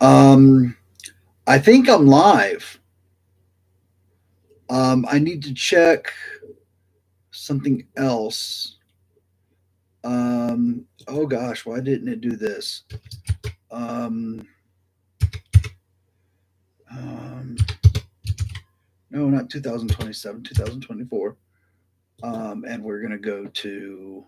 I think I'm live. I need to check something else. Oh gosh, why didn't it do this? Um, um, no, not 2027, 2024. And we're going to go to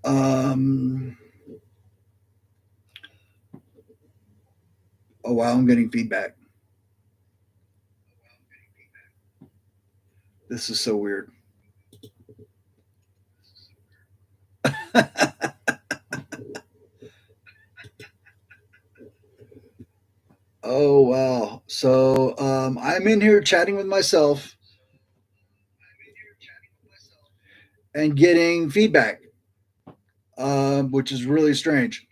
um, oh wow, I'm getting feedback. This is so weird. Oh wow. So I'm in here chatting with myself and getting feedback, which is really strange.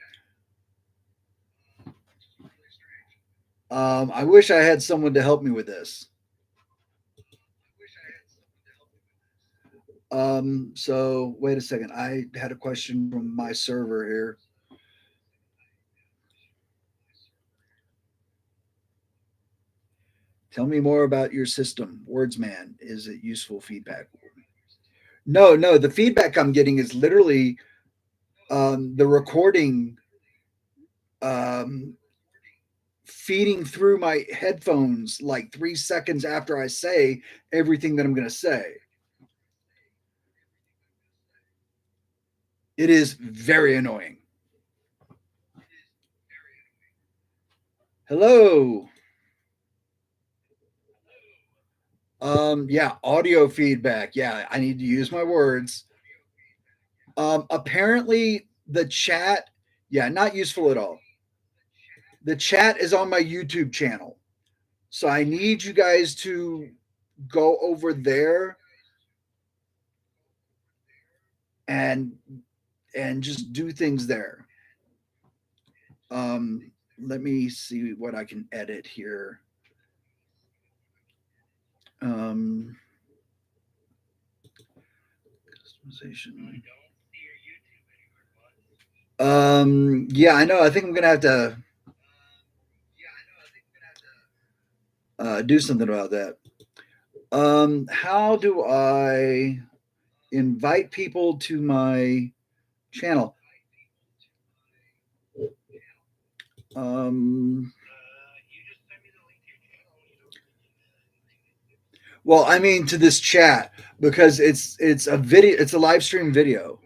I wish I had someone to help me with this. So wait a second. I had a question from my server here. Tell me more about your system, Wordsman. Is it useful feedback? No, no. The feedback I'm getting is literally the recording um, feeding through my headphones like 3 seconds after I say everything that I'm going to say. It is very annoying. Hello. Yeah, audio feedback. Yeah, I need to use my words. Apparently the chat, yeah, not useful at all. The chat is on my YouTube channel. So I need you guys to go over there and just do things there. Let me see what I can edit here. Um, customization. Yeah, I know. I think I'm gonna have to do something about that. How do I invite people to my channel? Um, well, I mean to this chat because it's a video. It's a live stream video.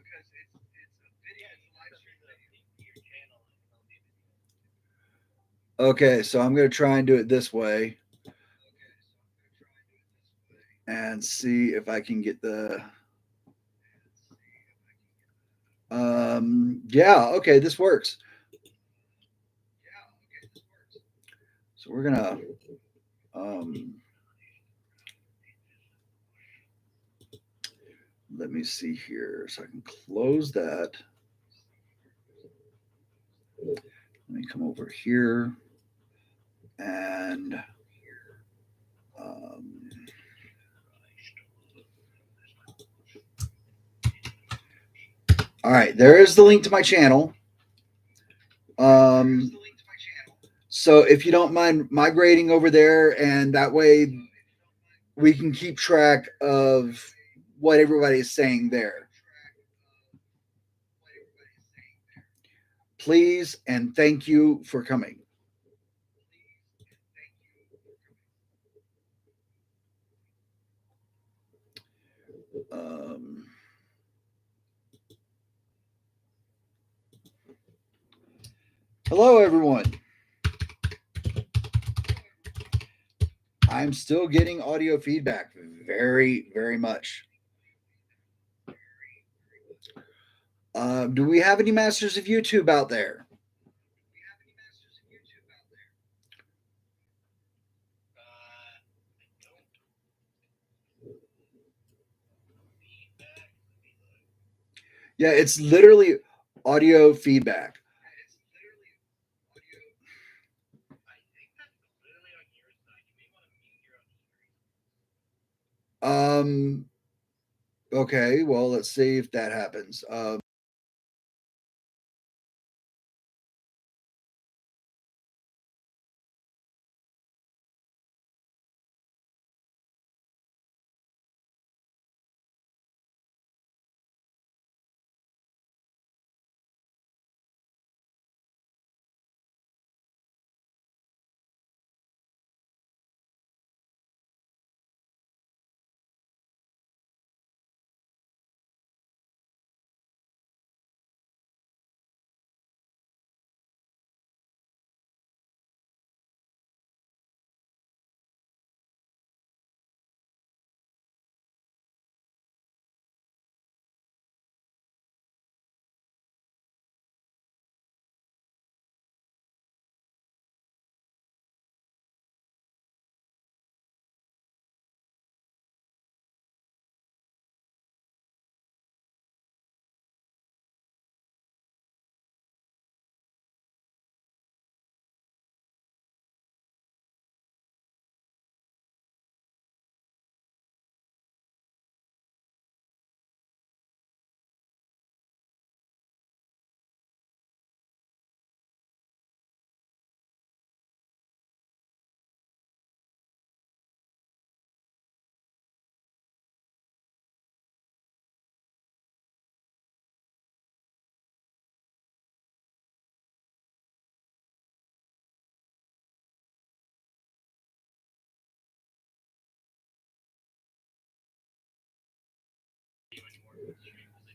Okay, so I'm gonna try and do it this way and see if I can get the. Yeah, okay, this works. So we're gonna um, let me see here so I can close that. Let me come over here and um, all right, there is the link to my channel. So if you don't mind migrating over there, and that way we can keep track of what everybody is saying there. Please and thank you for coming. Um, hello, everyone. I'm still getting audio feedback very, very much. Do we have any masters of YouTube out there? Yeah, it's literally audio feedback. Um, okay, well, let's see if that happens.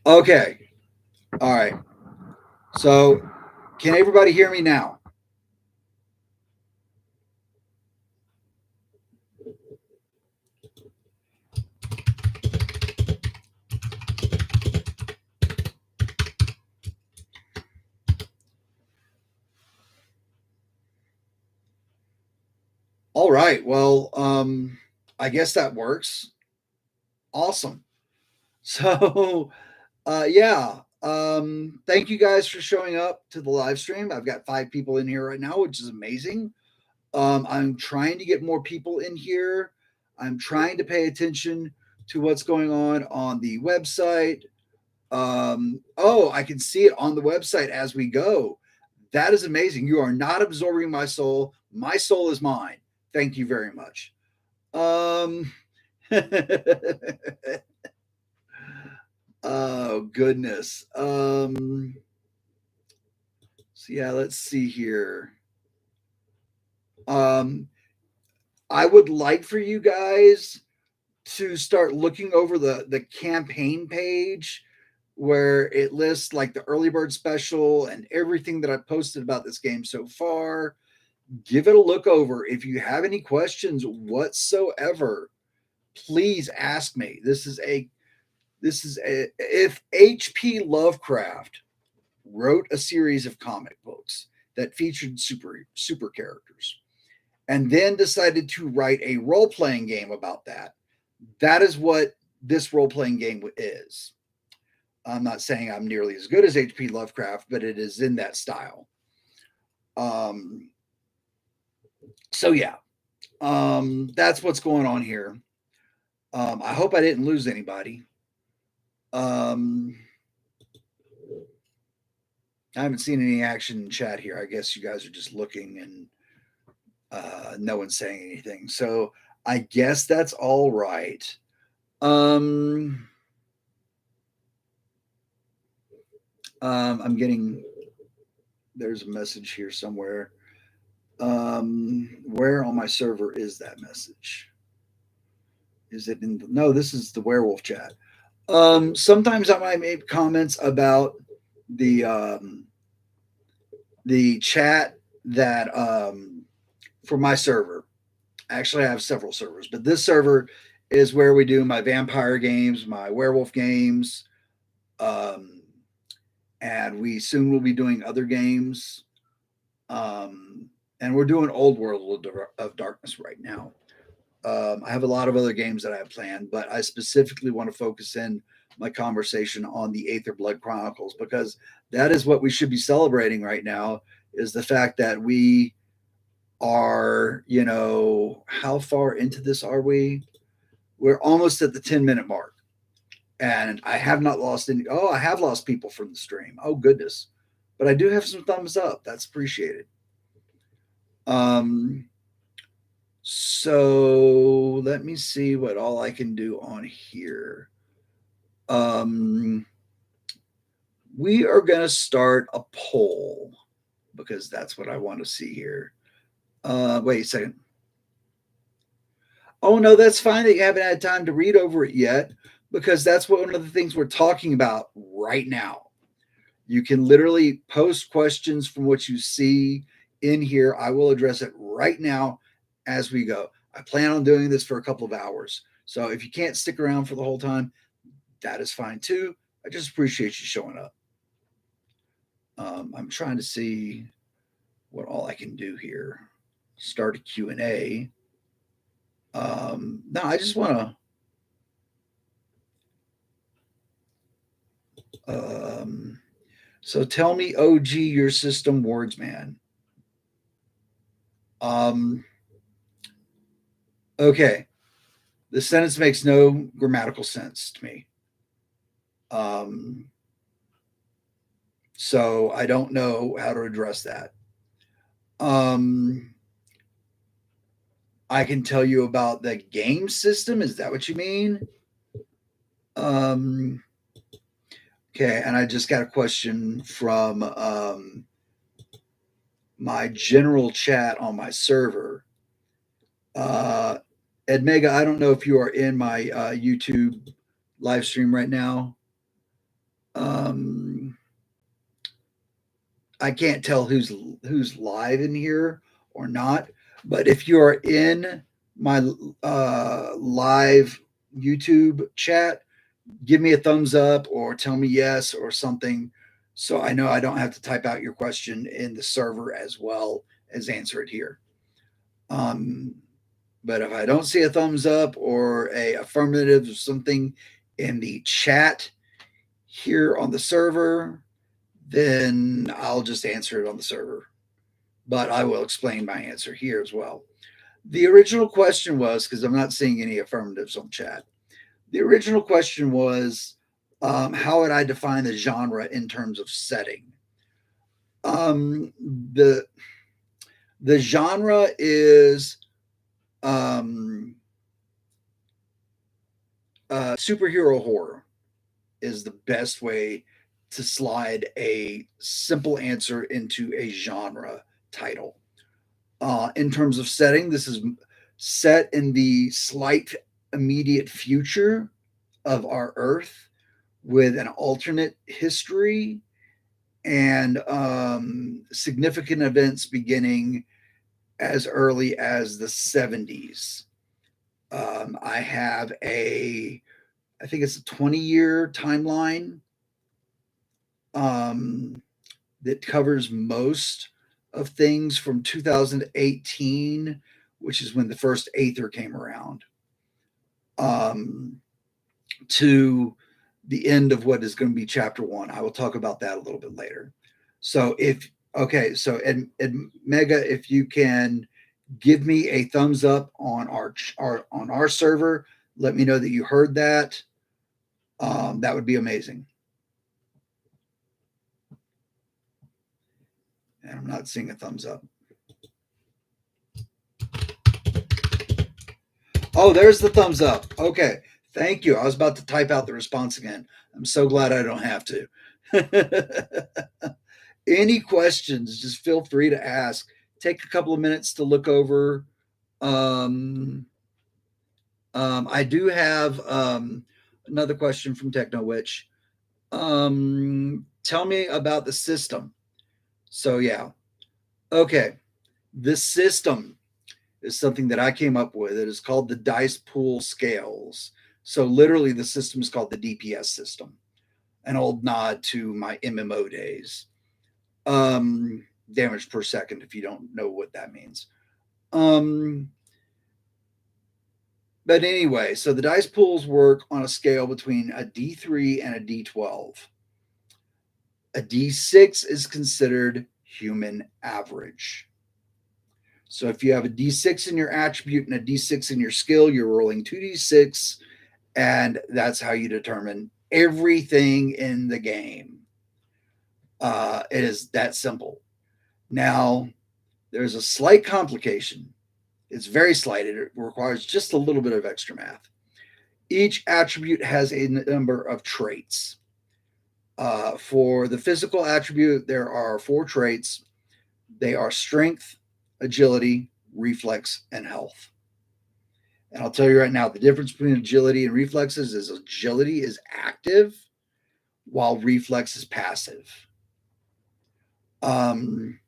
Okay, all right. So, can everybody hear me now? All right. Well, I guess that works. Awesome. So, yeah. Thank you guys for showing up to the live stream. I've got 5 people in here right now, which is amazing. I'm trying to get more people in here. I'm trying to pay attention to what's going on the website. Oh, I can see it on the website as we go. That is amazing. You are not absorbing my soul. My soul is mine. Thank you very much. Um, oh goodness. So yeah, let's see here. Um, I would like for you guys to start looking over the campaign page where it lists like the early bird special and everything that I've posted about this game so far. Give it a look over. If you have any questions whatsoever, please ask me. This is a if HP Lovecraft wrote a series of comic books that featured super characters and then decided to write a role-playing game about that, that is what this role-playing game is. I'm not saying I'm nearly as good as HP Lovecraft, but it is in that style. Um, so yeah, that's what's going on here. I hope I didn't lose anybody. Um, I haven't seen any action in chat here. I guess you guys are just looking and no one's saying anything. So I guess that's all right. I'm getting there's a message here somewhere. Where on my server is that message? Is it in? No, this is the werewolf chat. Sometimes I might make comments about the um, the chat that for my server. Actually, I have several servers, but this server is where we do my vampire games, my werewolf games, um, and we soon will be doing other games. Um, and we're doing Old World of Darkness right now. I have a lot of other games that I have planned, but I specifically want to focus in my conversation on the Aethyrblood Chronicles because that is what we should be celebrating right now is the fact that we are, how far into this are we? we're almost at the 10-minute mark, and I have not lost any. Oh, I have lost people from the stream. Oh goodness, but I do have some thumbs up. That's appreciated. Um, so let me see what all I can do on here. We are going to start a poll because that's what I want to see here. Wait a second. Oh, no, that's fine that you haven't had time to read over it yet, because that's one of the things we're talking about right now. You can literally post questions from what you see in here. I will address it right now as we go. I plan on doing this for a couple of hours. So if you can't stick around for the whole time, that is fine too. I just appreciate you showing up. I'm trying to see what all I can do here. Start a Q&A. No, I just want to. So tell me, OG, your system words, man. Okay. The sentence makes no grammatical sense to me. So I don't know how to address that. I can tell you about the game system. Is that what you mean? Okay, and I just got a question from my general chat on my server. Ed Mega, I don't know if you are in my YouTube live stream right now. I can't tell who's live in here or not, but if you are in my live YouTube chat, give me a thumbs up or tell me yes or something, so I know I don't have to type out your question in the server as well as answer it here. But if I don't see a thumbs up or a affirmative or something in the chat here on the server, then I'll just answer it on the server. But I will explain my answer here as well. The original question was, because I'm not seeing any affirmatives on chat. The original question was, how would I define the genre in terms of setting? The genre is superhero horror is the best way to slide a simple answer into a genre title. In terms of setting, this is set in the slight immediate future of our Earth with an alternate history and significant events beginning as early as the 70s. I have I think it's a 20-year timeline that covers most of things from 2018, which is when the first Aether came around, to the end of what is going to be chapter 1. I will talk about that a little bit later. So so Ed Mega, if you can give me a thumbs up on our server, let me know that you heard that. That would be amazing. And I'm not seeing a thumbs up. Oh, there's the thumbs up. Okay. Thank you. I was about to type out the response again. I'm so glad I don't have to. Any questions, just feel free to ask. Take a couple of minutes to look over. I do have another question from Techno Witch. Tell me about the system. So, yeah. Okay. The system is something that I came up with. It is called the dice pool scales. So literally the system is called the DPS system, an old nod to my MMO days. Damage per second, if you don't know what that means. But anyway, so the dice pools work on a scale between a D3 and a D12. A D6 is considered human average. So if you have a d6 in your attribute and a d6 in your skill, you're rolling 2d6, and that's how you determine everything in the game. It is that simple. Now, there's a slight complication. It's very slight. It requires just a little bit of extra math. Each attribute has a number of traits. For the physical attribute, there are 4 traits. They are strength, agility, reflex, and health. And I'll tell you right now, the difference between agility and reflexes is agility is active while reflex is passive. The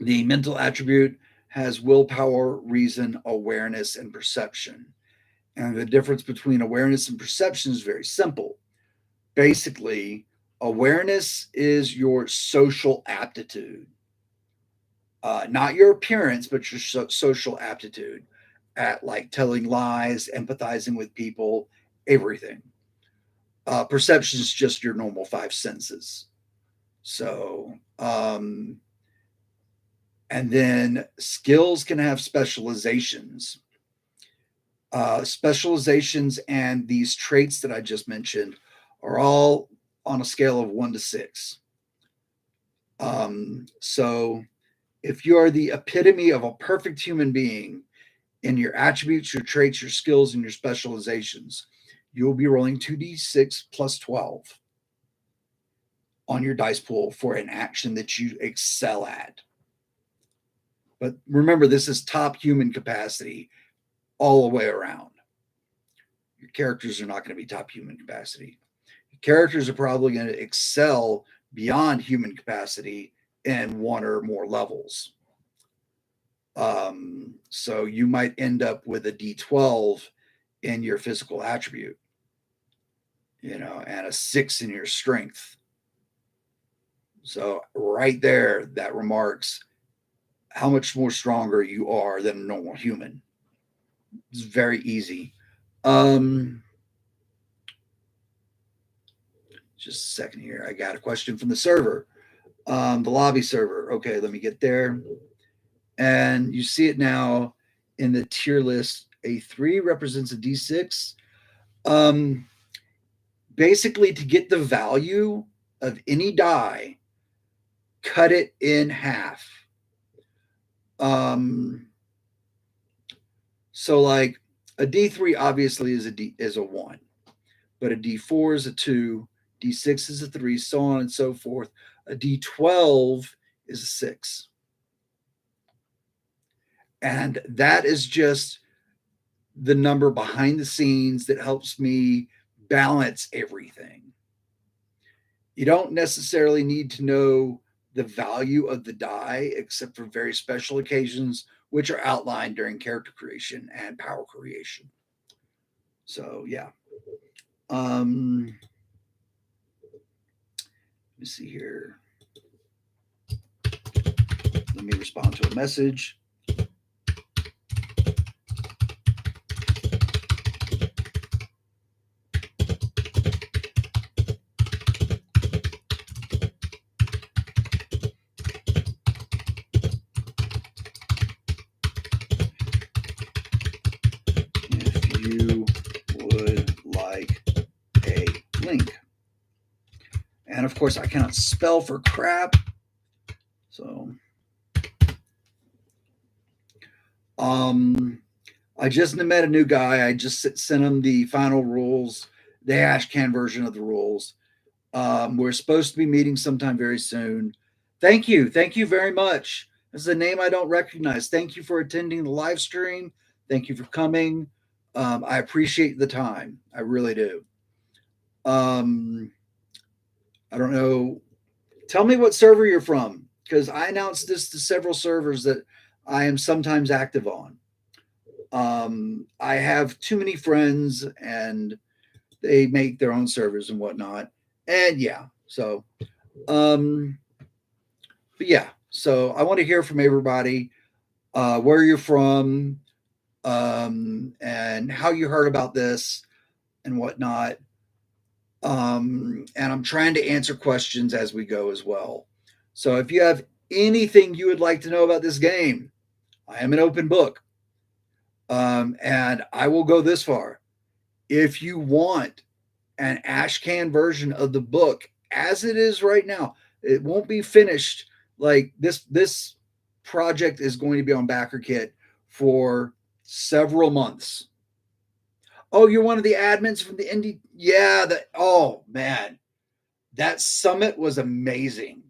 mental attribute has willpower, reason, awareness, and perception. And the difference between awareness and perception is very simple. Basically, awareness is your social aptitude, not your appearance, but your social aptitude at like telling lies, empathizing with people, everything. Perception is just your normal 5 senses. So, and then skills can have specializations. Specializations and these traits that I just mentioned are all on a scale of 1 to 6. So if you are the epitome of a perfect human being in your attributes, your traits, your skills, and your specializations, you will be rolling 2d6 plus 12 on your dice pool for an action that you excel at. But remember, this is top human capacity all the way around. Your characters are not going to be top human capacity. Your characters are probably going to excel beyond human capacity in 1 or more levels. So you might end up with a D12 in your physical attribute, and a 6 in your strength. So right there, that remarks how much more stronger you are than a normal human. It's very easy. Just a second here. I got a question from the server, the lobby server. Okay, let me get there. And you see it now in the tier list. A 3 represents a D6. Basically, to get the value of any die, cut it in half. So like a D3 obviously is a 1, but a D4 is a 2, D6 is a 3, so on and so forth. A D12 is a 6. And that is just the number behind the scenes that helps me balance everything. You don't necessarily need to know the value of the die, except for very special occasions, which are outlined during character creation and power creation. So, yeah. Let me see here. Let me respond to a message. If you would like a link. And of course, I cannot spell for crap. So, I just met a new guy. I just sent him the final rules, the Ashcan version of the rules. We're supposed to be meeting sometime very soon. Thank you. Thank you very much. This is a name I don't recognize. Thank you for attending the live stream. Thank you for coming. I appreciate the time. I really do. I don't know. Tell me what server you're from, because I announced this to several servers that I am sometimes active on. I have too many friends and they make their own servers and whatnot. And yeah, so, but yeah, so I want to hear from everybody, where you're from, and how you heard about this and whatnot. And I'm trying to answer questions as we go as well. So if you have anything you would like to know about this game, I am an open book. And I will go this far. If you want an ash can version of the book as it is right now, it won't be finished. Like this project is going to be on BackerKit for several months. Oh, you're one of the admins from the indie. Yeah, oh man, that summit was amazing.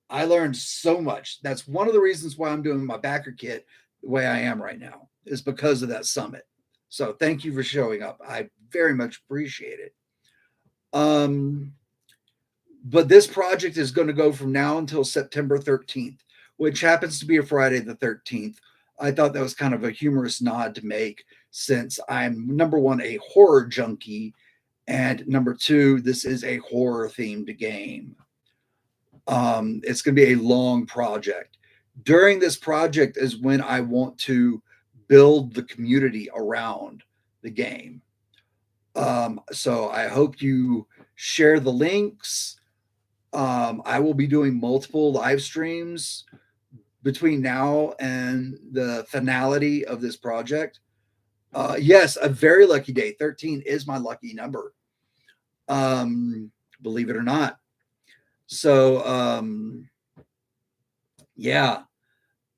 I learned so much. That's one of the reasons why I'm doing my BackerKit the way I am right now, is because of that summit. So thank you for showing up. I very much appreciate it. But this project is going to go from now until September 13th, which happens to be a Friday the 13th. I thought that was kind of a humorous nod to make, since I'm, number one, a horror junkie, and number two, this is a horror themed game. It's going to be a long project. During this project is when I want to build the community around the game. So I hope you share the links. I will be doing multiple live streams between now and the finality of this project. Yes, a very lucky day. 13 is my lucky number. Believe it or not. So, yeah,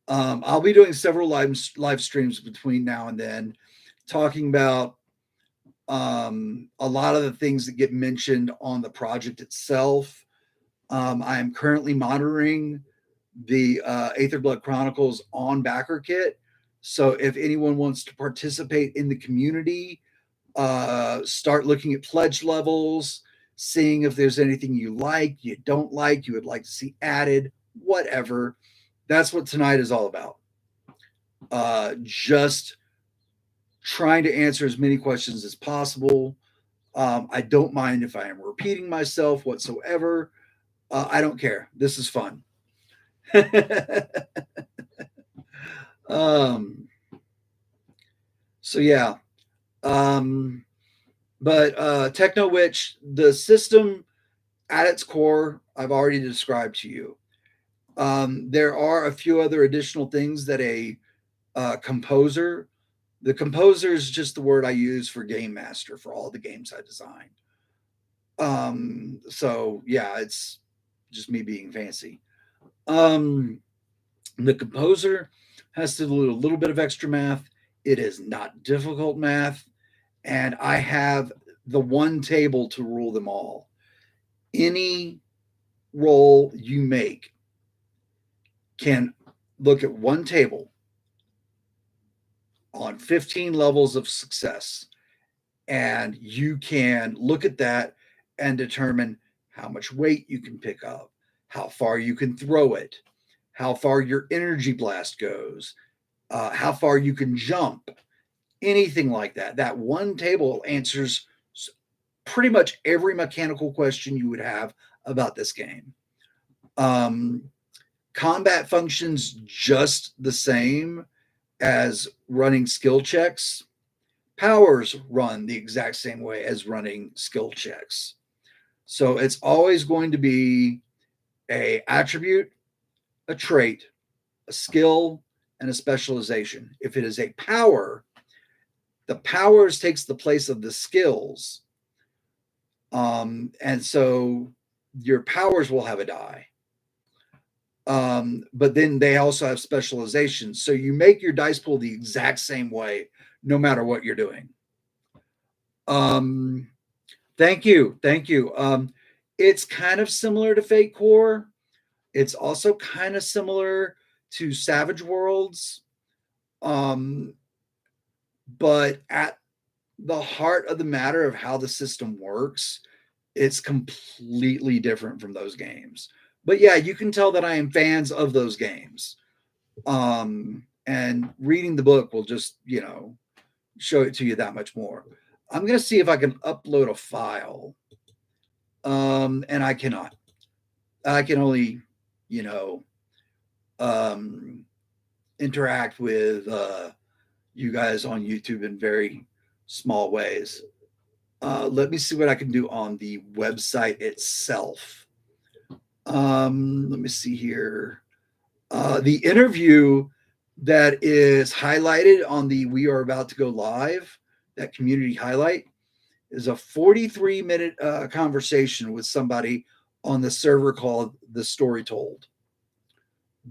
I'll be doing several live streams between now and then, talking about a lot of the things that get mentioned on the project itself. I am currently monitoring the Aethyrblood Chronicles on BackerKit. So if anyone wants to participate in the community, start looking at pledge levels, seeing if there's anything you like, you don't like, you would like to see added, whatever. That's what tonight is all about. Just trying to answer as many questions as possible. I don't mind if I am repeating myself whatsoever. I don't care. This is fun. So yeah. But Techno Witch, the system at its core, I've already described to you. There are a few other additional things that a composer, the composer is just the word I use for game master for all the games I design. So yeah, it's just me being fancy. The composer has to do a little bit of extra math. It is not difficult math. And I have the one table to rule them all. Any roll you make can look at one table on 15 levels of success, and you can look at that and determine how much weight you can pick up, how far you can throw it, how far your energy blast goes, how far you can jump, anything like that. That one table answers pretty much every mechanical question you would have about this game. Combat functions just the same as running skill checks. Powers run the exact same way as running skill checks. So it's always going to be a attribute, a trait, a skill, and a specialization. If it is a power, the powers takes the place of the skills. And so your powers will have a die. But then they also have specializations. So you make your dice pool the exact same way, no matter what you're doing. Thank you. Thank you. It's kind of similar to Fate Core. It's also kind of similar to Savage Worlds. But at the heart of the matter of how the system works, it's completely different from those games. But yeah, you can tell that I am fans of those games. And reading the book will just, show it to you that much more. I'm going to see if I can upload a file. And I cannot. I can only, interact with you guys on YouTube in very small ways. Let me see what I can do on the website itself. Let me see here. The interview that is highlighted on the We Are About to Go Live, that community highlight, is a 43-minute conversation with somebody on the server called The Story Told.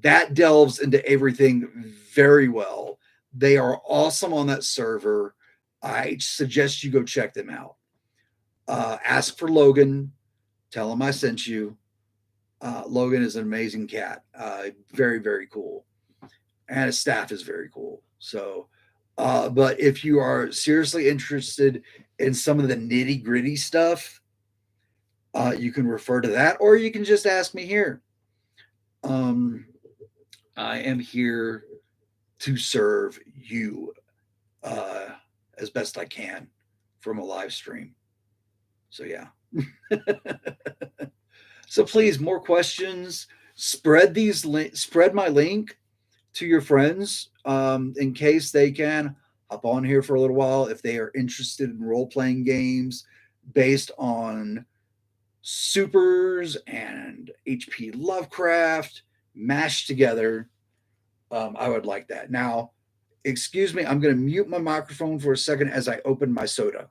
That delves into everything very well. They are awesome on that server. I suggest you go check them out. Ask for Logan. Tell him I sent you. Logan is an amazing cat. Very, very cool. And his staff is very cool. So, but if you are seriously interested in some of the nitty gritty stuff, you can refer to that, or you can just ask me here. Um, I am here to serve you uh, as best I can from a live stream. So, yeah. So please, more questions. Spread my link to your friends in case they can hop on here for a little while if they are interested in role playing games based on supers and HP Lovecraft mashed together. I would like that. Now, excuse me, I'm going to mute my microphone for a second as I open my soda.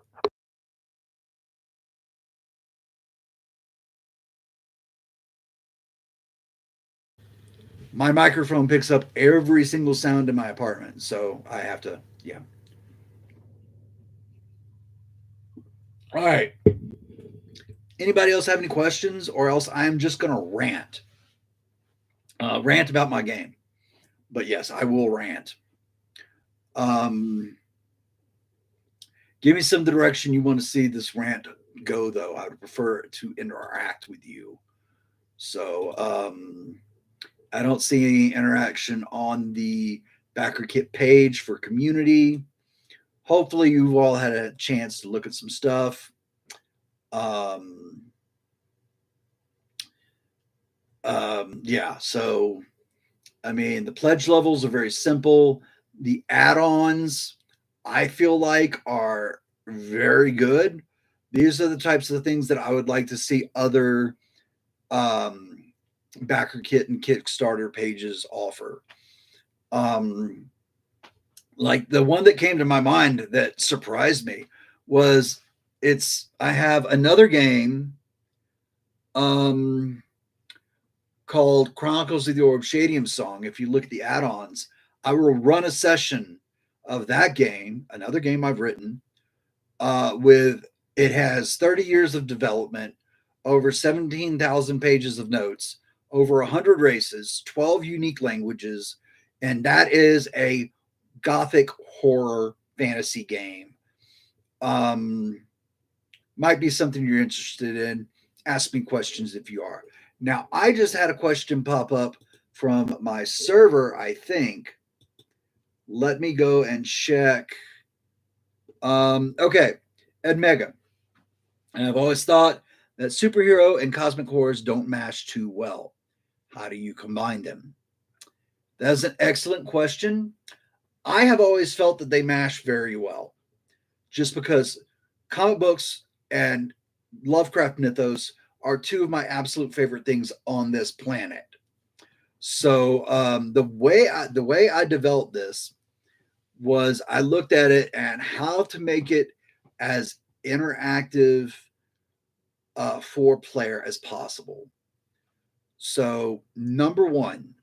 My microphone picks up every single sound in my apartment, so I have to, yeah. All right. Anybody else have any questions, or else I'm just going to rant about my game. But yes, I will rant. Um, Give me some direction you want to see this rant go, though. I would prefer to interact with you. So I don't see any interaction on the BackerKit page for community. Hopefully, you've all had a chance to look at some stuff. Um, yeah, so I mean, the pledge levels are very simple. The add ons, I feel like, are very good. These are the types of things that I would like to see other um, BackerKit and Kickstarter pages offer. Um, like the one that came to my mind that surprised me was I have another game um, called Chronicles of the Orb Shadium Song. If you look at the add-ons, I will run a session of that game, another game I've written, with it has 30 years of development, over 17,000 pages of notes, over 100 races, 12 unique languages, and that is a gothic horror fantasy game. Might be something you're interested in. Ask me questions if you are. Now, I just had a question pop up from my server, I think. Let me go and check. Okay, Ed Mega. And I've always thought that superhero and cosmic horrors don't mash too well. How do you combine them? That's an excellent question. I have always felt that they mash very well, just because comic books and Lovecraft mythos are two of my absolute favorite things on this planet. So the way I developed this was I looked at it and how to make it as interactive for player as possible. So number one,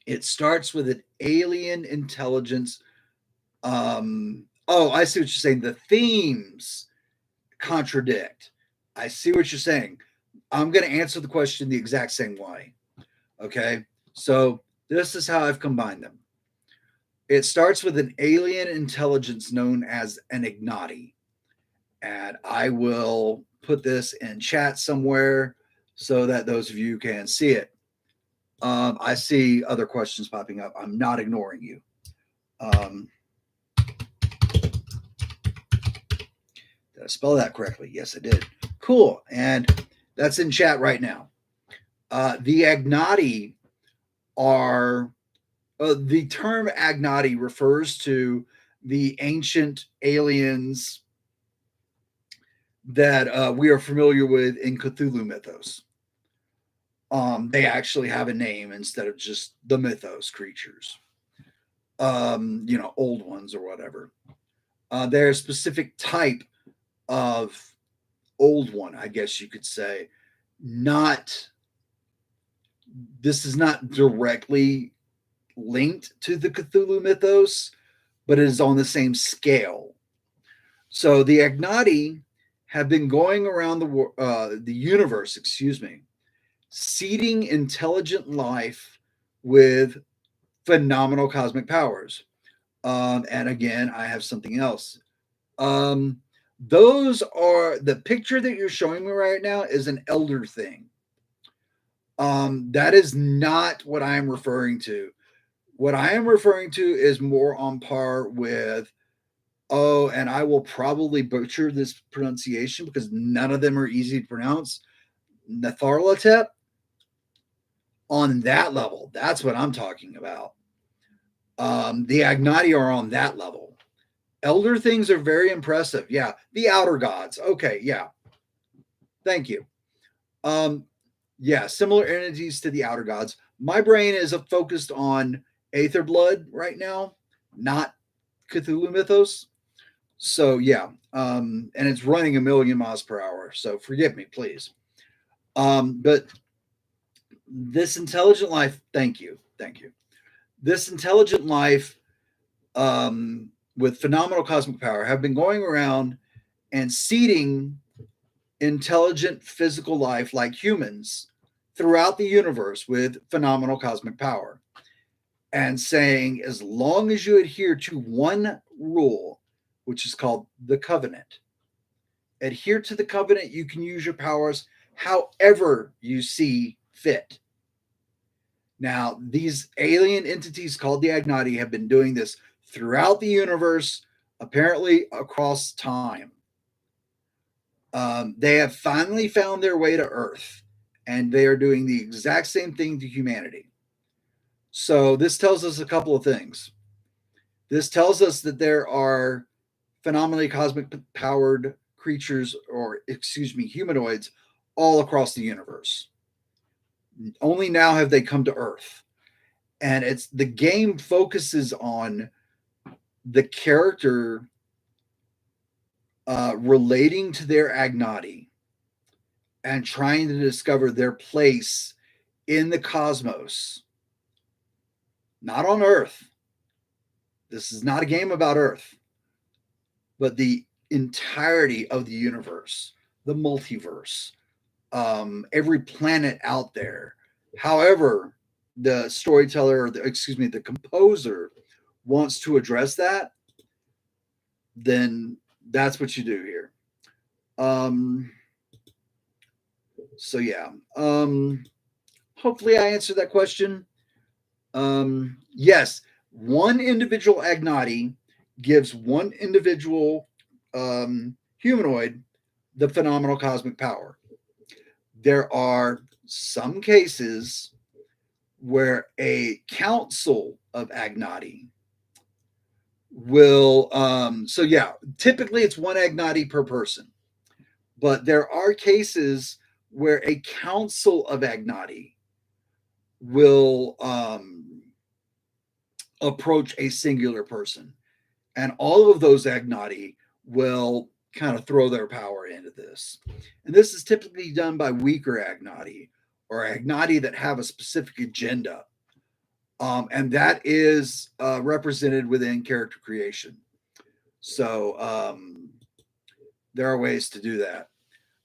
it starts with an alien intelligence. Oh, I see what you're saying. The themes contradict. I see what you're saying. I'm going to answer the question the exact same way. Okay. So this is how I've combined them. It starts with an alien intelligence known as an Ignati. And I will put this in chat somewhere so that those of you can see it. I see other questions popping up. I'm not ignoring you. Did I spell that correctly? Yes, I did. Cool. And that's in chat right now. The Agnati are the term Agnati refers to the ancient aliens that we are familiar with in Cthulhu mythos. They actually have a name instead of just the mythos creatures, old ones or whatever. They're a specific type of old one, I guess you could say. Not This is not directly linked to the Cthulhu mythos, but it is on the same scale. So the Agnati have been going around the universe, seeding intelligent life with phenomenal cosmic powers. And again, I have something else. Um, those are the picture that you're showing me right now is an elder thing. That is not what I am referring to. What I am referring to is more on par with, oh, and I will probably butcher this pronunciation because none of them are easy to pronounce. Natharlatep. On that level, that's what I'm talking about. The Agnati are on that level. Elder things are very impressive. Yeah, the outer gods. Okay, yeah. Thank you. Um, yeah, similar entities to the outer gods. My brain is focused on Aethyrblood right now, not Cthulhu mythos. So yeah, and it's running a million miles per hour. So forgive me, please. But this intelligent life, thank you. This intelligent life, with phenomenal cosmic power, have been going around and seeding intelligent physical life like humans throughout the universe with phenomenal cosmic power, and saying, as long as you adhere to one rule, which is called the covenant, adhere to the covenant, you can use your powers however you see fit. Now, these alien entities called the Agnati have been doing this throughout the universe, apparently across time. They have finally found their way to Earth, and they are doing the exact same thing to humanity. So, this tells us a couple of things. This tells us that there are phenomenally cosmic powered creatures, or excuse me, humanoids, all across the universe. Only now have they come to Earth. And it's the game focuses on the character relating to their Agnati and trying to discover their place in the cosmos, not on Earth. This is not a game about Earth, but the entirety of the universe, the multiverse, every planet out there. However, the storyteller, or the composer wants to address that, then that's what you do here. Um, so yeah. Hopefully I answered that question. Yes, one individual Agnati gives one individual humanoid the phenomenal cosmic power. There are some cases where a council of Agnati will, so yeah, typically it's one Agnati per person, but there are cases where a council of Agnati will approach a singular person, and all of those Agnati will kind of throw their power into this. And this is typically done by weaker Agnati, or Agnati that have a specific agenda. And that is represented within character creation. So there are ways to do that.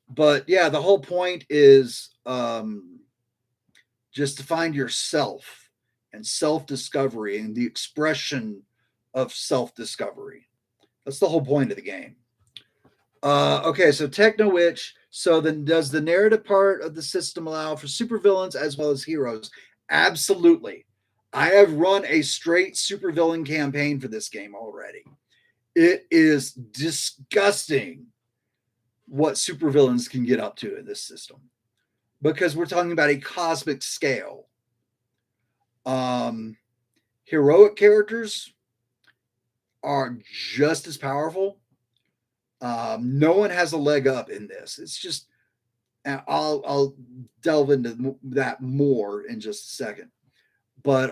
But yeah, the whole point is just to find yourself and self discovery and the expression of self discovery. That's the whole point of the game. Okay, so Techno Witch. So then, does the narrative part of the system allow for supervillains as well as heroes? Absolutely. I have run a straight supervillain campaign for this game already. It is disgusting what supervillains can get up to in this system, because we're talking about a cosmic scale. Heroic characters are just as powerful. No one has a leg up in this. It's just And I'll delve into that more in just a second. But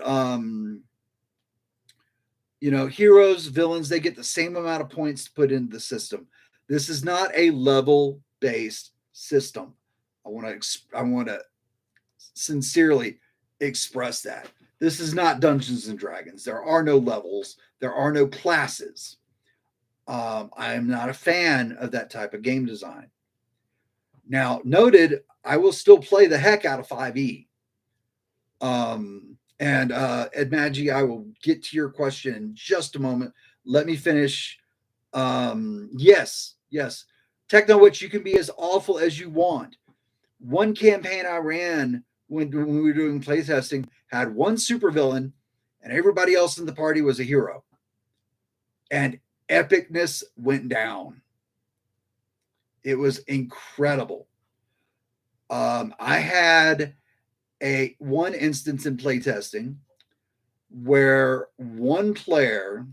heroes, villains, they get the same amount of points to put into the system. This is not a level based system. I want to sincerely express that. This is not Dungeons and Dragons. There are no levels. There are no classes. I am not a fan of that type of game design. Now, noted, I will still play the heck out of 5e. And Ed Magi, I will get to your question in just a moment. Let me finish. Yes. Technowitch, you can be as awful as you want. One campaign I ran when we were doing playtesting had one supervillain, and everybody else in the party was a hero. And epicness went down. It was incredible. I had one instance in playtesting where one player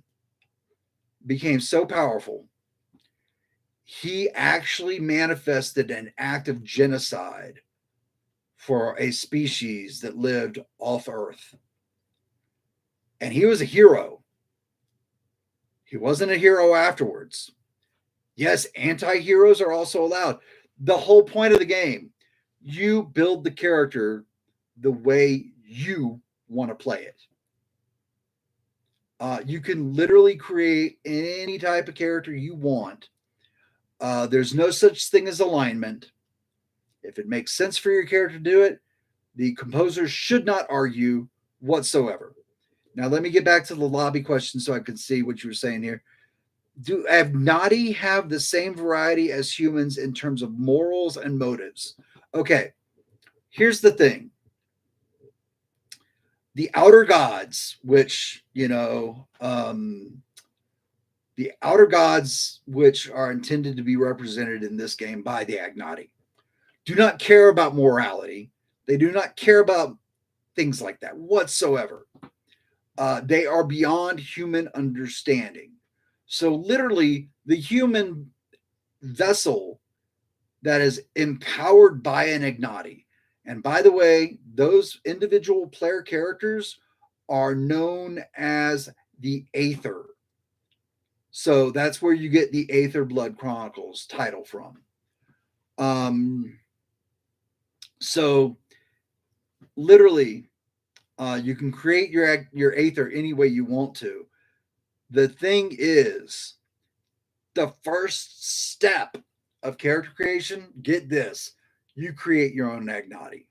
became so powerful, he actually manifested an act of genocide for a species that lived off Earth. And he was a hero. He wasn't a hero afterwards. Yes, anti-heroes are also allowed. The whole point of the game, you build the character the way you want to play it. You can literally create any type of character you want. There's no such thing as alignment. If it makes sense for your character to do it, the composers should not argue whatsoever. Now, let me get back to the lobby question so I can see what you were saying here. Do Agnati have the same variety as humans in terms of morals and motives? Okay, here's the thing. The outer gods, which, the outer gods, which are intended to be represented in this game by the Agnati, do not care about morality. They do not care about things like that whatsoever. They are beyond human understanding. So literally, the human vessel that is empowered by an Agnati. And by the way, those individual player characters are known as the Aether. So that's where you get the Aethyrblood Chronicles title from. So literally, you can create your Aether any way you want to. The thing is, the first step of character creation, get this, you create your own Agnati.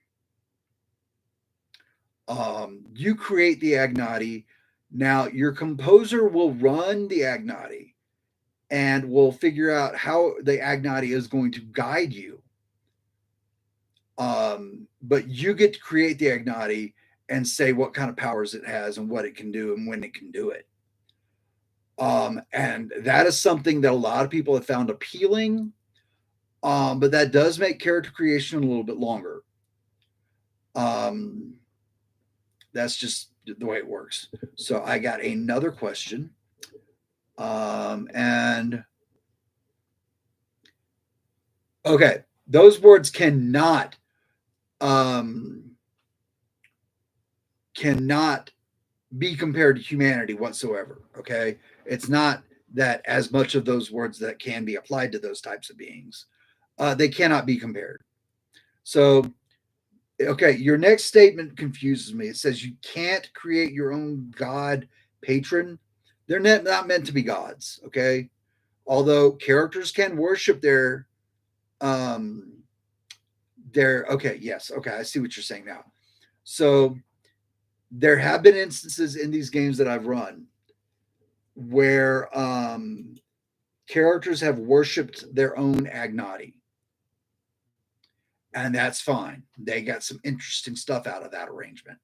You create the Agnati. Now, your composer will run the Agnati and will figure out how the Agnati is going to guide you. But you get to create the Agnati and say what kind of powers it has and what it can do and when it can do it. And that is something that a lot of people have found appealing, but that does make character creation a little bit longer. That's just the way it works. So I got another question. And okay, those words cannot be compared to humanity whatsoever. Okay, it's not that as much of those words that can be applied to those types of beings. They cannot be compared. So, okay, your next statement confuses me. It says you can't create your own god patron. They're not meant to be gods. Okay, although characters can worship their okay, yes, okay, I see what you're saying now. So there have been instances in these games that I've run where characters have worshipped their own Agnati. And that's fine. They got some interesting stuff out of that arrangement.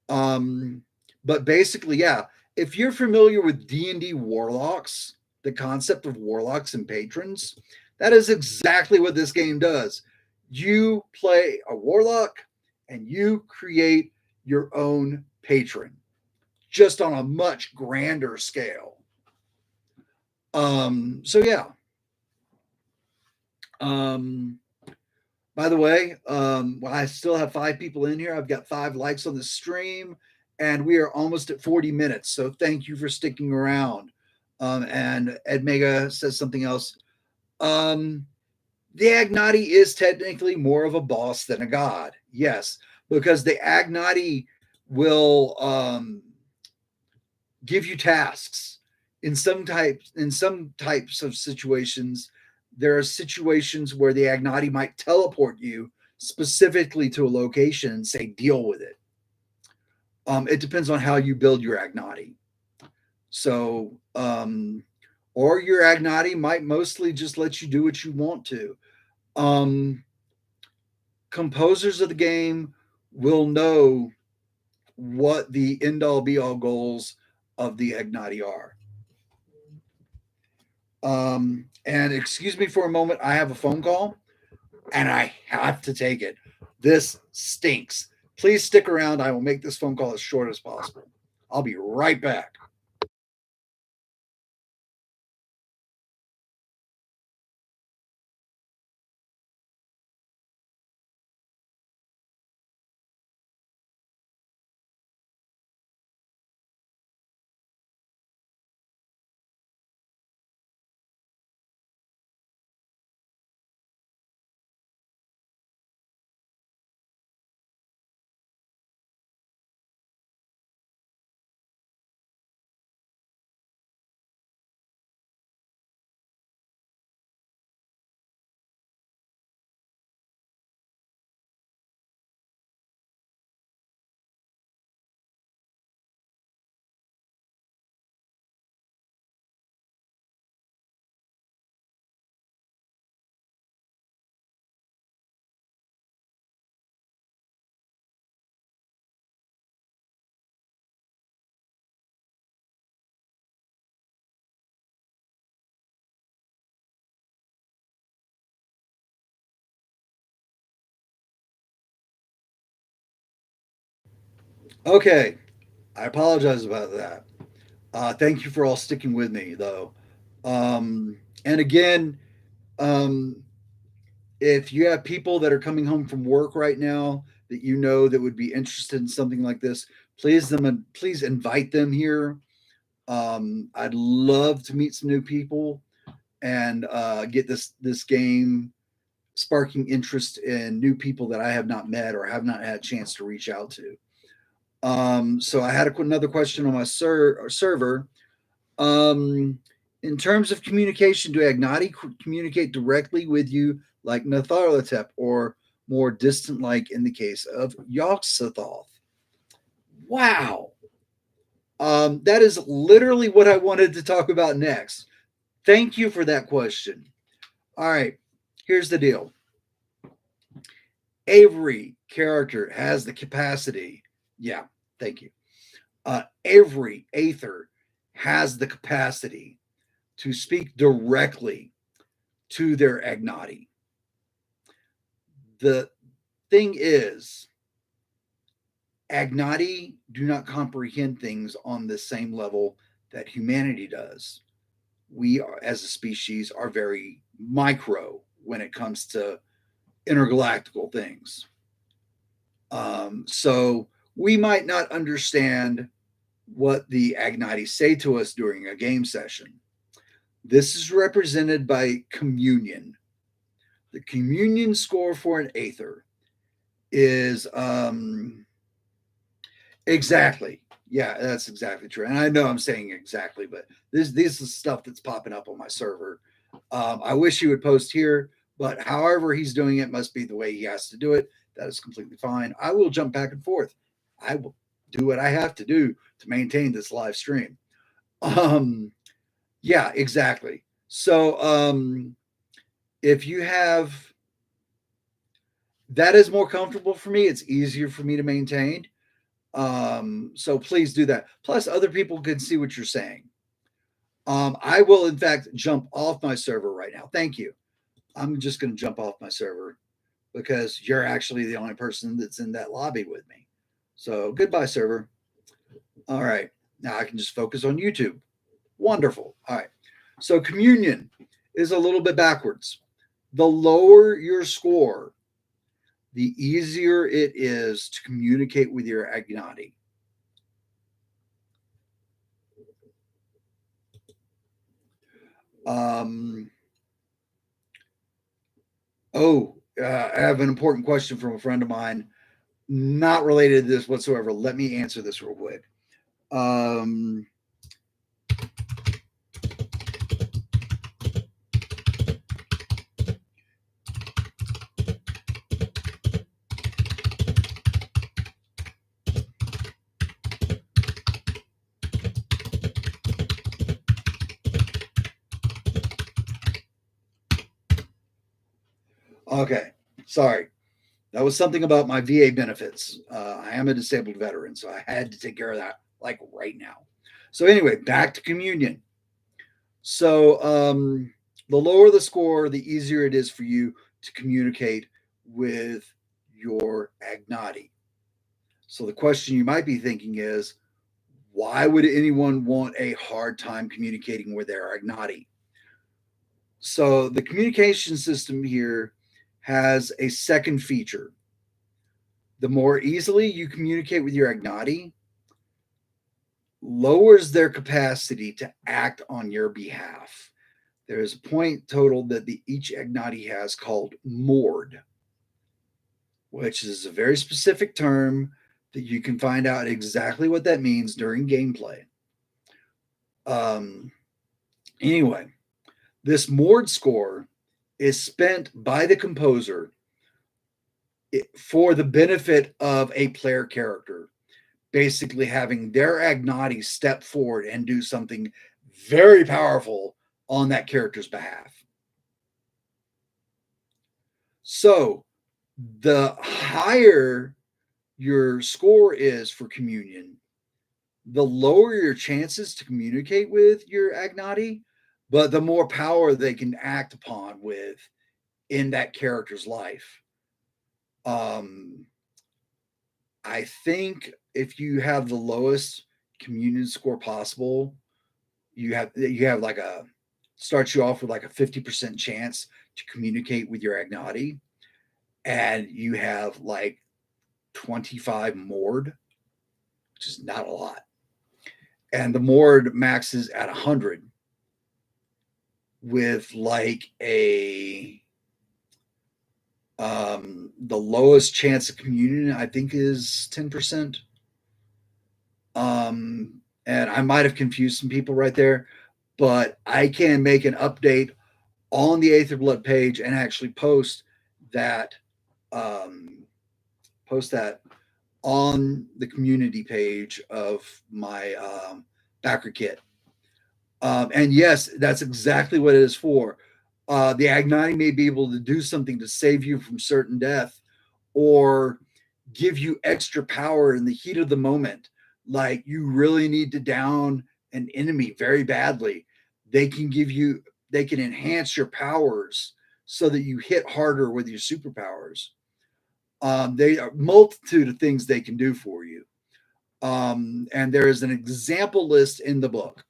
But basically, yeah, if you're familiar with D&D warlocks, the concept of warlocks and patrons, that is exactly what this game does. You play a warlock and you create your own patron, just on a much grander scale. So yeah. By the way, well, I still have 5 people in here. I've got 5 likes on the stream, and we are almost at 40 minutes. So thank you for sticking around. And Ed Mega says something else. Um, the Agnati is technically more of a boss than a god. Yes, because the Agnati will give you tasks in some types of situations. There are situations where the Agnati might teleport you specifically to a location and say deal with it. It depends on how you build your Agnati. So or your Agnati might mostly just let you do what you want to. um Composers of the game will know what the end all be all goals of the Agnati are. And excuse me for a moment, I have a phone call and I have to take it. This stinks. Please stick around. I will make this phone call as short as possible. I'll be right back. Okay. I apologize about that. Thank you for all sticking with me, though. And again, um, if you have people that are coming home from work right now that you know that would be interested in something like this, please invite them here. I'd love to meet some new people and get this game sparking interest in new people that I have not met or have not had a chance to reach out to. So I had another question on my server. Um, in terms of communication, do Agnati communicate directly with you like Natharlatep or more distant like in the case of Yogg-Sothoth? Wow. That is literally what I wanted to talk about next. Thank you for that question. All right, here's the deal. Every character has the capacity. Yeah, thank you. Every Aether has the capacity to speak directly to their Agnati. The thing is, Agnati do not comprehend things on the same level that humanity does. We are, as a species, are very micro when it comes to intergalactical things. So we might not understand what the Agnati say to us during a game session. This is represented by communion. The communion score for an Aether is exactly. Yeah, that's exactly true. And I know I'm saying exactly, but this is stuff that's popping up on my server. I wish he would post here, but however he's doing it must be the way he has to do it. That is completely fine. I will jump back and forth. I will do what I have to do to maintain this live stream. Um, yeah, exactly. So if you have that is more comfortable for me, it's easier for me to maintain. So please do that. Plus, other people can see what you're saying. I will, in fact, jump off my server right now. Thank you. I'm just going to jump off my server because you're actually the only person that's in that lobby with me. So goodbye, server. All right. Now I can just focus on YouTube. Wonderful. All right. So communion is a little bit backwards. The lower your score, the easier it is to communicate with your Agnati. I have an important question from a friend of mine, not related to this whatsoever. Let me answer this real quick. Um, okay, sorry. That was something about my VA benefits. I am a disabled veteran, so I had to take care of that like right now. So anyway, back to communion. So the lower the score, the easier it is for you to communicate with your Agnati. So the question you might be thinking is, why would anyone want a hard time communicating with their Agnati? So the communication system here has a second feature. The more easily you communicate with your Agnati, lowers their capacity to act on your behalf. There is a point total that each Agnati has called moored, which is a very specific term that you can find out exactly what that means during gameplay. Anyway, this moored score is spent by the composer for the benefit of a player character, basically having their Agnati step forward and do something very powerful on that character's behalf. So the higher your score is for communion, the lower your chances to communicate with your Agnati, but the more power they can act upon with in that character's life. I think if you have the lowest communion score possible, you have like starts you off with like a 50% chance to communicate with your Agnati, and you have like 25 moored, which is not a lot. And the moored maxes at 100 with like the lowest chance of communion, I think, is 10%. And I might have confused some people right there, but I can make an update on the Aethyrblood page and actually post that on the community page of my BackerKit. And yes, that's exactly what it is for. The Agnati may be able to do something to save you from certain death or give you extra power in the heat of the moment. Like you really need to down an enemy very badly. They can enhance your powers so that you hit harder with your superpowers. They are a multitude of things they can do for you. And there is an example list in the book.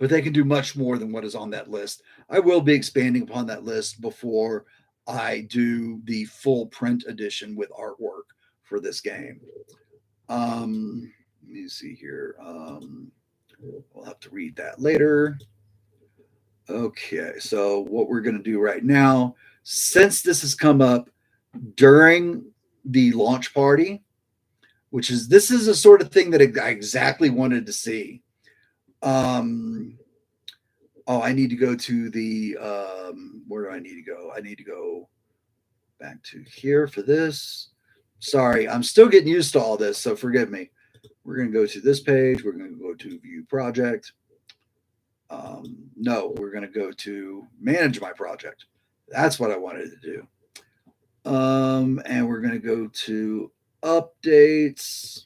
But they can do much more than what is on that list. I will be expanding upon that list before I do the full print edition with artwork for this game. Let me see here. We'll have to read that later. Okay, so what we're going to do right now, since this has come up during the launch party, this is a sort of thing that I exactly wanted to see. I need to go to the where do I need to go? I need to go back to here for this. Sorry, I'm still getting used to all this, so forgive me. We're going to go to this page. We're going to go to view project. No, we're going to go to manage my project. That's what I wanted to do. And we're going to go to updates.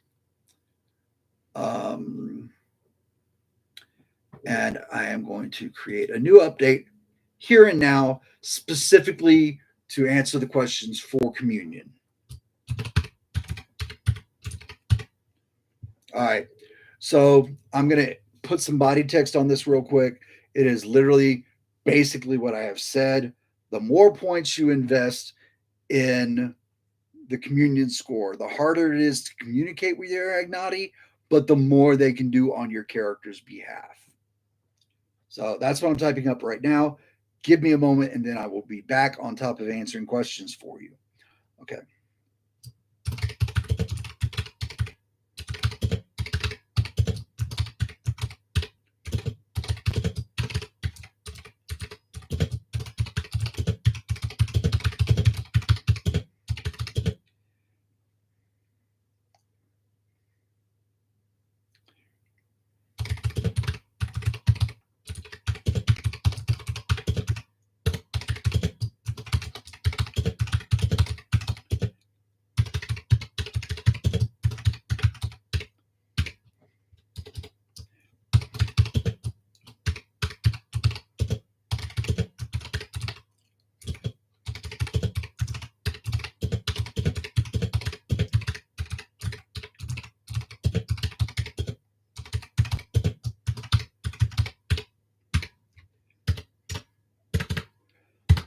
And I am going to create a new update here and now, specifically to answer the questions for communion. All right. So I'm going to put some body text on this real quick. It is literally basically what I have said. The more points you invest in the communion score, the harder it is to communicate with your Agnati, but the more they can do on your character's behalf. So that's what I'm typing up right now. Give me a moment and then I will be back on top of answering questions for you. Okay.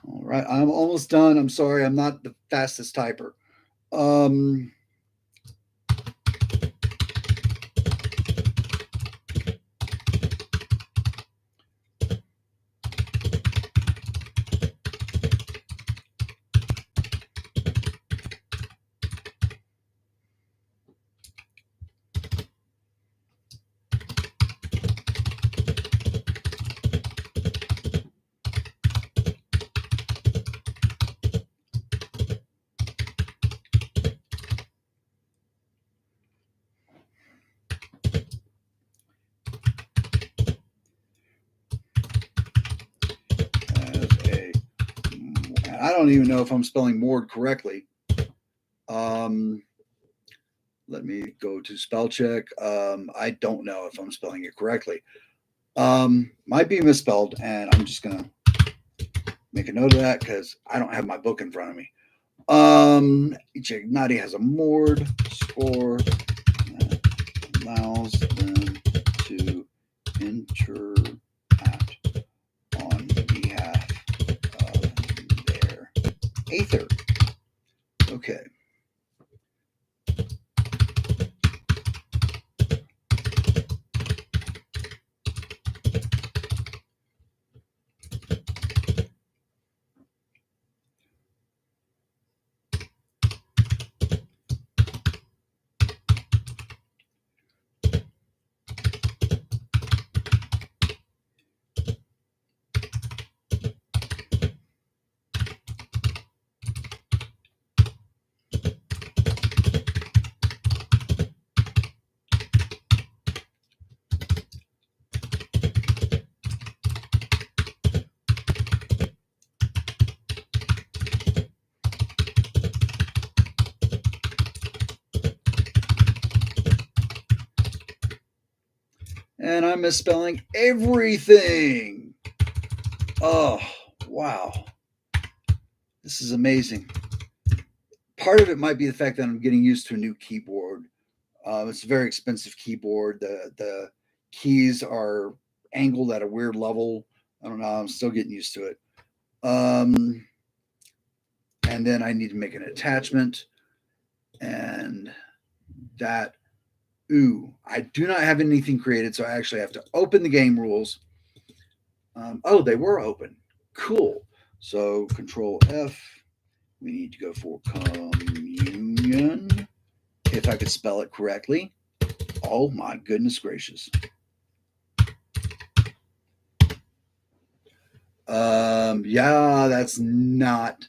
All right, I'm almost done. I'm sorry, I'm not the fastest typer. Um, I don't even know if I'm spelling Mord correctly. Let me go to spell check. I don't know if I'm spelling it correctly. Might be misspelled, and I'm just gonna make a note of that because I don't have my book in front of me. Each Ignati has a Mord score that allows them to interact on behalf of their Aether. Okay. And I'm misspelling everything. Oh, wow. This is amazing. Part of it might be the fact that I'm getting used to a new keyboard. It's a very expensive keyboard. The keys are angled at a weird level. I don't know. I'm still getting used to it. And then I need to make an attachment. And that, I do not have anything created. So I actually have to open the game rules. Oh, they were open. Cool. So Control F. We need to go for communion. If I could spell it correctly. Oh my goodness gracious. Yeah, that's not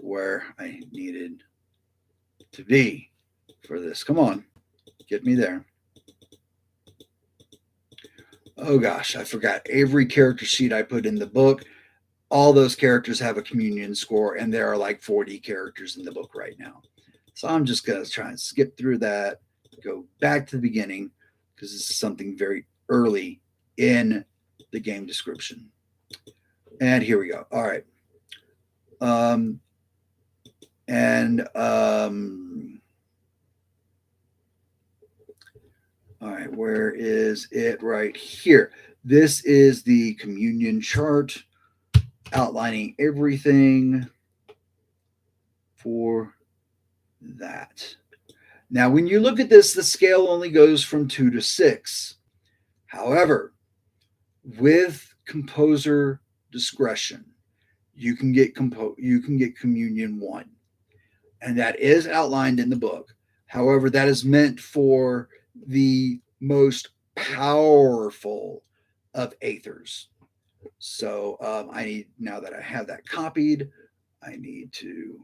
where I needed to be for this. Come on, get me there. Oh gosh, I forgot every character sheet I put in the book. All those characters have a communion score, and there are like 40 characters in the book right now. So I'm just going to try and skip through that, go back to the beginning, because this is something very early in the game description. And here we go. All right. And All right, where is it? Right here. This is the communion chart outlining everything for that. Now, when you look at this, the scale only goes from 2 to 6. However, with composer discretion, you can get communion 1, and that is outlined in the book. However, that is meant for the most powerful of aethers. So I need, now that I have that copied, I need to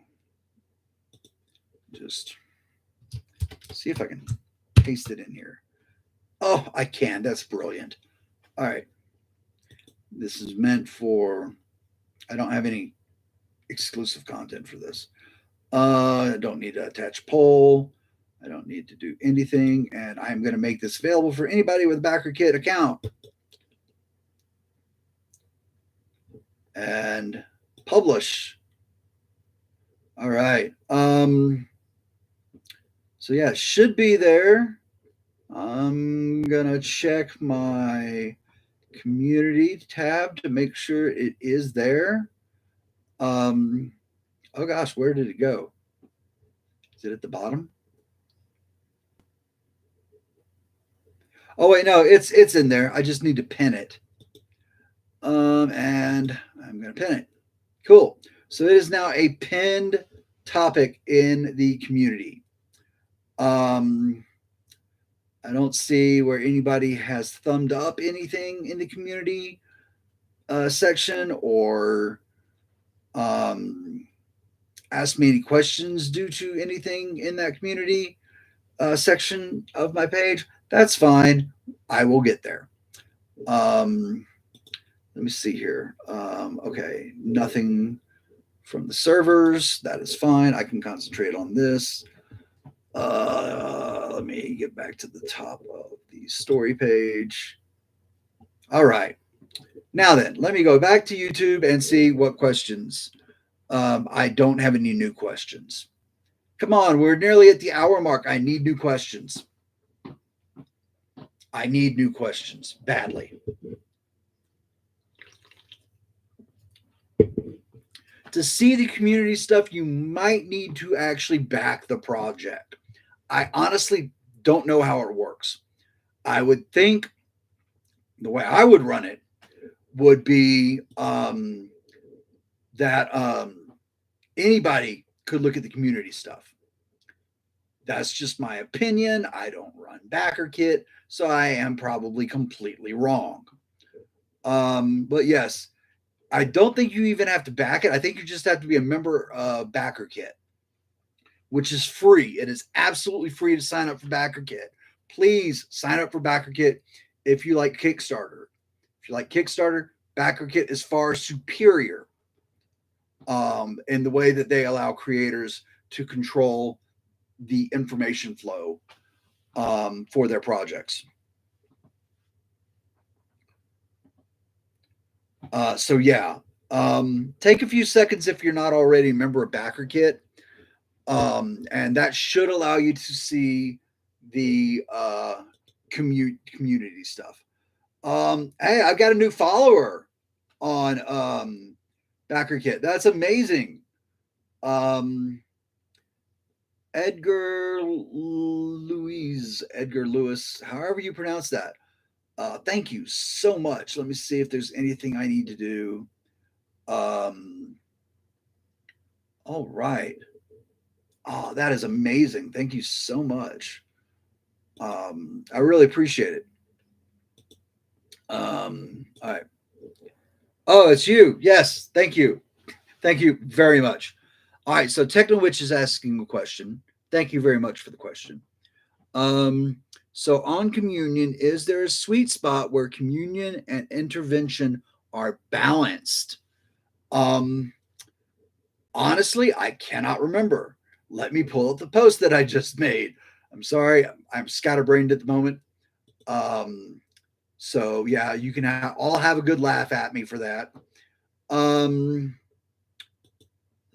just see if I can paste it in here. Oh, I can. That's brilliant. All right. This is meant for, I don't have any exclusive content for this. I don't need to attach poll. I don't need to do anything. And I'm going to make this available for anybody with a BackerKit account. And publish. All right. So yeah, it should be there. I'm gonna check my community tab to make sure it is there. Oh gosh, where did it go? Is it at the bottom? Oh wait, no, it's in there. I just need to pin it. And I'm gonna pin it. Cool. So it is now a pinned topic in the community. I don't see where anybody has thumbed up anything in the community section or asked me any questions due to anything in that community section of my page. That's fine. I will get there. Let me see here. Okay, nothing from the servers. That is fine. I can concentrate on this. Let me get back to the top of the story page. All right. Now then, let me go back to YouTube and see what questions. I don't have any new questions. Come on, we're nearly at the hour mark. I need new questions. I need new questions badly. To see the community stuff, you might need to actually back the project. I honestly don't know how it works. I would think the way I would run it would be that anybody could look at the community stuff. That's just my opinion. I don't run BackerKit, so I am probably completely wrong. But yes, I don't think you even have to back it. I think you just have to be a member of BackerKit, which is free. It is absolutely free to sign up for BackerKit. Please sign up for BackerKit if you like Kickstarter. If you like Kickstarter, BackerKit is far superior in the way that they allow creators to control the information flow for their projects. So yeah, take a few seconds if you're not already a member of BackerKit, and that should allow you to see the community stuff. Hey, I've got a new follower on BackerKit. That's amazing. Edgar Lewis, however you pronounce that. Thank you so much. Let me see if there's anything I need to do. All right. Oh, that is amazing. Thank you so much. I really appreciate it. All right. Oh, it's you. Yes. Thank you. Thank you very much. All right. So Technowitch is asking a question. Thank you very much for the question. So on communion, is there a sweet spot where communion and intervention are balanced? Honestly, I cannot remember. Let me pull up the post that I just made. I'm sorry, I'm scatterbrained at the moment. So yeah, you can all have a good laugh at me for that. Let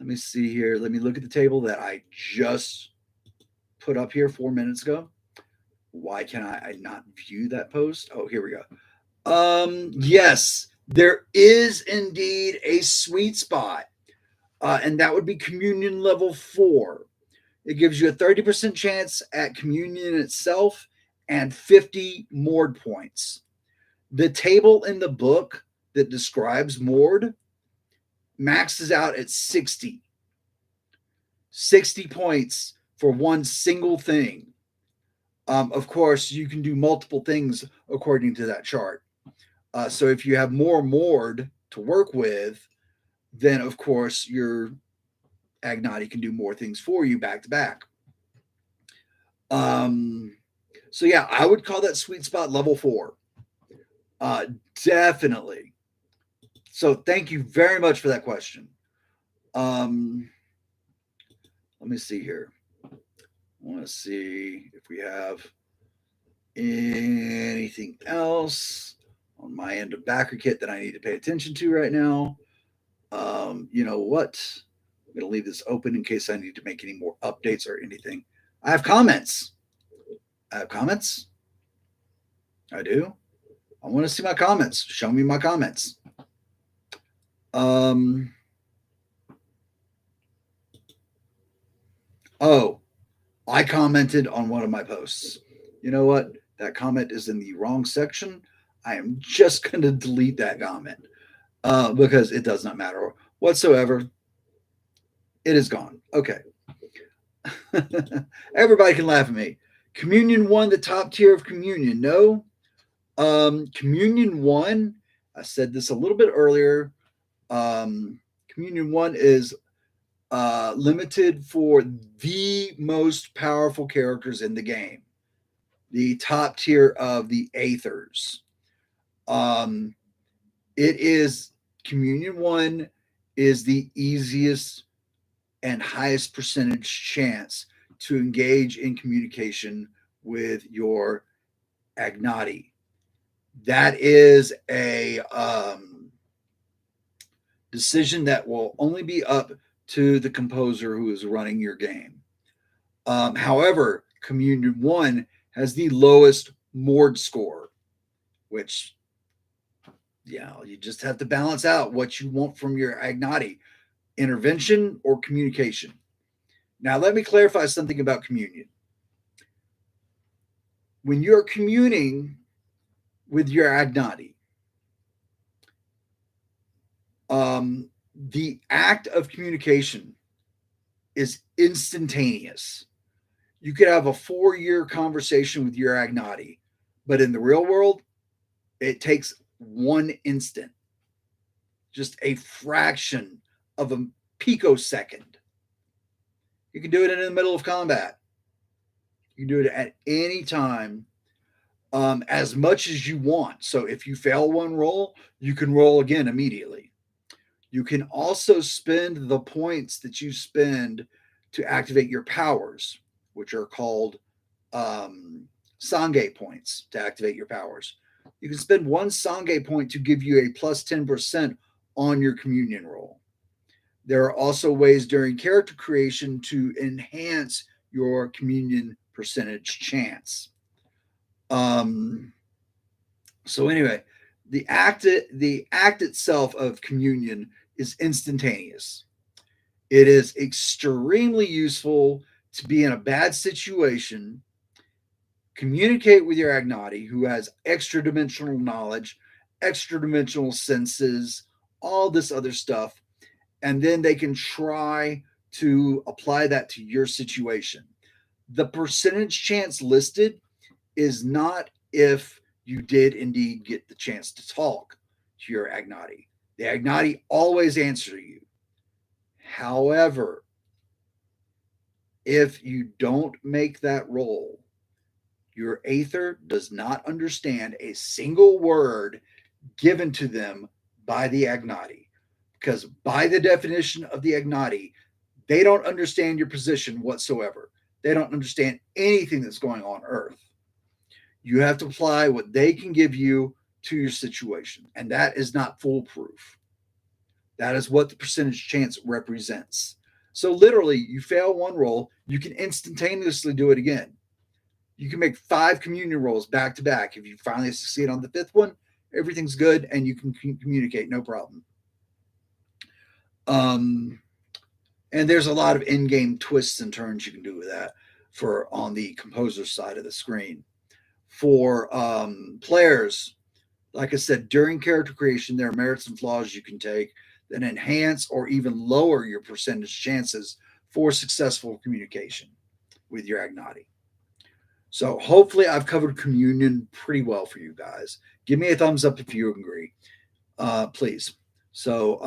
me see here. Let me look at the table that I just put up here 4 minutes ago. Why can I not view that post? Oh, here we go. Yes, there is indeed a sweet spot, and that would be communion level 4. It gives you a 30% chance at communion itself and 50 Mord points. The table in the book that describes Mord maxes out at 60. 60 points for one single thing. Of course, you can do multiple things according to that chart. So if you have more Mord to work with, then of course your Agnati can do more things for you back to back. So yeah, I would call that sweet spot level 4. Definitely. So thank you very much for that question. Let me see here. I want to see if we have anything else on my end of BackerKit that I need to pay attention to right now. You know what? I'm going to leave this open in case I need to make any more updates or anything. I have comments. I have comments. I do. I want to see my comments. Show me my comments. Oh, I commented on one of my posts. You know what? That comment is in the wrong section. I am just going to delete that comment because it does not matter whatsoever. It is gone. Okay. Everybody can laugh at me. Communion 1, the top tier of communion. No. Communion 1, I said this a little bit earlier. Communion 1 is limited for the most powerful characters in the game, the top tier of the Aethers. It is Communion 1 is the easiest and highest percentage chance to engage in communication with your Agnati. That is a decision that will only be up to the composer who is running your game. However, Communion 1 has the lowest Mord score, which, you just have to balance out what you want from your Agnati, intervention or communication. Now, let me clarify something about communion. When you're communing with your Agnati, the act of communication is instantaneous. You could have a 4-year conversation with your Agnati, but in the real world, it takes 1 instant, just a fraction of a picosecond. You can do it in the middle of combat. You can do it at any time, as much as you want. So if you fail one roll, you can roll again immediately. You can also spend the points that you spend to activate your powers, which are called Sangye points to activate your powers. You can spend 1 Sangye point to give you a plus 10% on your communion roll. There are also ways during character creation to enhance your communion percentage chance. So anyway, the act itself of communion is instantaneous. It is extremely useful to be in a bad situation, communicate with your Agnati, who has extra dimensional knowledge, extra dimensional senses, all this other stuff, and then they can try to apply that to your situation. The percentage chance listed is not if you did indeed get the chance to talk to your Agnati. The Agnati always answer you. However, if you don't make that roll, your Aether does not understand a single word given to them by the Agnati. Because by the definition of the Agnati, they don't understand your position whatsoever. They don't understand anything that's going on Earth. You have to apply what they can give you to your situation. And that is not foolproof. That is what the percentage chance represents. So literally, you fail one roll, you can instantaneously do it again. You can make 5 communion rolls back to back. If you finally succeed on the 5th one, everything's good and you can communicate, no problem. And there's a lot of in-game twists and turns you can do with that for on the composer side of the screen. For players, like I said, during character creation, there are merits and flaws you can take that enhance or even lower your percentage chances for successful communication with your Agnati. So hopefully I've covered communion pretty well for you guys. Give me a thumbs up if you agree, please. So,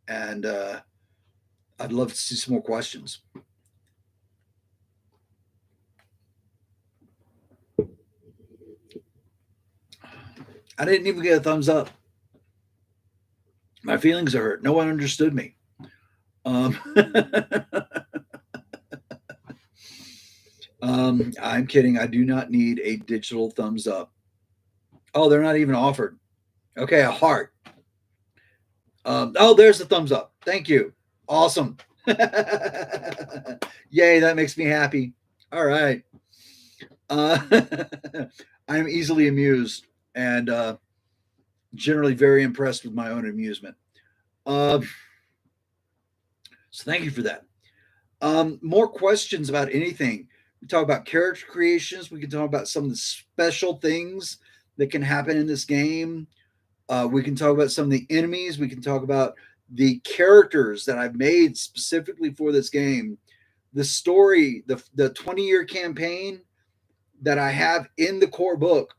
and I'd love to see some more questions. I didn't even get a thumbs up. My feelings are hurt. No one understood me. I'm kidding. I do not need a digital thumbs up. Oh, they're not even offered. Okay, a heart. Oh, there's the thumbs up. Thank you. Awesome. Yay, that makes me happy. All right. I'm easily amused and generally very impressed with my own amusement. So thank you for that. More questions about anything. We talk about character creations. We can talk about some of the special things that can happen in this game. We can talk about some of the enemies. We can talk about the characters that I've made specifically for this game. The story, the 20-year campaign that I have in the core book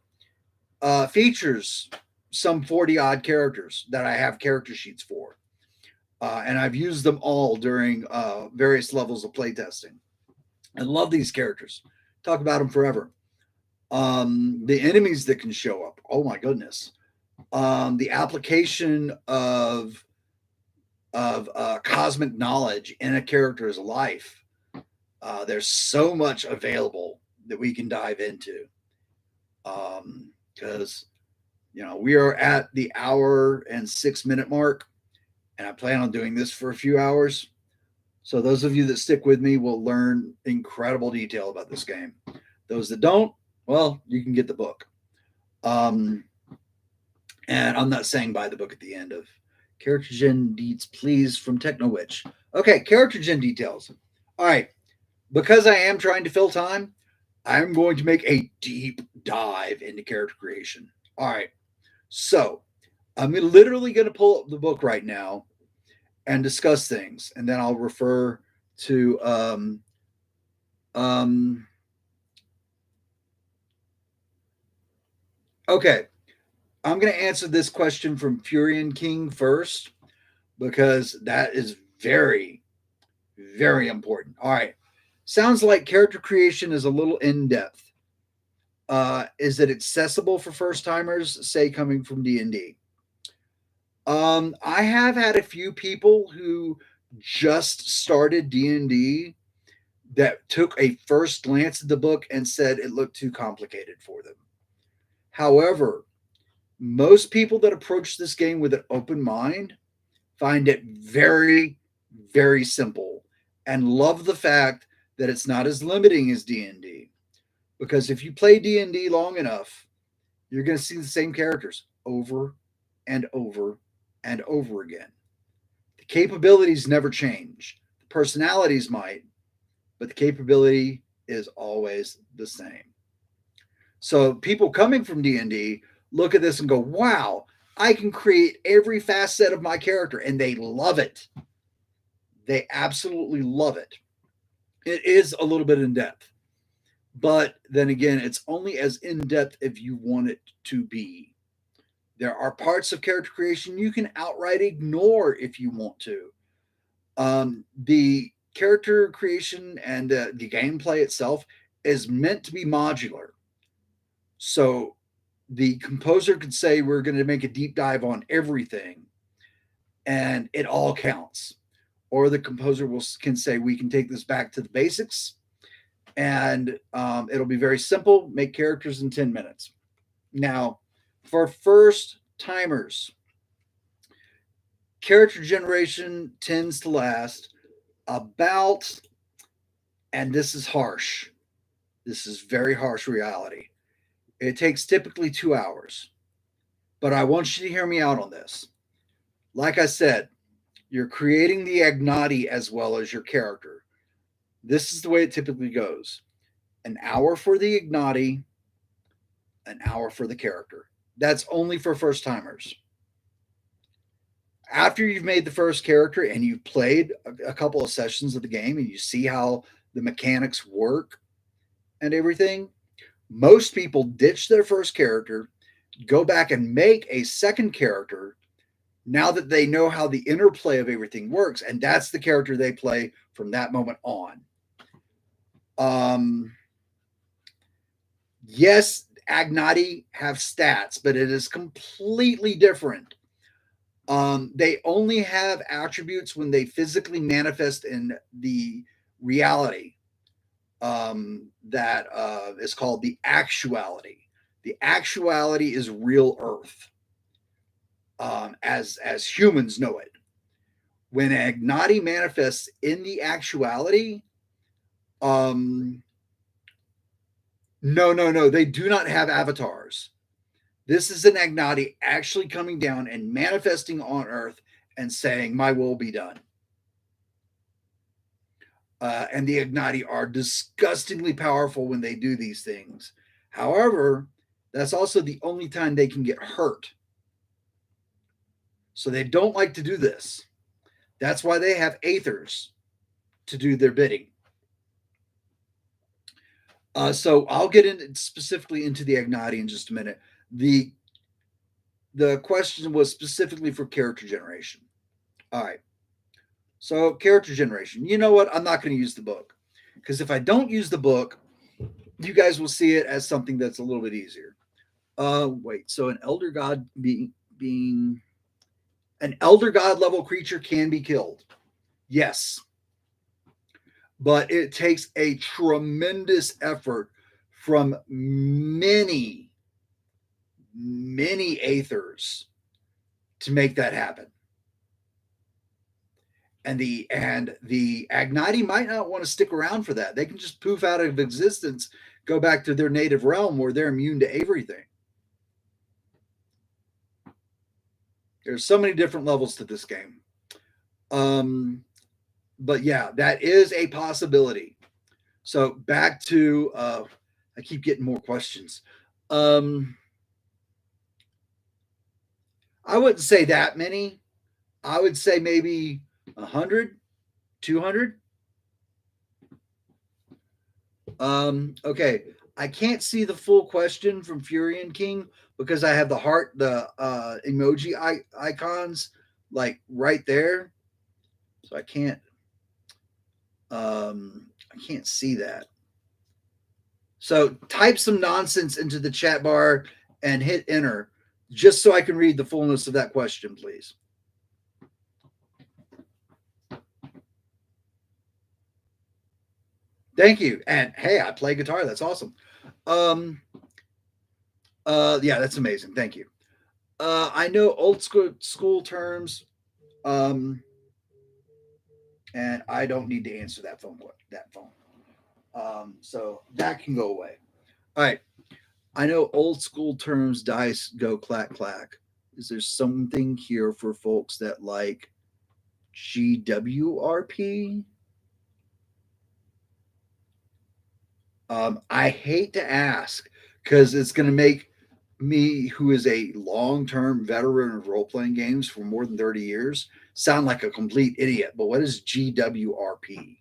features some 40 odd characters that I have character sheets for. And I've used them all during various levels of playtesting. I love these characters. Talk about them forever. The enemies that can show up. Oh my goodness. The application of cosmic knowledge in a character's life. There's so much available that we can dive into. Because we are at the hour and 6-minute mark, and I plan on doing this for a few hours. So those of you that stick with me will learn incredible detail about this game. Those that don't, well, you can get the book. And I'm not saying buy the book at the end of character gen deets, please, from Techno Witch. Okay, character gen details. All right, because I am trying to fill time, I'm going to make a deep dive into character creation. All right, so I'm literally going to pull up the book right now and discuss things, and then I'll refer to okay. I'm going to answer this question from Furion King first because that is very, very important. All right. Sounds like character creation is a little in depth. Is it accessible for first timers, say coming from D&D? I have had a few people who just started D&D that took a first glance at the book and said it looked too complicated for them. However, most people that approach this game with an open mind find it very, very simple and love the fact that it's not as limiting as D&D. Because if you play D&D long enough, you're going to see the same characters over and over and over again. The capabilities never change. The personalities might, but the capability is always the same. So people coming from D&D look at this and go, wow, I can create every facet of my character, and they love it. They absolutely love it. It is a little bit in depth, but then again, it's only as in depth if you want it to be. There are parts of character creation you can outright ignore if you want to. The character creation and the gameplay itself is meant to be modular. So the composer could say, we're going to make a deep dive on everything, and it all counts. Or the composer can say, we can take this back to the basics, and it'll be very simple. Make characters in 10 minutes. Now, for first timers, character generation tends to last about, and this is harsh, This is very harsh reality. It takes typically 2 hours. But I want you to hear me out on this. Like I said, you're creating the Agnati as well as your character. This is the way it typically goes: an hour for the Agnati, an hour for the character. That's only for first timers. After you've made the first character and you've played a couple of sessions of the game and you see how the mechanics work and everything, most people ditch their first character, go back and make a second character now that they know how the interplay of everything works, and that's the character they play from that moment on. Um, yes, Agnati have stats, but it is completely different. They only have attributes when they physically manifest in the reality. That is called the actuality. The actuality is real Earth, as humans know it. When Agnati manifests in the actuality, um, no, they do not have avatars. This is an Agnati actually coming down and manifesting on Earth and saying, "My will be done." And the Agnati are disgustingly powerful when they do these things. However, that's also the only time they can get hurt. So they don't like to do this. That's why they have Aethers to do their bidding. So I'll get in specifically into the Agnati in just a minute. The question was specifically for character generation. All right. So character generation. You know what? I'm not going to use the book, because if I don't use the book, you guys will see it as something that's a little bit easier. Wait. So an elder god being an elder god level creature can be killed. Yes, but it takes a tremendous effort from many Aethers to make that happen. And the Agnati might not want to stick around for that. They can just poof out of existence, go back to their native realm where they're immune to everything. There's so many different levels to this game. But yeah, that is a possibility. So back to I keep getting more questions. I wouldn't say that many. I would say maybe 100, 200. Okay. I can't see the full question from Furion King because I have the heart, the emoji icons like right there. So I can't see that. So type some nonsense into the chat bar and hit enter just so I can read the fullness of that question, please. Thank you. And hey, I play guitar. That's awesome. Yeah, that's amazing. Thank you. I know old school terms, and I don't need to answer that phone. So that can go away. All right. I know old school terms, dice go clack clack. Is there something here for folks that like GWRP? I hate to ask because it's going to make me, who is a long term veteran of role playing games for more than 30 years, sound like a complete idiot. But what is GWRP?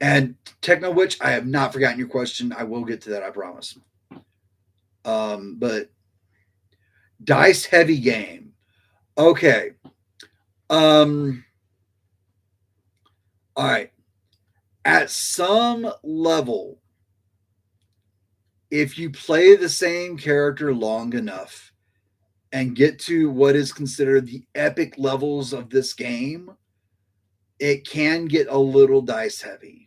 And Techno Witch, I have not forgotten your question. I will get to that, I promise. But dice heavy game. Okay. All right. At some level, if you play the same character long enough and get to what is considered the epic levels of this game, it can get a little dice heavy.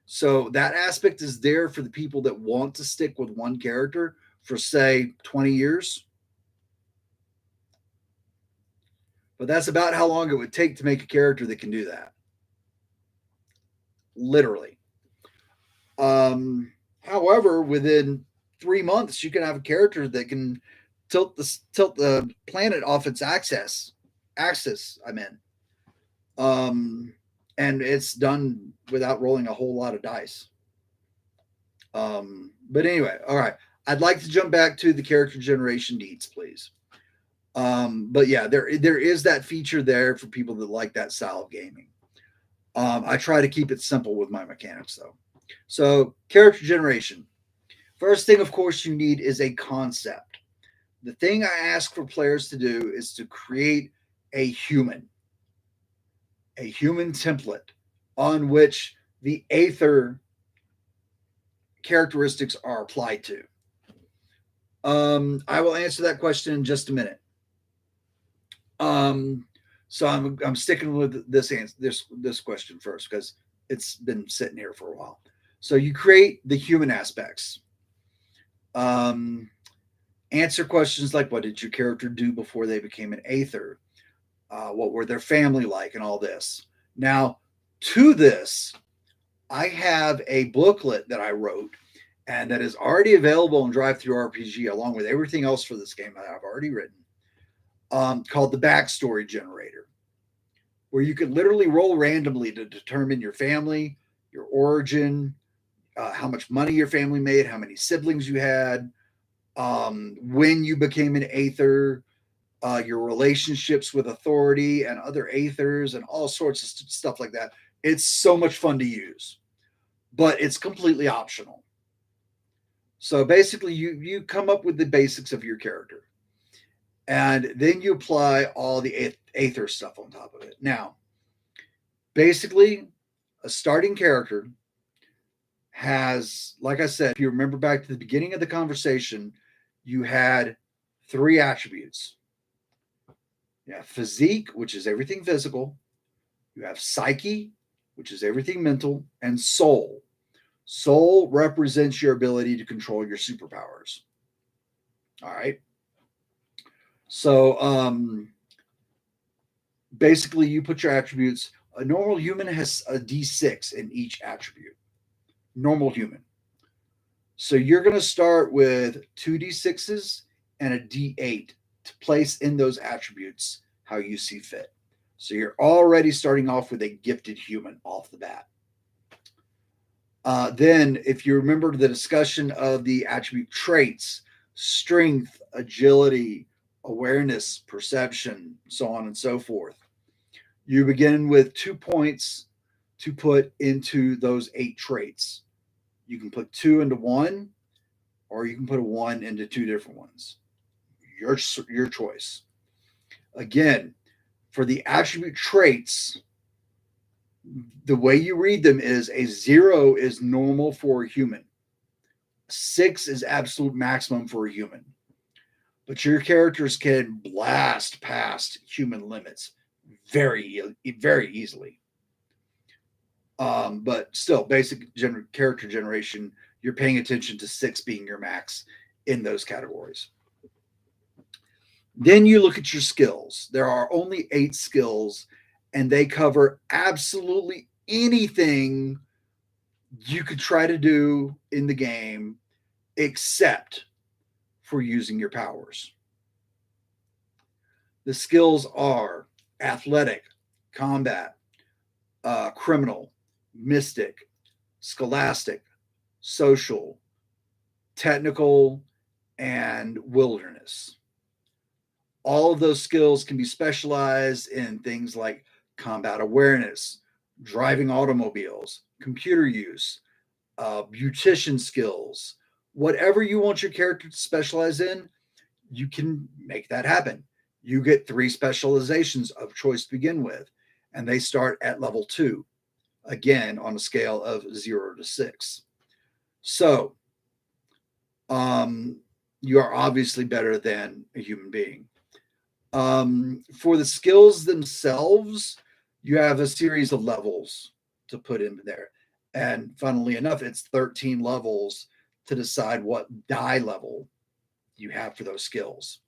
So that aspect is there for the people that want to stick with one character for, say, 20 years. but that's about how long it would take to make a character that can do that. Literally. However, within 3 months, you can have a character that can tilt the planet off its axis. I mean, um, and it's done without rolling a whole lot of dice. But anyway, all right. I'd like to jump back to the character generation needs, please. But yeah, there is that feature there for people that like that style of gaming. I try to keep it simple with my mechanics, though. So, character generation. First thing, of course, you need is a concept. The thing I ask for players to do is to create a human template on which the Aether characteristics are applied to. I will answer that question in just a minute. So I'm sticking with this question first because it's been sitting here for a while. So you create the human aspects. Answer questions like, what did your character do before they became an Aether? What were their family like, and all this. Now, to this, I have a booklet that I wrote and that is already available in DriveThruRPG along with everything else for this game that I've already written, called the Backstory Generator, where you can literally roll randomly to determine your family, your origin, how much money your family made, how many siblings you had, when you became an Aether, your relationships with authority and other Aethers, and all sorts of stuff like that. It's so much fun to use, but it's completely optional. So basically, you come up with the basics of your character, and then you apply all the Aether stuff on top of it. Now, basically, a starting character has, like I said, if you remember back to the beginning of the conversation, you had 3 attributes. You have physique, which is everything physical. You have psyche, which is everything mental, and soul. Soul represents your ability to control your superpowers. All right. So basically, you put your attributes. A normal human has a d6 in each attribute. Normal human. So you're going to start with 2d6s and a d8 to place in those attributes how you see fit. So you're already starting off with a gifted human off the bat. Then, if you remember the discussion of the attribute traits, strength, agility, awareness, perception, so on and so forth, you begin with 2 points to put into those 8 traits. You can put 2 into one, or you can put a 1 into 2 different ones. Your choice. Again, for the attribute traits, the way you read them is a 0 is normal for a human. 6 is absolute maximum for a human. But your characters can blast past human limits very, very easily. But still, basic character generation, you're paying attention to 6 being your max in those categories. Then you look at your skills. There are only 8 skills, and they cover absolutely anything you could try to do in the game except for using your powers. The skills are athletic, combat, criminal, mystic, scholastic, social, technical, and wilderness. All of those skills can be specialized in things like combat awareness, driving automobiles, computer use, beautician skills. Whatever you want your character to specialize in, you can make that happen. You get 3 specializations of choice to begin with, and they start at level 2, again on a scale of 0 to 6. So you are obviously better than a human being. For the skills themselves, you have a series of levels to put in there. And funnily enough, it's 13 levels to decide what die level you have for those skills.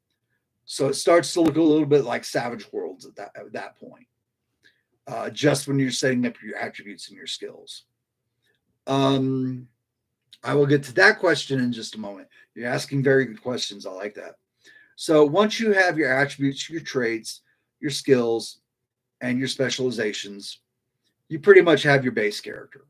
So it starts to look a little bit like Savage Worlds at that point, just when you're setting up your attributes and your skills. I will get to that question in just a moment. You're asking very good questions. I like that. So once you have your attributes, your traits, your skills, and your specializations, you pretty much have your base character.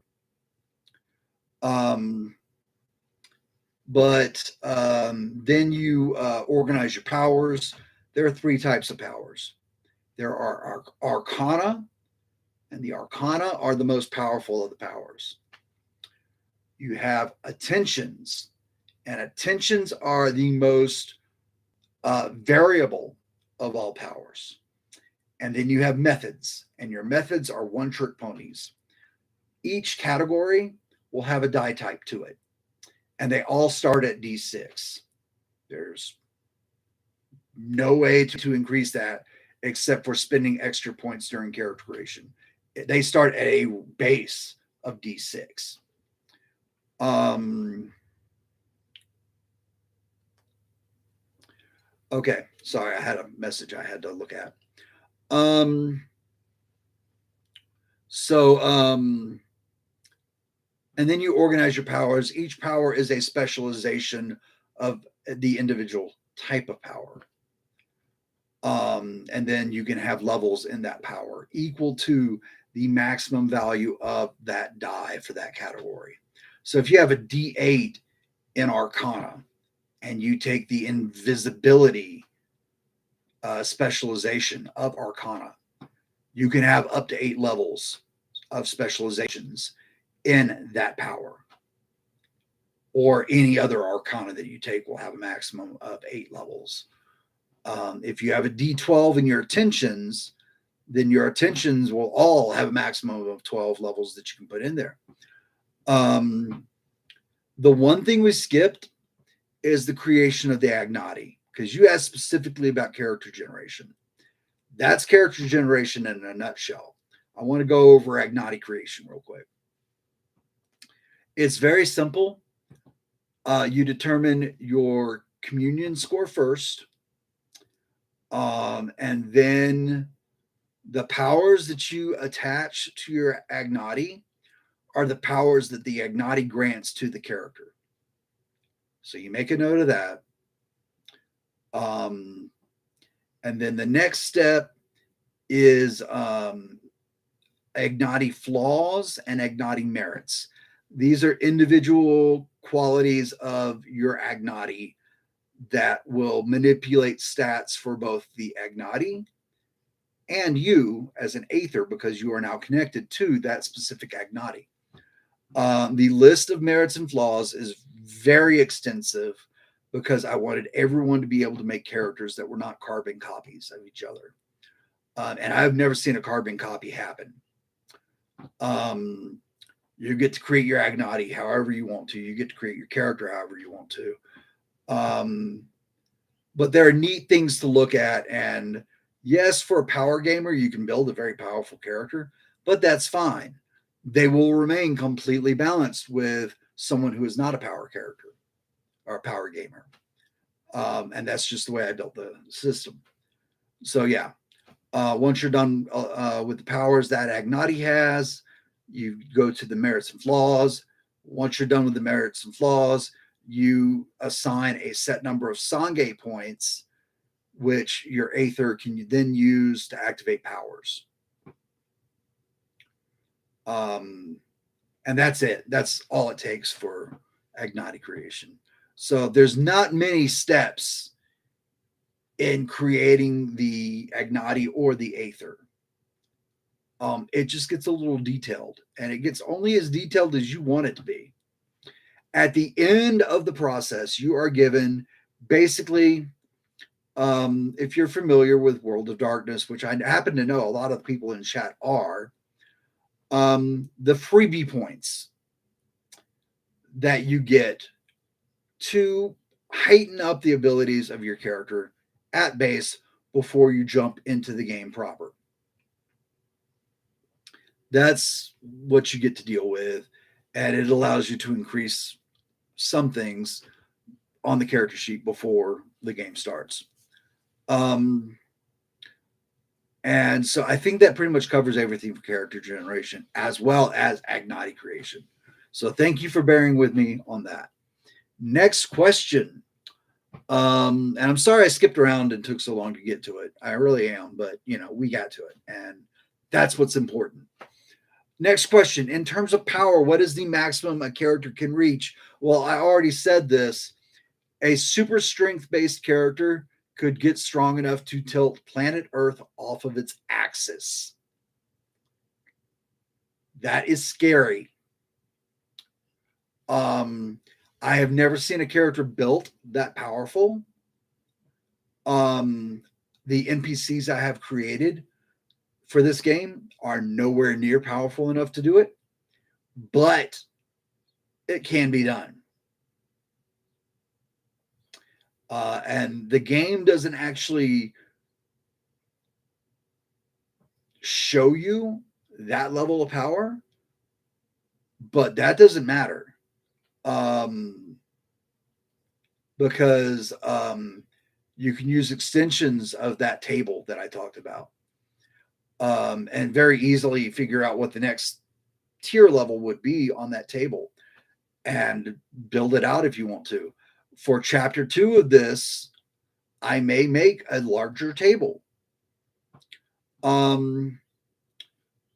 Then you organize your powers. There are 3 types of powers. There are arcana, and the arcana are the most powerful of the powers. You have attentions, and attentions are the most variable of all powers. And then you have methods, and your methods are one-trick ponies. Each category will have a die type to it, and they all start at D6. There's no way to increase that except for spending extra points during character creation. They start at a base of D6. Okay, sorry, I had a message I had to look at. And then you organize your powers. Each power is a specialization of the individual type of power. And then you can have levels in that power equal to the maximum value of that die for that category. So if you have a D8 in Arcana and you take the invisibility specialization of Arcana, you can have up to 8 levels of specializations in that power. Or any other Arcana that you take will have a maximum of 8 levels. If you have a D12 in your attentions, then your attentions will all have a maximum of 12 levels that you can put in there. The one thing we skipped is the creation of the Agnati, because you asked specifically about character generation. That's character generation in a nutshell. I want to go over Agnati creation real quick. It's very simple. You determine your communion score first. And then the powers that you attach to your Agnati are the powers that the Agnati grants to the character. So you make a note of that. And then the next step is Agnati flaws and Agnati merits. These are individual qualities of your Agnati that will manipulate stats for both the Agnati and you as an Aether, because you are now connected to that specific Agnati. The list of merits and flaws is very extensive because I wanted everyone to be able to make characters that were not carbon copies of each other. And I've never seen a carbon copy happen. You get to create your Agnati however you want to. You get to create your character however you want to. But there are neat things to look at. And yes, for a power gamer, you can build a very powerful character, but that's fine. They will remain completely balanced with someone who is not a power character or a power gamer. And that's just the way I built the system. So yeah, once you're done with the powers that Agnati has, you go to the merits and flaws. Once you're done with the merits and flaws, you assign a set number of Sangha points, which your Aether can then use to activate powers. And that's it. That's all it takes for Agnati creation. So there's not many steps in creating the Agnati or the Aether. It just gets a little detailed, and it gets only as detailed as you want it to be. At the end of the process, you are given basically, if you're familiar with World of Darkness, which I happen to know a lot of people in chat are, the freebie points that you get to heighten up the abilities of your character at base before you jump into the game proper. That's what you get to deal with, and it allows you to increase some things on the character sheet before the game starts. Um, and so I think that pretty much covers everything for character generation as well as Agnati creation. So thank you for bearing with me on that. Next question. And I'm sorry I skipped around and took so long to get to it. I really am, but we got to it, and that's what's important. Next question. In terms of power, what is the maximum a character can reach? Well, I already said this. A super strength based character could get strong enough to tilt planet Earth off of its axis. That is scary. I have never seen a character built that powerful. The NPCs I have created for this game are nowhere near powerful enough to do it, but it can be done. And the game doesn't actually show you that level of power, but that doesn't matter. Because you can use extensions of that table that I talked about, and very easily figure out what the next tier level would be on that table and build it out if you want to. For chapter 2 of this, I may make a larger table. All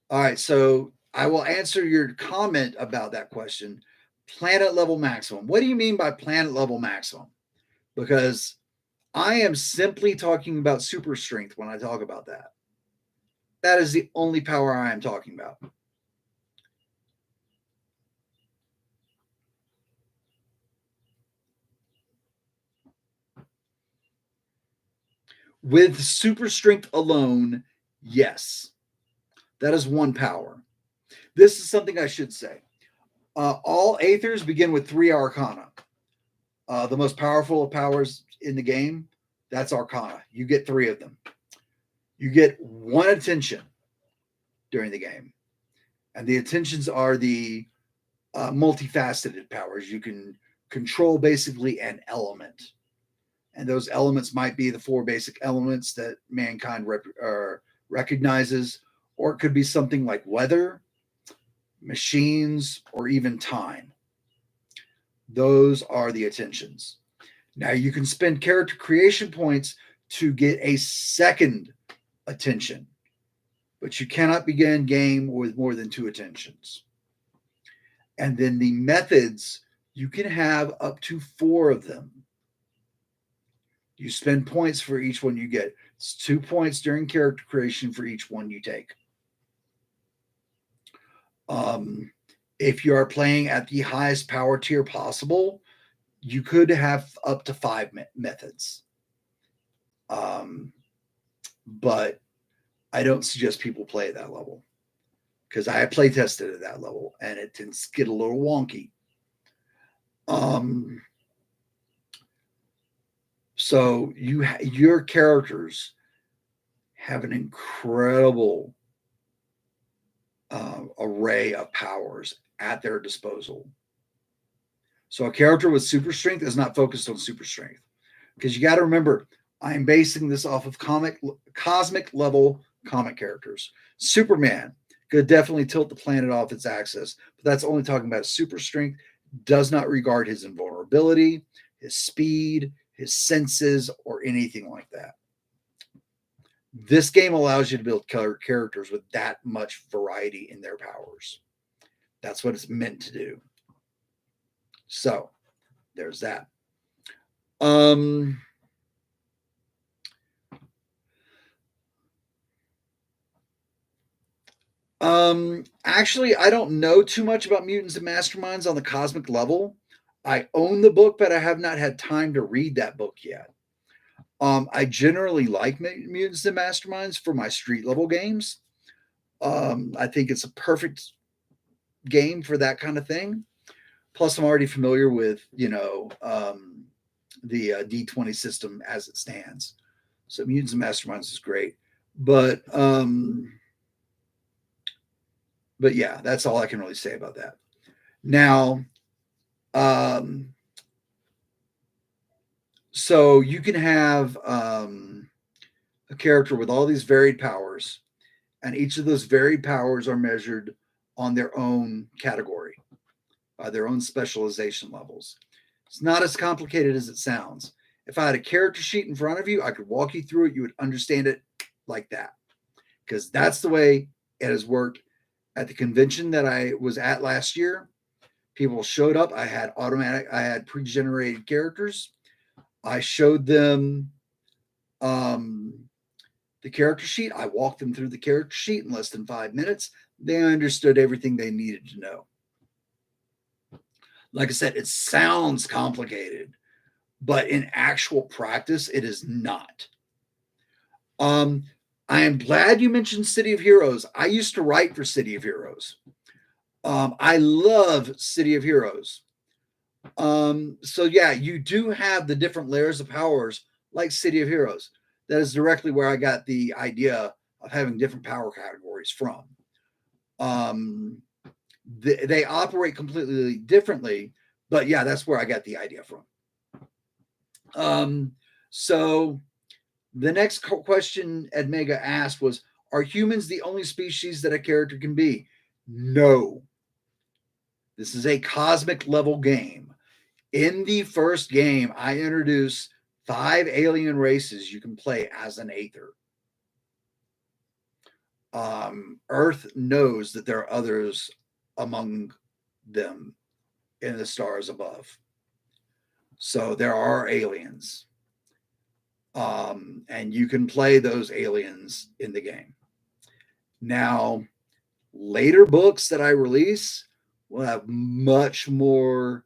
right, so I will answer your comment about that question. Planet level maximum. What do you mean by planet level maximum? Because I am simply talking about super strength when I talk about that. That is the only power I am talking about. With super strength alone, yes. That is one power. This is something I should say. All Aethers begin with 3 Arcana. The most powerful of powers in the game, that's Arcana. You get 3 of them. You get 1 attention during the game. And the attentions are the multifaceted powers. You can control basically an element. And those elements might be the 4 basic elements that mankind recognizes, or it could be something like weather, machines, or even time. Those are the attentions. Now you can spend character creation points to get a second attention, but you cannot begin game with more than 2 attentions. And then the methods, you can have up to 4 of them. You spend points for each one you get. It's 2 points during character creation for each one you take. If you are playing at the highest power tier possible, you could have up to 5 methods. But I don't suggest people play at that level, because I play tested at that level and it tends to get a little wonky. So your characters have an incredible array of powers at their disposal. So a character with super strength is not focused on super strength, because you got to remember, I'm basing this off of cosmic level comic characters. Superman could definitely tilt the planet off its axis, but that's only talking about super strength. Does not regard his invulnerability, his speed, his senses, or anything like that. This game allows you to build characters with that much variety in their powers. That's what it's meant to do. So there's that. Actually, I don't know too much about Mutants and Masterminds on the cosmic level. I own the book, but I have not had time to read that book yet. I generally like Mutants and Masterminds for my street level games. I think it's a perfect game for that kind of thing. Plus, I'm already familiar with, the D20 system as it stands. So Mutants and Masterminds is great. But yeah, that's all I can really say about that. Now, so you can have a character with all these varied powers, and each of those varied powers are measured on their own category, by their own specialization levels. It's not as complicated as it sounds. If I had a character sheet in front of you, I could walk you through it. You would understand it like that, because that's the way it has worked at the convention that I was at last year. People showed up. I had pre-generated characters. I showed them the character sheet. I walked them through the character sheet in less than 5 minutes. They understood everything they needed to know. Like I said, it sounds complicated, but in actual practice, it is not. I am glad you mentioned City of Heroes. I used to write for City of Heroes. I love City of Heroes. So yeah, you do have the different layers of powers like City of Heroes. That is directly where I got the idea of having different power categories from. They operate completely differently, but yeah, that's where I got the idea from. So the next question Edmega asked was, are humans the only species that a character can be? No. This is a cosmic level game. In the first game, I introduce 5 alien races you can play as an Aether. Earth knows that there are others among them in the stars above. So there are aliens. And you can play those aliens in the game. Now, later books that I release will have much more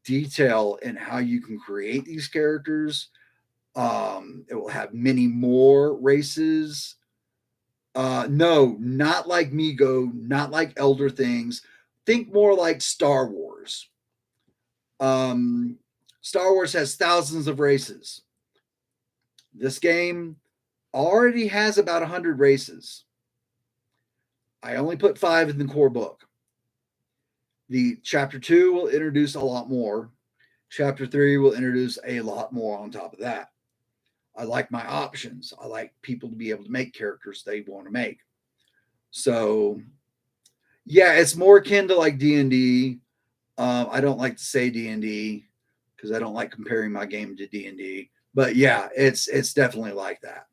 detail in how you can create these characters. It will have many more races. No, not like Mego, not like Elder Things. Think more like Star Wars. Star Wars has thousands of races. This game already has about 100 races. I only put 5 in the core book. The chapter 2 will introduce a lot more. Chapter 3 will introduce a lot more on top of that. I like my options. I like people to be able to make characters they want to make. So, yeah, it's more akin to like D&D. I don't like to say D&D because I don't like comparing my game to D&D. But yeah, it's definitely like that.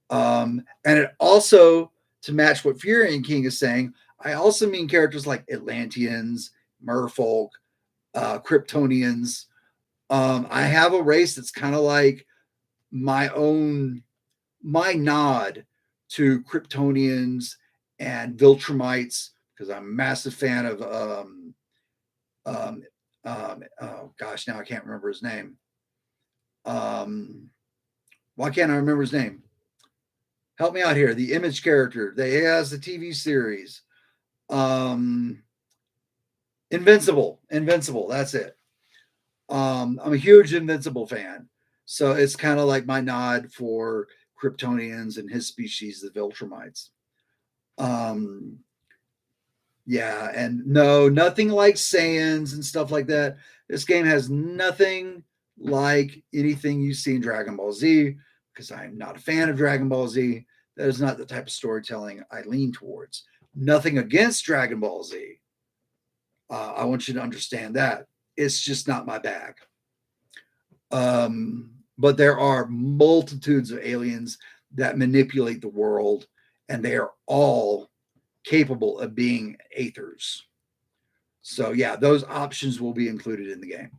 And it also, to match what Fury and King is saying, I also mean characters like Atlanteans, Merfolk, Kryptonians. I have a race that's kind of like my nod to Kryptonians and Viltrumites, because I'm a massive fan of oh gosh, now I can't remember his name. Why can't I remember his name? Help me out here. The Image character that has the TV series. Invincible. That's it. I'm a huge Invincible fan. So it's kind of like my nod for Kryptonians and his species, the Viltrumites. Yeah, and no, nothing like Saiyans and stuff like that. This game has nothing like anything you see in Dragon Ball Z, because I'm not a fan of Dragon Ball Z. That is not the type of storytelling I lean towards. Nothing against Dragon Ball Z. I want you to understand that. It's just not my bag. But there are multitudes of aliens that manipulate the world, and they are all capable of being Aethers. So yeah, those options will be included in the game.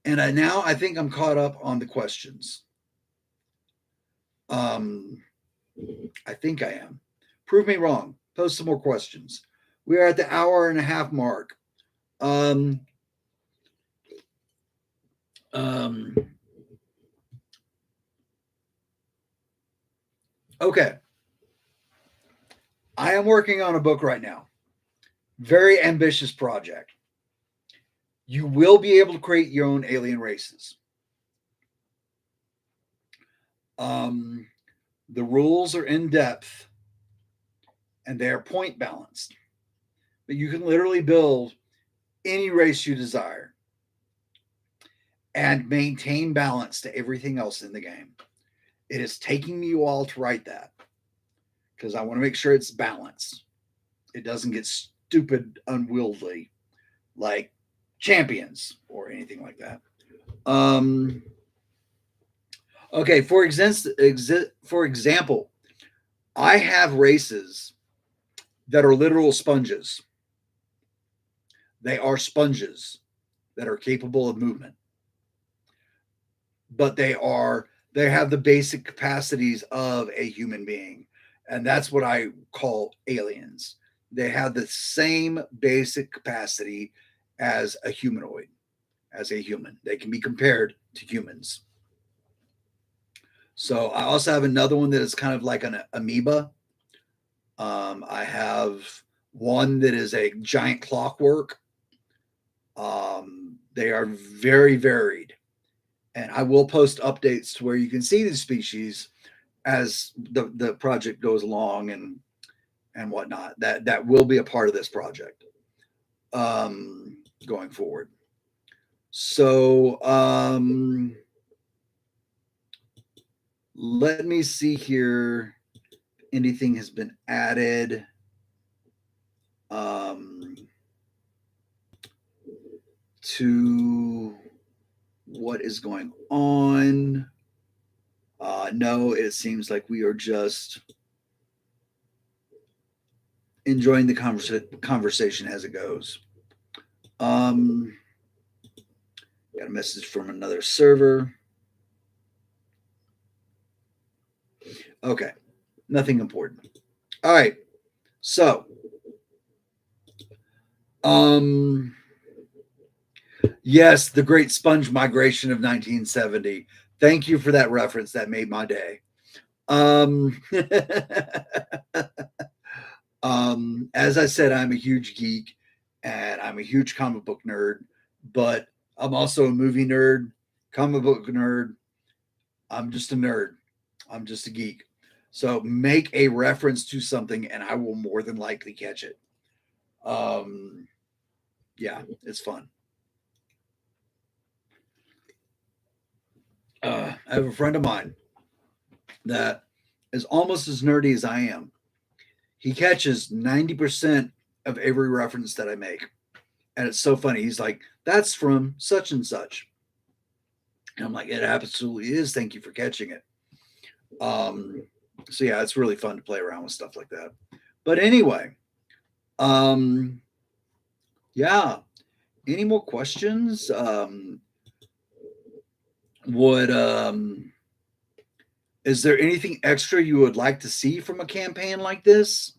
And now I think I'm caught up on the questions. I think I am. Prove me wrong. Post some more questions. We are at the hour and a half mark. Okay. I am working on a book right now. Very ambitious project. You will be able to create your own alien races. The rules are in depth and they are point balanced. But you can literally build any race you desire and maintain balance to everything else in the game. It is taking me a while to write that because I want to make sure it's balanced. It doesn't get stupid, unwieldy like champions or anything like that. Um, okay, for example, I have races that are literal sponges. They are sponges that are capable of movement, but they have the basic capacities of a human being, and that's what I call aliens. They have the same basic capacity as a humanoid, as a human. They can be compared to humans. So I also have another one that is kind of like an amoeba. I have one that is a giant clockwork. They are very varied, and I will post updates to where you can see these species as the project goes along and whatnot. That will be a part of this project going forward. So let me see here. Anything has been added. To what is going on. No, it seems like we are just enjoying the conversation as it goes. Got a message from another server. Okay, nothing important. All right, so yes, the Great Sponge Migration of 1970. Thank you for that reference. That made my day. As I said, I'm a huge geek and I'm a huge comic book nerd, but I'm also a movie nerd, comic book nerd. I'm just a nerd. I'm just a geek. So make a reference to something and I will more than likely catch it. Yeah, it's fun. I have a friend of mine that is almost as nerdy as I am. He catches 90% of every reference that I make. And it's so funny. He's like, that's from such and such. And I'm like, it absolutely is. Thank you for catching it. So yeah, it's really fun to play around with stuff like that. But anyway, yeah. Any more questions? Would is there anything extra you would like to see from a campaign like this?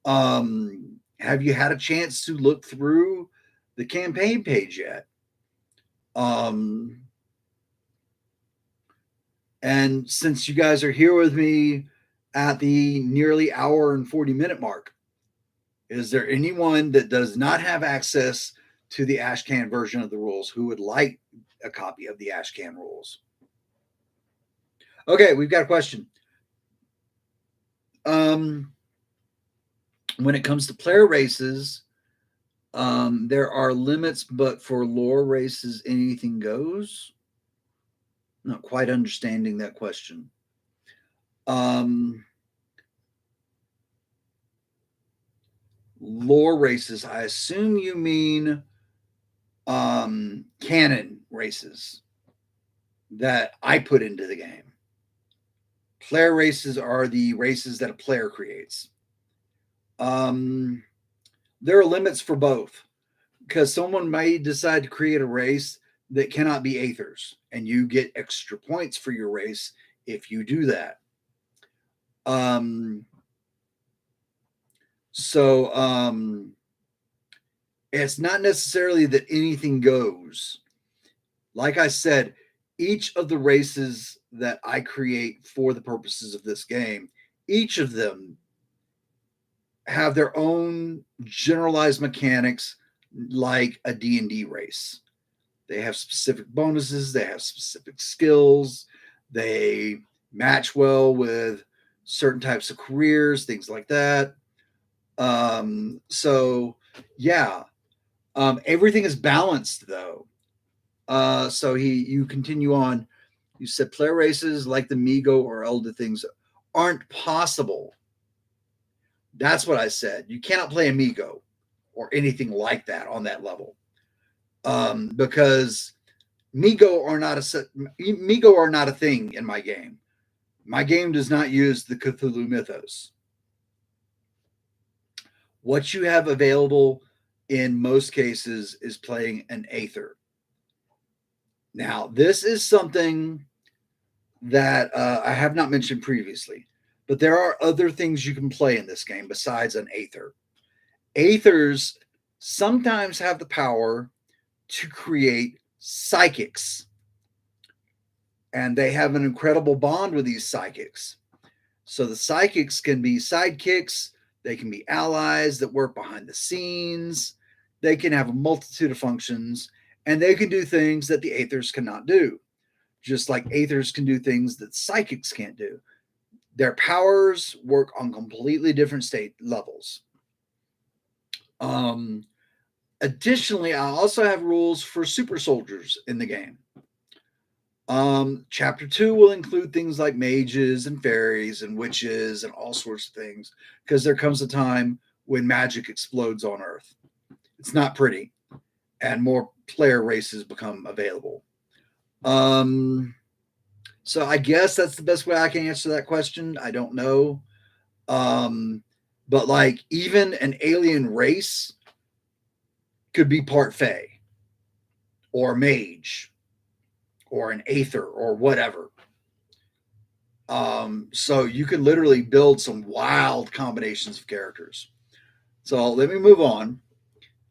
Have you had a chance to look through the campaign page yet? And since you guys are here with me at the nearly hour and 40-minute mark, is there anyone that does not have access to the Ashcan version of the rules who would like a copy of the Ashcan rules? Okay, we've got a question. When it comes to player races, there are limits, but for lore races, anything goes. Not quite understanding that question. Lore races, I assume you mean canon races that I put into the game. Player races are the races that a player creates. There are limits for both because someone may decide to create a race that cannot be Aethers, and you get extra points for your race if you do that. So it's not necessarily that anything goes. Like I said, each of the races that I create for the purposes of this game, each of them have their own generalized mechanics like a D&D race. They have specific bonuses, they have specific skills, they match well with certain types of careers, things like that. So yeah, everything is balanced though. So you continue on. You said player races like the Migo or Elder things aren't possible. That's what I said. You cannot play Amigo or anything like that on that level, because Migo are not a thing in my game. My game does not use the Cthulhu mythos. What you have available in most cases is playing an Aether. Now, this is something that I have not mentioned previously, but there are other things you can play in this game besides an Aether. Aethers sometimes have the power to create psychics, and they have an incredible bond with these psychics. So the psychics can be sidekicks, they can be allies that work behind the scenes, they can have a multitude of functions, and they can do things that the Aethers cannot do, just like Aethers can do things that psychics can't do. Their powers work on completely different state levels. Additionally, I also have rules for super soldiers in the game. Chapter 2 will include things like mages and fairies and witches and all sorts of things, because there comes a time when magic explodes on Earth. It's not pretty, and more player races become available. So I guess that's the best way I can answer that question. I don't know. But like even an alien race could be part Fae or mage or an Aether or whatever. So you can literally build some wild combinations of characters. So let me move on.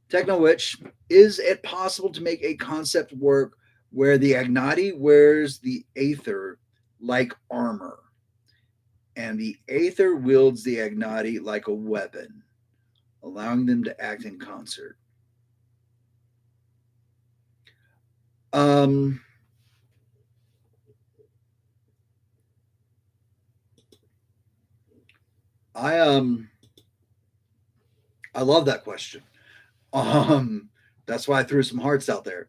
Techno Witch, is it possible to make a concept work where the Agnati wears the Aether like armor, and the Aether wields the Agnati like a weapon, allowing them to act in concert? I I love that question. That's why I threw some hearts out there.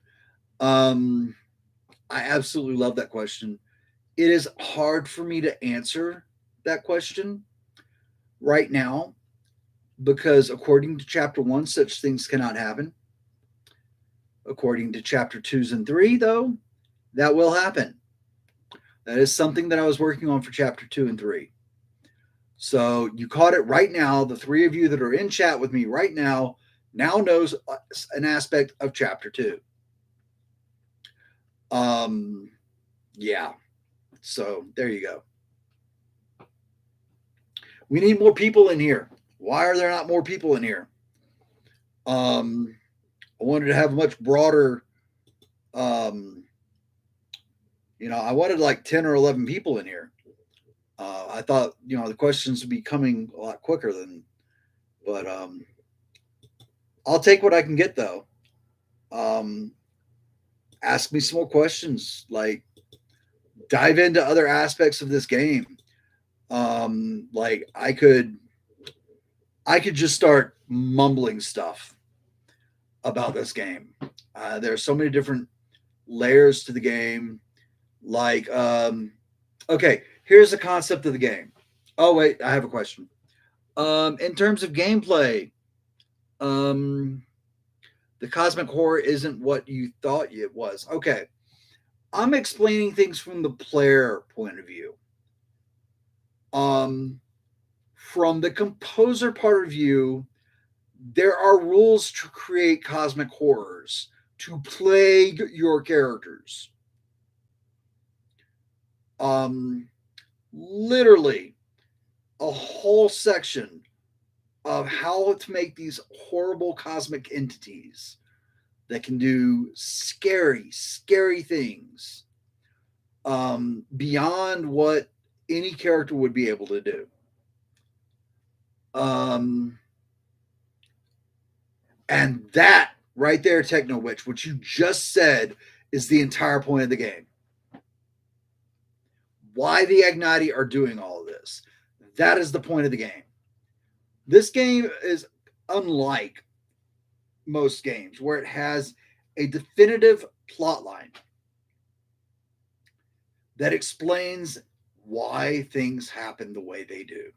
I absolutely love that question. It is hard for me to answer that question right now because according to chapter 1, such things cannot happen. According to chapter 2s and 3, though, that will happen. That is something that I was working on for chapter 2 and 3. So you caught it right now. The three of you that are in chat with me right now knows an aspect of chapter 2. Yeah. So there you go. We need more people in here. Why are there not more people in here? I wanted to have a much broader, I wanted like 10 or 11 people in here. I thought, the questions would be coming a lot quicker but I'll take what I can get though. Ask me some more questions, like dive into other aspects of this game. Like I could just start mumbling stuff about this game. There are so many different layers to the game. Like, okay, here's the concept of the game. Oh wait, I have a question. In terms of gameplay, the cosmic horror isn't what you thought it was. Okay, I'm explaining things from the player point of view. From the composer part of view, there are rules to create cosmic horrors to plague your characters. Literally a whole section of how to make these horrible cosmic entities that can do scary, scary things beyond what any character would be able to do. And that right there, Techno Witch, what you just said is the entire point of the game. Why the Agnati are doing all of this. That is the point of the game. This game is unlike most games where it has a definitive plot line. that explains why things happen the way they do.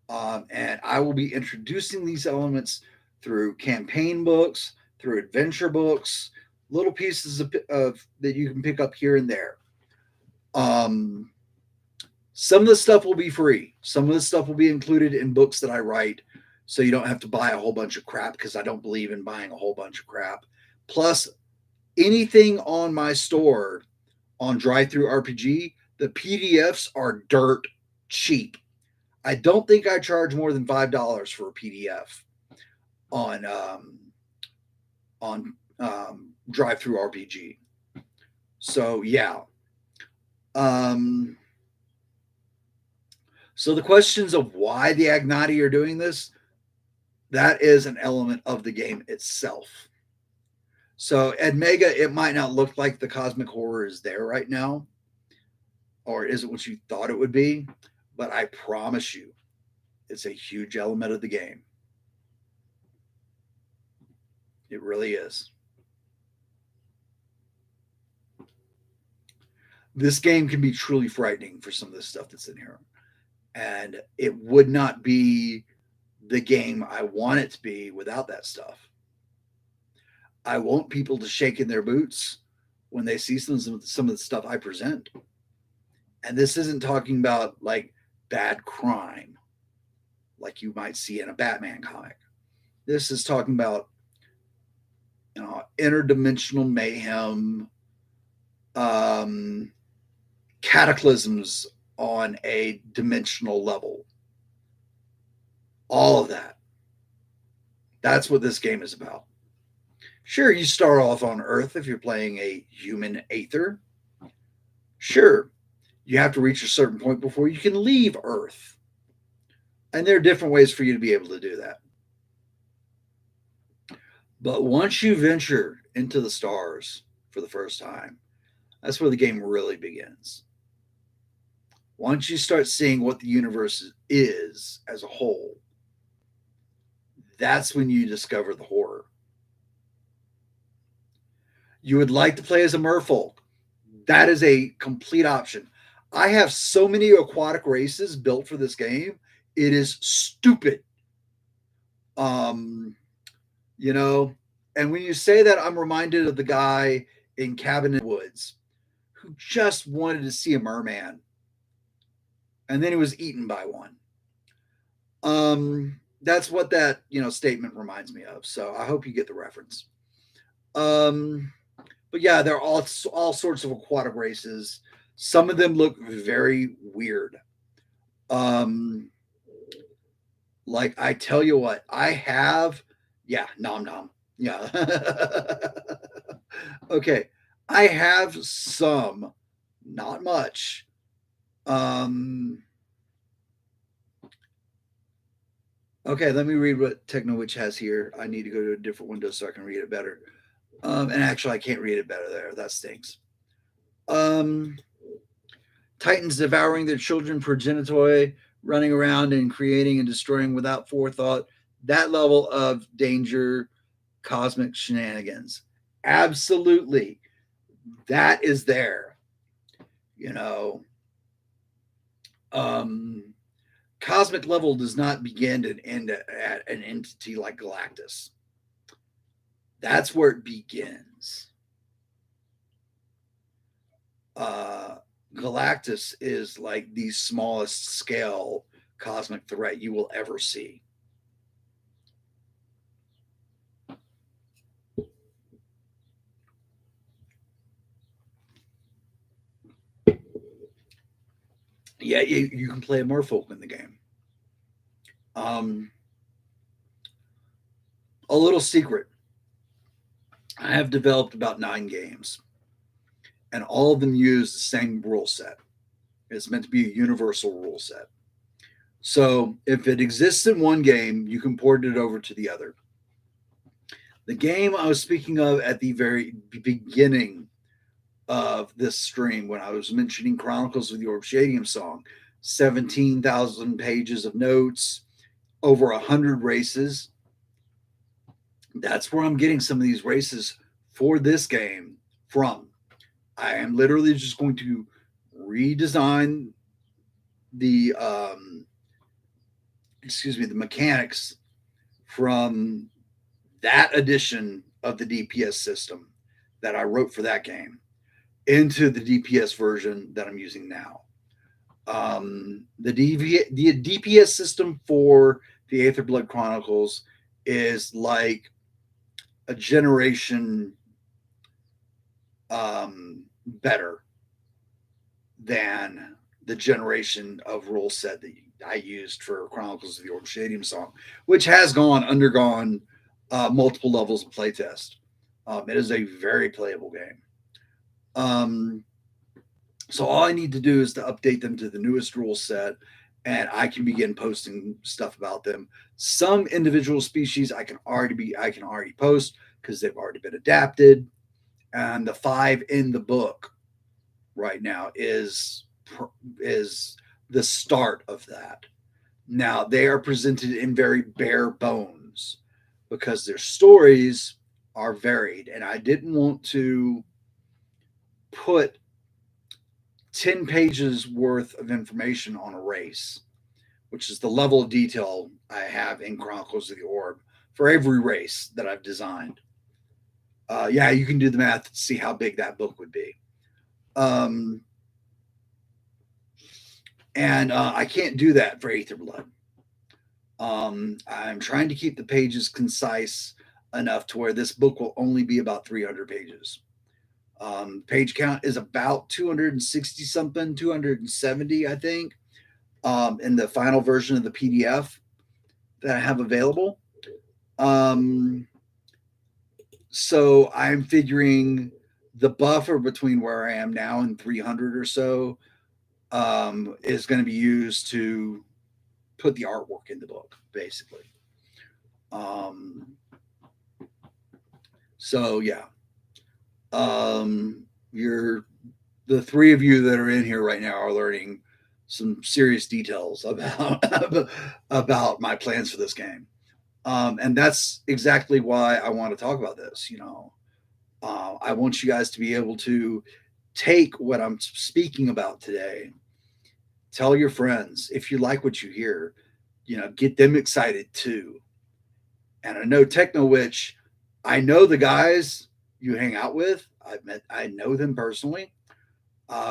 And I will be introducing these elements through campaign books, through adventure books, little pieces of that you can pick up here and there. Um, some of the stuff will be free. Some of the stuff will be included in books that I write, so you don't have to buy a whole bunch of crap, because I don't believe in buying a whole bunch of crap. Plus, anything on my store on DriveThruRPG, the PDFs are dirt cheap. I don't think I charge more than $5 for a PDF on DriveThruRPG. So yeah. So the questions of why the Agnati are doing this, that is an element of the game itself. So at Mega, it might not look like the cosmic horror is there right now, or isn't what you thought it would be, but I promise you, it's a huge element of the game. It really is. This game can be truly frightening for some of the stuff that's in here. And it would not be the game I want it to be without that stuff. I want people to shake in their boots when they see some of the stuff I present. And this isn't talking about like bad crime, like you might see in a Batman comic. This is talking about, you know, interdimensional mayhem, cataclysms on a dimensional level. All of that. That's what this game is about. Sure, you start off on Earth if you're playing a human Aether. Sure, you have to reach a certain point before you can leave Earth. And there are different ways for you to be able to do that. But once you venture into the stars for the first time, that's where the game really begins. Once you start seeing what the universe is as a whole, that's when you discover the horror. You would like to play as a merfolk. That is a complete option. I have so many aquatic races built for this game. It is stupid. You know, and when you say that, I'm reminded of the guy in Cabin in the Woods who just wanted to see a merman. And then he was eaten by one. That's what that, you know, statement reminds me of. So I hope you get the reference. But yeah, there are all sorts of aquatic races. Some of them look very weird. Like I tell you what, I have, yeah, nom nom. Yeah. Okay. I have some, not much. Okay, let me read what TechnoWitch has here. I need to go to a different window so I can read it better. And actually, I can't read it better there. That stinks. Titans devouring their children, progenitoi, running around and creating and destroying without forethought. That level of danger, cosmic shenanigans. Absolutely. That is there. You know, cosmic level does not begin and end at an entity like Galactus. That's where it begins. Galactus is like the smallest scale cosmic threat you will ever see. Yeah, you can play a merfolk in the game. A little secret. I have developed about 9 games, and all of them use the same rule set. It's meant to be a universal rule set. So if it exists in one game, you can port it over to the other. The game I was speaking of at the very beginning of this stream, when I was mentioning Chronicles of the Orb Shadium Song, 17,000 pages of notes, over 100 races. That's where I'm getting some of these races for this game from. I am literally just going to redesign the the mechanics from that edition of the DPS system that I wrote for that game into the DPS version that I'm using now. The DPS system for the Aethyrblood Chronicles is like a generation better than the generation of rule set that I used for Chronicles of the Orange Stadium Song, which has undergone multiple levels of playtest. It is a very playable game. So all I need to do is to update them to the newest rule set, and I can begin posting stuff about them. Some individual species I can already post because they've already been adapted, and the 5 in the book right now is the start of that. Now they are presented in very bare bones because their stories are varied, and I didn't want to put 10 pages worth of information on a race, which is the level of detail I have in Chronicles of the Orb for every race that I've designed. Yeah, you can do the math to see how big that book would be. And I can't do that for Aethyrblood. I'm trying to keep the pages concise enough to where this book will only be about 300 pages. Page count is about 260 something, 270, I think, in the final version of the PDF that I have available. So I'm figuring the buffer between where I am now and 300 or so is going to be used to put the artwork in the book, basically. So yeah. You're the three of you that are in here right now are learning some serious details about my plans for this game. And that's exactly why I want to talk about this. I want you guys to be able to take what I'm speaking about today, tell your friends. If you like what you hear, get them excited too. And I know Techno Witch, I know the guys you hang out with. I know them personally.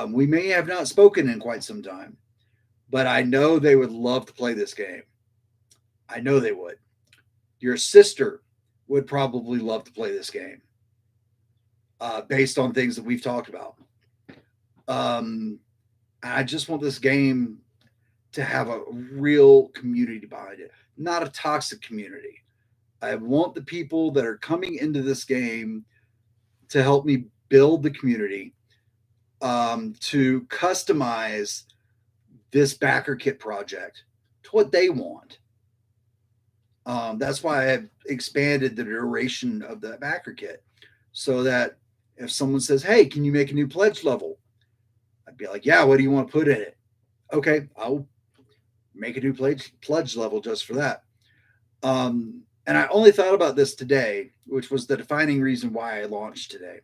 We may have not spoken in quite some time, but I know they would love to play this game. I know they would. Your sister would probably love to play this game, based on things that we've talked about. I just want this game to have a real community behind it, not a toxic community. I want the people that are coming into this game to help me build the community, to customize this BackerKit project to what they want. That's why I've expanded the duration of the BackerKit, so that if someone says, "Hey, can you make a new pledge level?" I'd be like, "Yeah, what do you want to put in it?" Okay, I'll make a new pledge level just for that. And I only thought about this today, which was the defining reason why I launched today.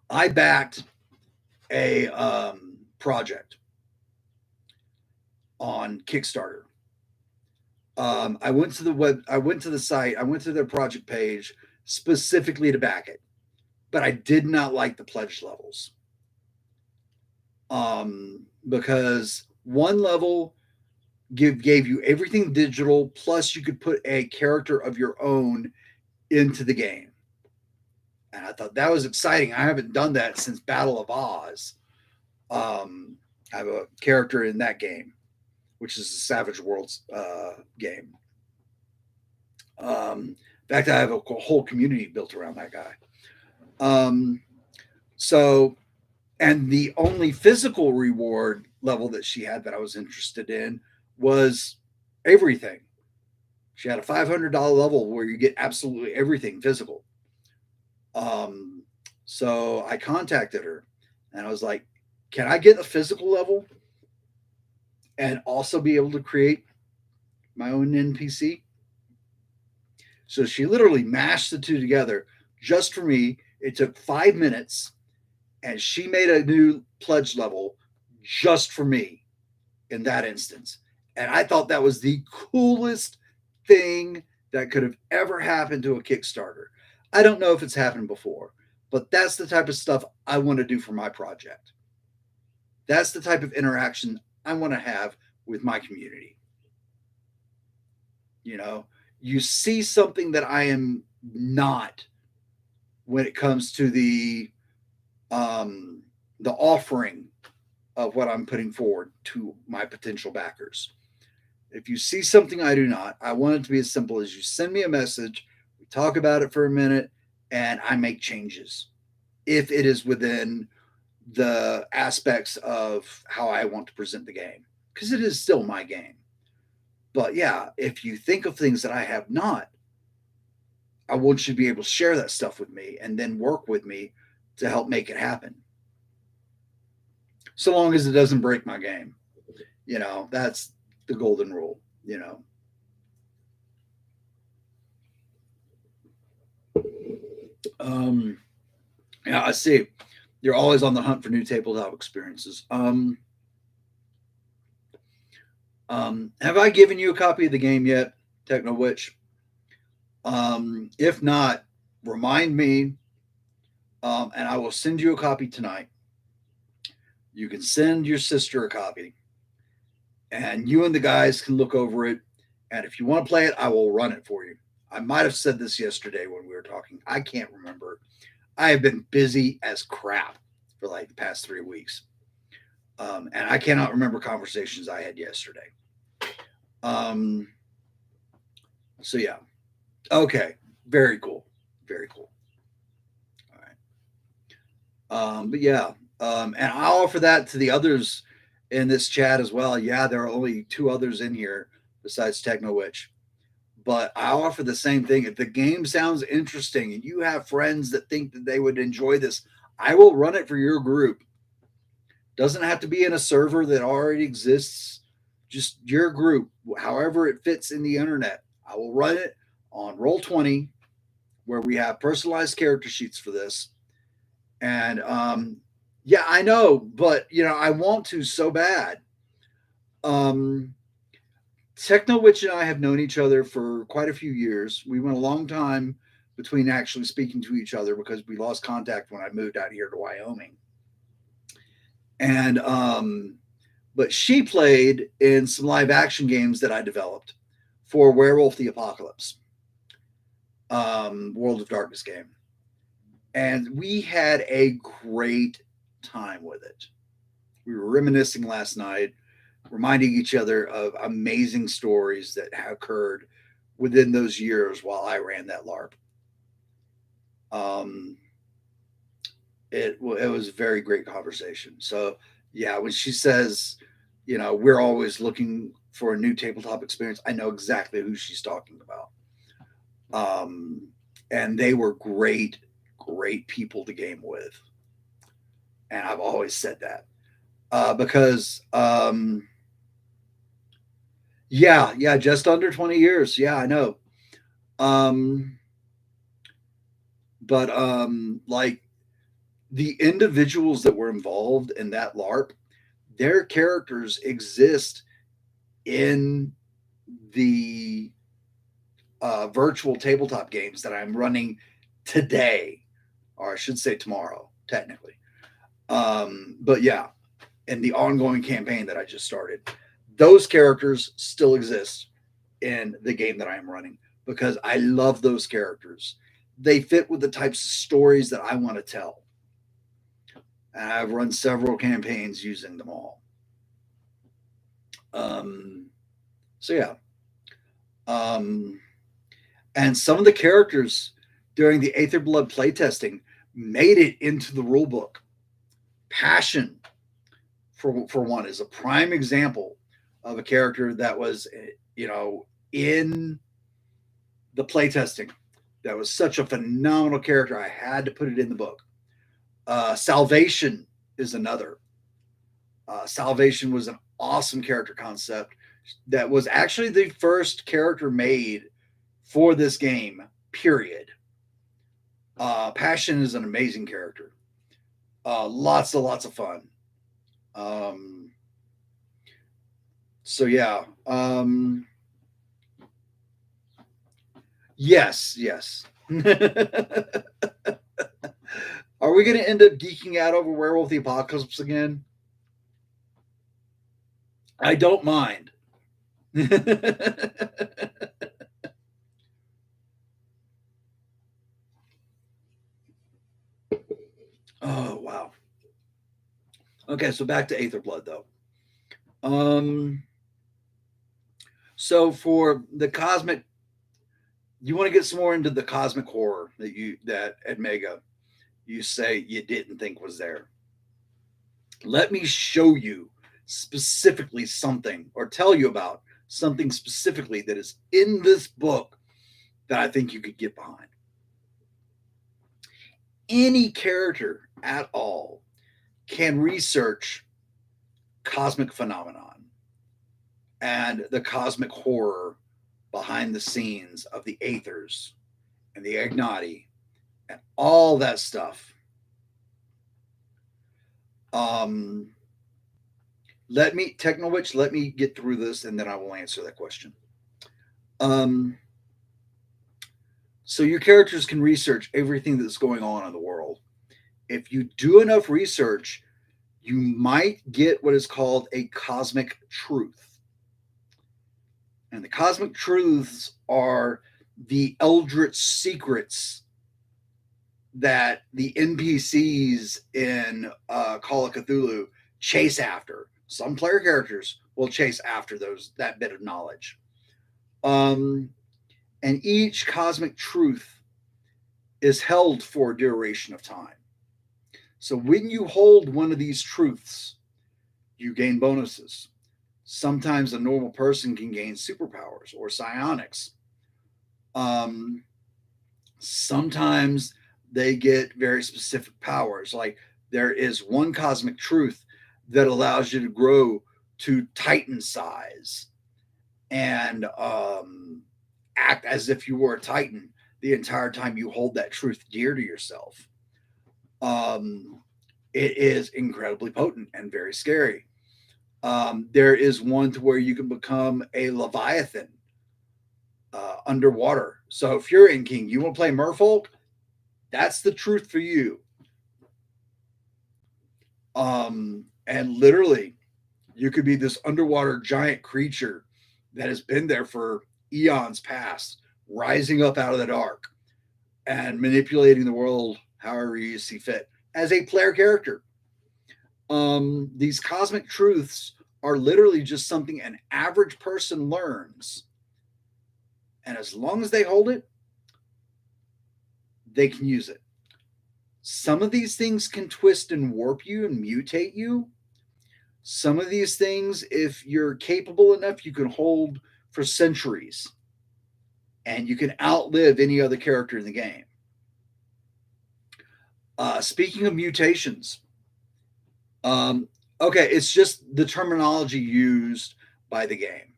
I backed a project on Kickstarter. I went to the site, I went to their project page specifically to back it, but I did not like the pledge levels. Because one level gave you everything digital, plus you could put a character of your own into the game. And I thought that was exciting. I haven't done that since Battle of Oz. I have a character in that game, which is a Savage Worlds game. In fact, I have a whole community built around that guy. And the only physical reward level that she had that I was interested in was everything. She had a $500 level where you get absolutely everything physical. So I contacted her and I was like, "Can I get a physical level and also be able to create my own NPC?" So she literally mashed the two together just for me. It took 5 minutes, and she made a new pledge level just for me in that instance. And I thought that was the coolest thing that could have ever happened to a Kickstarter. I don't know if it's happened before, but that's the type of stuff I want to do for my project. That's the type of interaction I want to have with my community. You know, you see something that I am not when it comes to the offering of what I'm putting forward to my potential backers. If you see something I do not, I want it to be as simple as you send me a message, we talk about it for a minute, and I make changes if it is within the aspects of how I want to present the game, because it is still my game. But yeah, if you think of things that I have not, I want you to be able to share that stuff with me and then work with me to help make it happen. So long as it doesn't break my game. You know, that's the golden rule, you know. Um, yeah, I see. You're always on the hunt for new tabletop experiences. Have I given you a copy of the game yet, Techno Witch? If not, remind me, and I will send you a copy tonight. You can send your sister a copy, and you and the guys can look over it. And if you want to play it, I will run it for you. I might have said this yesterday when we were talking. I can't remember. I have been busy as crap for like the past 3 weeks. And I cannot remember conversations I had yesterday. Um, so, yeah. Okay. Very cool. Very cool. All right. But yeah. And I'll offer that to the others in this chat as well. Yeah, there are only 2 others in here besides Techno Witch. But I offer the same thing. If the game sounds interesting and you have friends that think that they would enjoy this, I will run it for your group. Doesn't have to be in a server that already exists. Just your group, however it fits in the internet. I will run it on Roll20, where we have personalized character sheets for this. And yeah, I know, but you know, I want to so bad. Techno Witch and I have known each other for quite a few years. We went a long time between actually speaking to each other because we lost contact when I moved out here to Wyoming. And but she played in some live action games that I developed for Werewolf the Apocalypse, World of Darkness game. And we had a great time with it. We were reminiscing last night, reminding each other of amazing stories that occurred within those years while I ran that LARP. It was a very great conversation. So yeah, when she says, you know, we're always looking for a new tabletop experience, I know exactly who she's talking about. And they were great people to game with. And I've always said that because yeah, just under 20 years. Yeah, I know. But like the individuals that were involved in that LARP, their characters exist in the virtual tabletop games that I'm running today, or I should say tomorrow, technically. But yeah, in the ongoing campaign that I just started, those characters still exist in the game that I am running because I love those characters. They fit with the types of stories that I want to tell. And I've run several campaigns using them all. So yeah. And some of the characters during the Aethyrblood playtesting made it into the rulebook. Passion, for one, is a prime example of a character that was, you know, in the playtesting. That was such a phenomenal character. I had to put it in the book. Salvation is another. Salvation was an awesome character concept that was actually the first character made for this game, period. Passion is an amazing character. Lots of fun. Um, so yeah. Yes, yes. Are we going to end up geeking out over Werewolf the Apocalypse again? I don't mind. Oh wow. Okay, so back to Aethyrblood though. Um, so for the cosmic, you want to get some more into the cosmic horror that at Mega you say you didn't think was there. Let me show you specifically something, or tell you about something specifically that is in this book that I think you could get behind. Any character at all can research cosmic phenomenon and the cosmic horror behind the scenes of the Aethers and the Agnati and all that stuff. Um, let me, Technowitch, let me get through this and then I will answer that question. Um, so your characters can research everything that's going on in the world. If you do enough research, you might get what is called a cosmic truth. And the cosmic truths are the eldritch secrets that the NPCs in Call of Cthulhu chase after. Some player characters will chase after that bit of knowledge. And each cosmic truth is held for a duration of time. So when you hold one of these truths, you gain bonuses. Sometimes a normal person can gain superpowers or psionics. Sometimes they get very specific powers. Like there is one cosmic truth that allows you to grow to Titan size and act as if you were a Titan the entire time you hold that truth dear to yourself. It is incredibly potent and very scary. There is one to where you can become a Leviathan underwater. So if you're in King, you want to play Merfolk, that's the truth for you. And literally, you could be this underwater giant creature that has been there for eons past, rising up out of the dark and manipulating the world however you see fit as a player character. These cosmic truths are literally just something an average person learns. And as long as they hold it, they can use it. Some of these things can twist and warp you and mutate you. Some of these things, if you're capable enough, you can hold for centuries and you can outlive any other character in the game. Speaking of mutations, okay, it's just the terminology used by the game.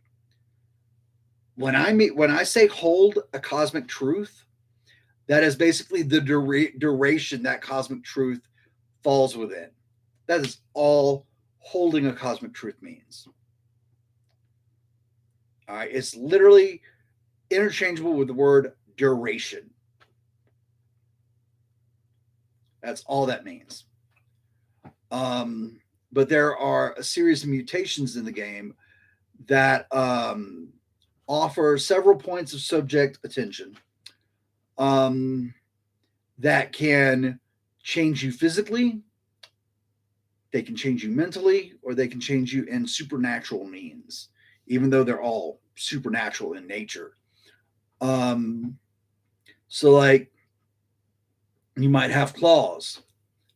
When I say hold a cosmic truth, that is basically the duration that cosmic truth falls within. That is all holding a cosmic truth means. All right, it's literally interchangeable with the word duration. That's all that means. But there are a series of mutations in the game that offer several points of subject attention that can change you physically, they can change you mentally, or they can change you in supernatural means, even though they're all supernatural in nature. So, like, you might have claws,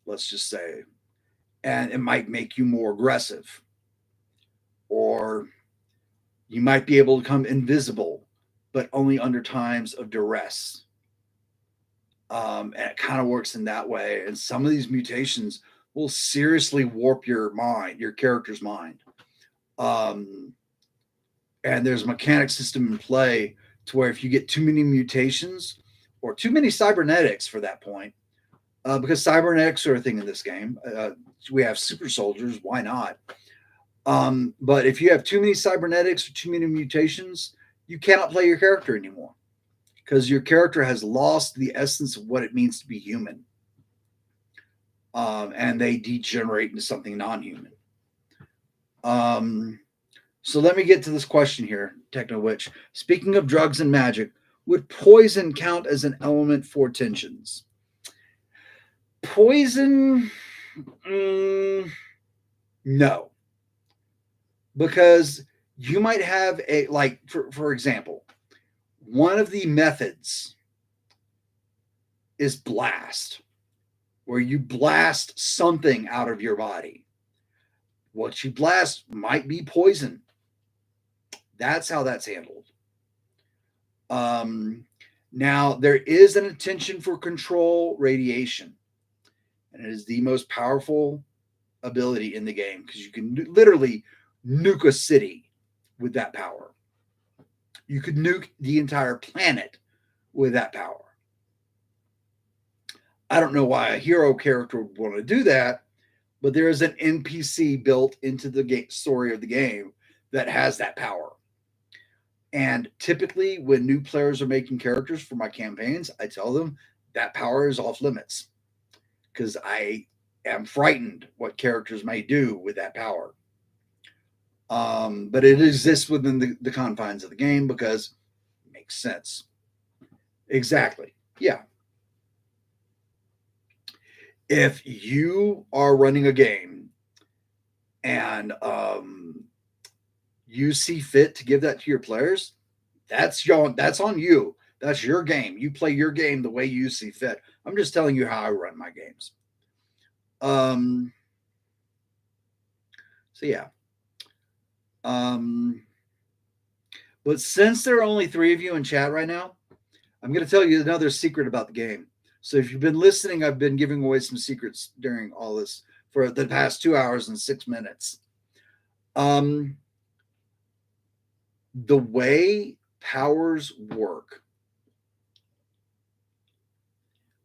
let's just say, and it might make you more aggressive. Or you might be able to become invisible, but only under times of duress. And it kind of works in that way. And some of these mutations will seriously warp your mind, your character's mind. And there's a mechanic system in play to where if you get too many mutations or too many cybernetics for that point, because cybernetics are a thing in this game. We have super soldiers. Why not? But if you have too many cybernetics or too many mutations, you cannot play your character anymore because your character has lost the essence of what it means to be human. And they degenerate into something non-human. So let me get to this question here, Techno Witch. Speaking of drugs and magic, would poison count as an element for tensions? Poison, no, because you might have a like for example, one of the methods is blast, where you blast something out of your body. What you blast might be poison. That's how that's handled. Now, there is an intention for control radiation, and it is the most powerful ability in the game because you can literally nuke a city with that power. You could nuke the entire planet with that power. I don't know why a hero character would want to do that, but there is an NPC built into the story of the game that has that power. And typically, when new players are making characters for my campaigns, I tell them that power is off limits because I am frightened what characters may do with that power. But it exists within the confines of the game because it makes sense. Exactly. Yeah. If you are running a game and you see fit to give that to your players, that's on you. That's your game. You play your game the way you see fit. I'm just telling you how I run my games. So yeah. But since there are only 3 of you in chat right now, I'm going to tell you another secret about the game. So if you've been listening, I've been giving away some secrets during all this for the past 2 hours and 6 minutes. The way powers work.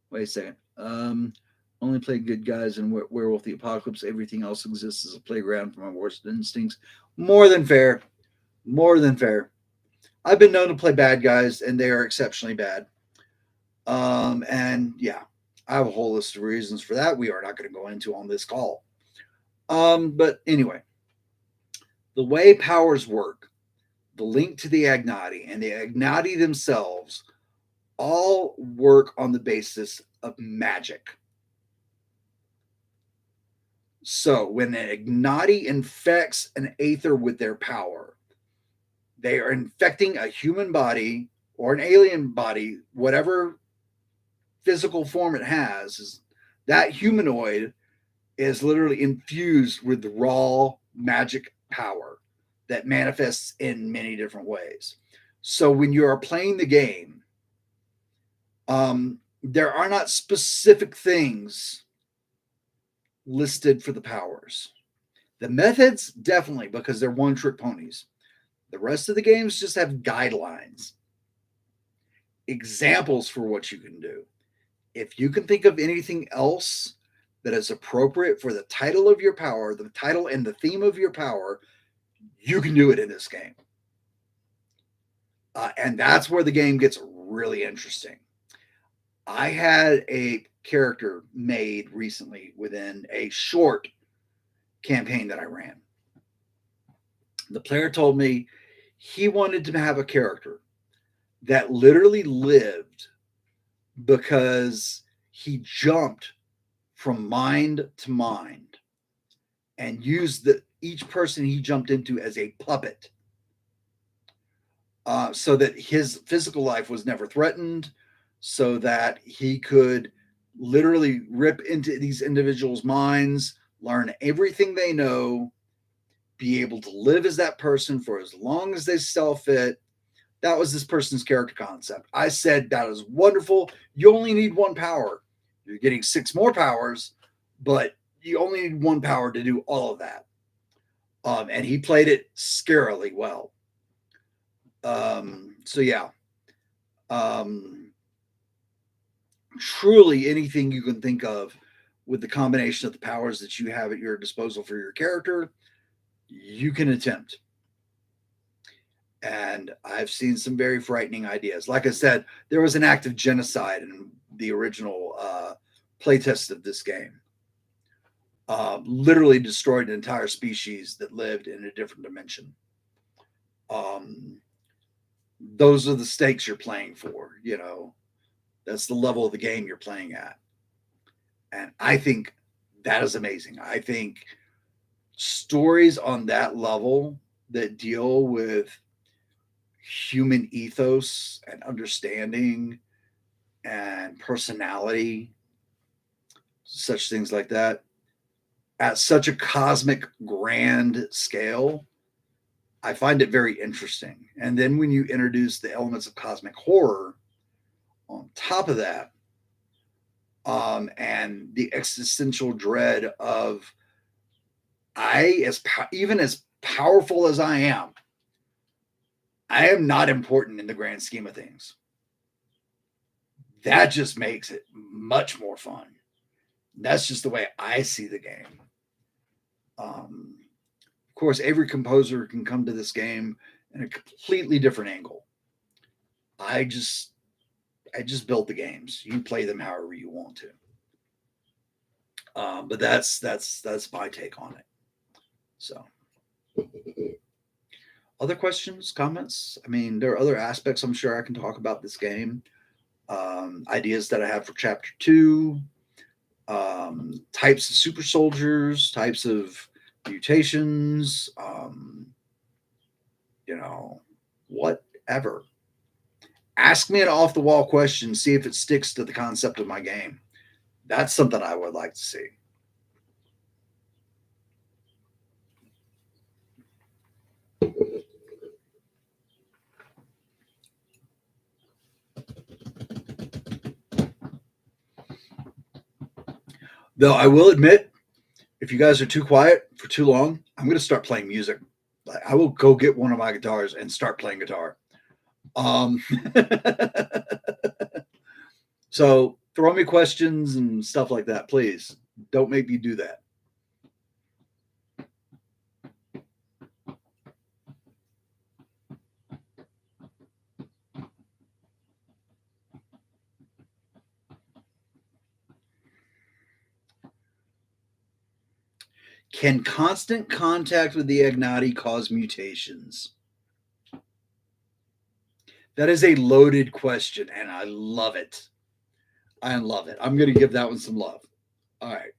Wait a second. Only play good guys in Werewolf the Apocalypse. Everything else exists as a playground for my worst instincts. More than fair. More than fair. I've been known to play bad guys, and they are exceptionally bad. And yeah, I have a whole list of reasons for that we are not going to go into on this call. But anyway, the way powers work, the link to the Agnati and the Agnati themselves all work on the basis of magic. So when an Agnati infects an Aether with their power, they are infecting a human body or an alien body, whatever physical form it has. Is that humanoid is literally infused with raw magic power that manifests in many different ways. So when you are playing the game, there are not specific things listed for the powers. The methods, definitely, because they're one-trick ponies. The rest of the games just have guidelines, examples for what you can do. If you can think of anything else that is appropriate for the title of your power, the title and the theme of your power, you can do it in this game. And that's where the game gets really interesting. I had a character made recently within a short campaign that I ran. The player told me he wanted to have a character that literally lived because he jumped from mind to mind and used each person he jumped into as a puppet, so that his physical life was never threatened, so that he could literally rip into these individuals' minds, learn everything they know, be able to live as that person for as long as they saw fit. That was this person's character concept. I said, that is wonderful. You only need 1 power. You're getting 6 more powers, but you only need 1 power to do all of that. And he played it scarily well. So yeah. truly anything you can think of with the combination of the powers that you have at your disposal for your character, you can attempt. And I've seen some very frightening ideas. Like I said, there was an act of genocide in the original playtest of this game. Literally destroyed an entire species that lived in a different dimension. Um, those are the stakes you're playing for, you know. That's the level of the game you're playing at. And I think that is amazing. I think stories on that level that deal with human ethos and understanding and personality, such things like that, at such a cosmic grand scale, I find it very interesting. And then when you introduce the elements of cosmic horror on top of that, and the existential dread of even as powerful as I am not important in the grand scheme of things. That just makes it much more fun. That's just the way I see the game. Of course, every composer can come to this game in a completely different angle. I just I just built the games. You play them however you want to. But that's my take on it. So, other questions, comments? I mean, there are other aspects I'm sure I can talk about this game. Ideas that I have for Chapter Two, types of super soldiers, types of mutations, you know, whatever. Ask me an off the wall question, see if it sticks to the concept of my game. That's something I would like to see. Though I will admit, if you guys are too quiet for too long, I'm going to start playing music. Like, I will go get one of my guitars and start playing guitar. Um, so throw me questions and stuff like that, please. Don't make me do that. Can constant contact with the Agnati cause mutations? That is a loaded question, and I love it. I love it. I'm going to give that one some love. All right.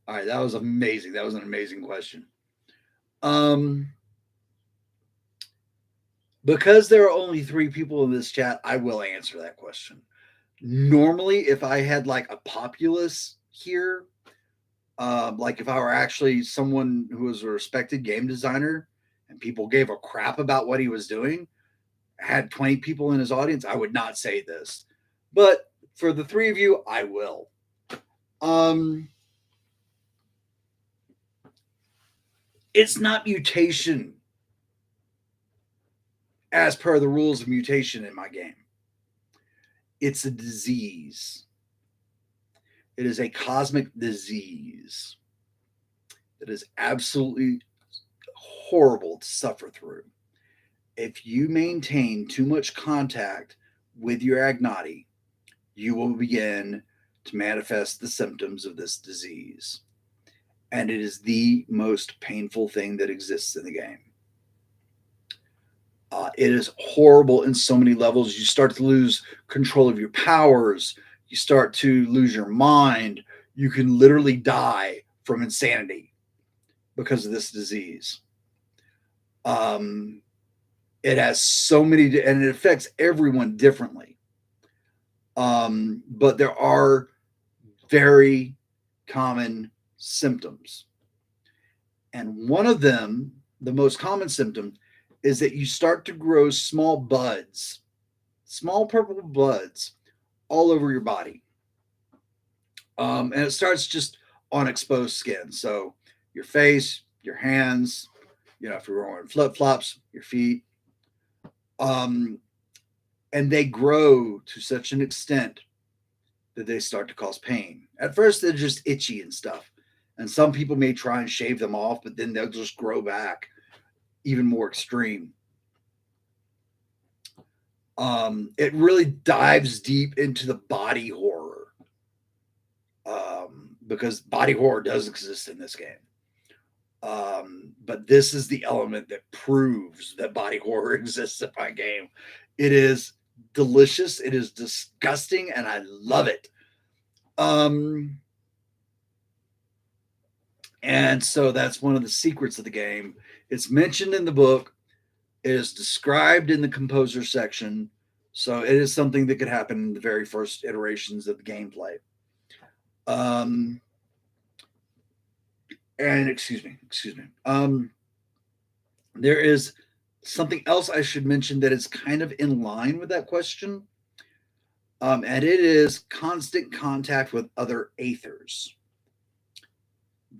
All right. That was amazing. That was an amazing question. Um, because there are only 3 people in this chat, I will answer that question. Normally, if I had like a populace here, like if I were actually someone who was a respected game designer and people gave a crap about what he was doing, had 20 people in his audience, I would not say this. But for the 3 of you, I will. It's not mutation as per the rules of mutation in my game. It's a disease. It is a cosmic disease that is absolutely horrible to suffer through. If you maintain too much contact with your Agnati, you will begin to manifest the symptoms of this disease. And it is the most painful thing that exists in the game. It is horrible in so many levels. You start to lose control of your powers. You start to lose your mind. You can literally die from insanity because of this disease. It has so many, and it affects everyone differently. But there are very common symptoms. And one of them, the most common symptom, is that you start to grow small buds, small purple buds all over your body. And it starts just on exposed skin. So your face, your hands, if you're wearing flip flops, your feet. Um, and they grow to such an extent that they start to cause pain. At first, they're just itchy and stuff. And some people may try and shave them off, but then they'll just grow back even more extreme. It really dives deep into the body horror, because body horror does exist in this game. But this is the element that proves that body horror exists in my game. It is delicious. It is disgusting, and I love it. And so that's one of the secrets of the game. It's mentioned in the book. It is described in the composer section. So it is something that could happen in the very first iterations of the gameplay. And excuse me. There is something else I should mention that is kind of in line with that question. And it is constant contact with other Aethers.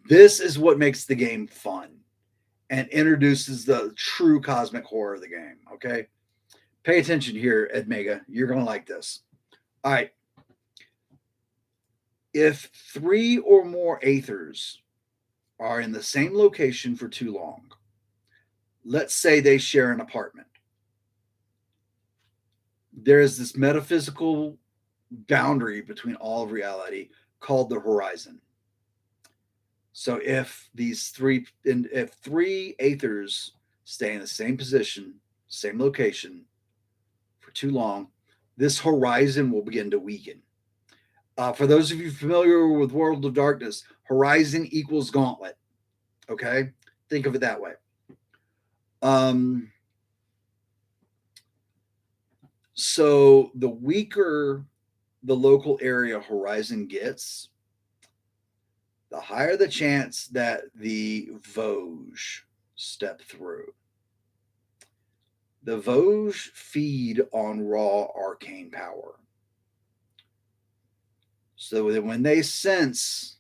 This is what makes the game fun and introduces the true cosmic horror of the game. Okay. Pay attention here, Ed Mega. You're going to like this. All right. If 3 or more Aethers are in the same location for too long, let's say they share an apartment, there is this metaphysical boundary between all of reality called the horizon. So if three Aethers stay in the same position, same location for too long, this horizon will begin to weaken. For those of you familiar with World of Darkness, horizon equals gauntlet. Okay? Think of it that way. So the weaker the local area horizon gets, the higher the chance that the Vosges step through. The Vosges feed on raw arcane power. So that when they sense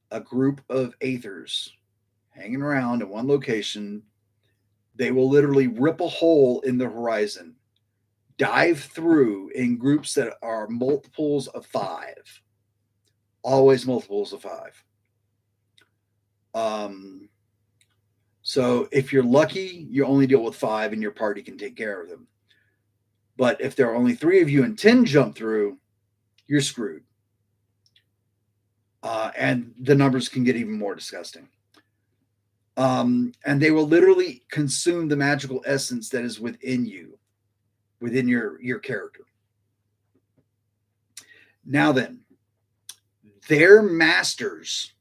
a group of Aethers hanging around in one location, they will literally rip a hole in the horizon, dive through in groups that are multiples of 5. Always multiples of 5. So if you're lucky, you only deal with 5 and your party can take care of them. But if there are only 3 of you and 10 jump through, you're screwed. And the numbers can get even more disgusting. And they will literally consume the magical essence that is within you, within your character. Now then, their masters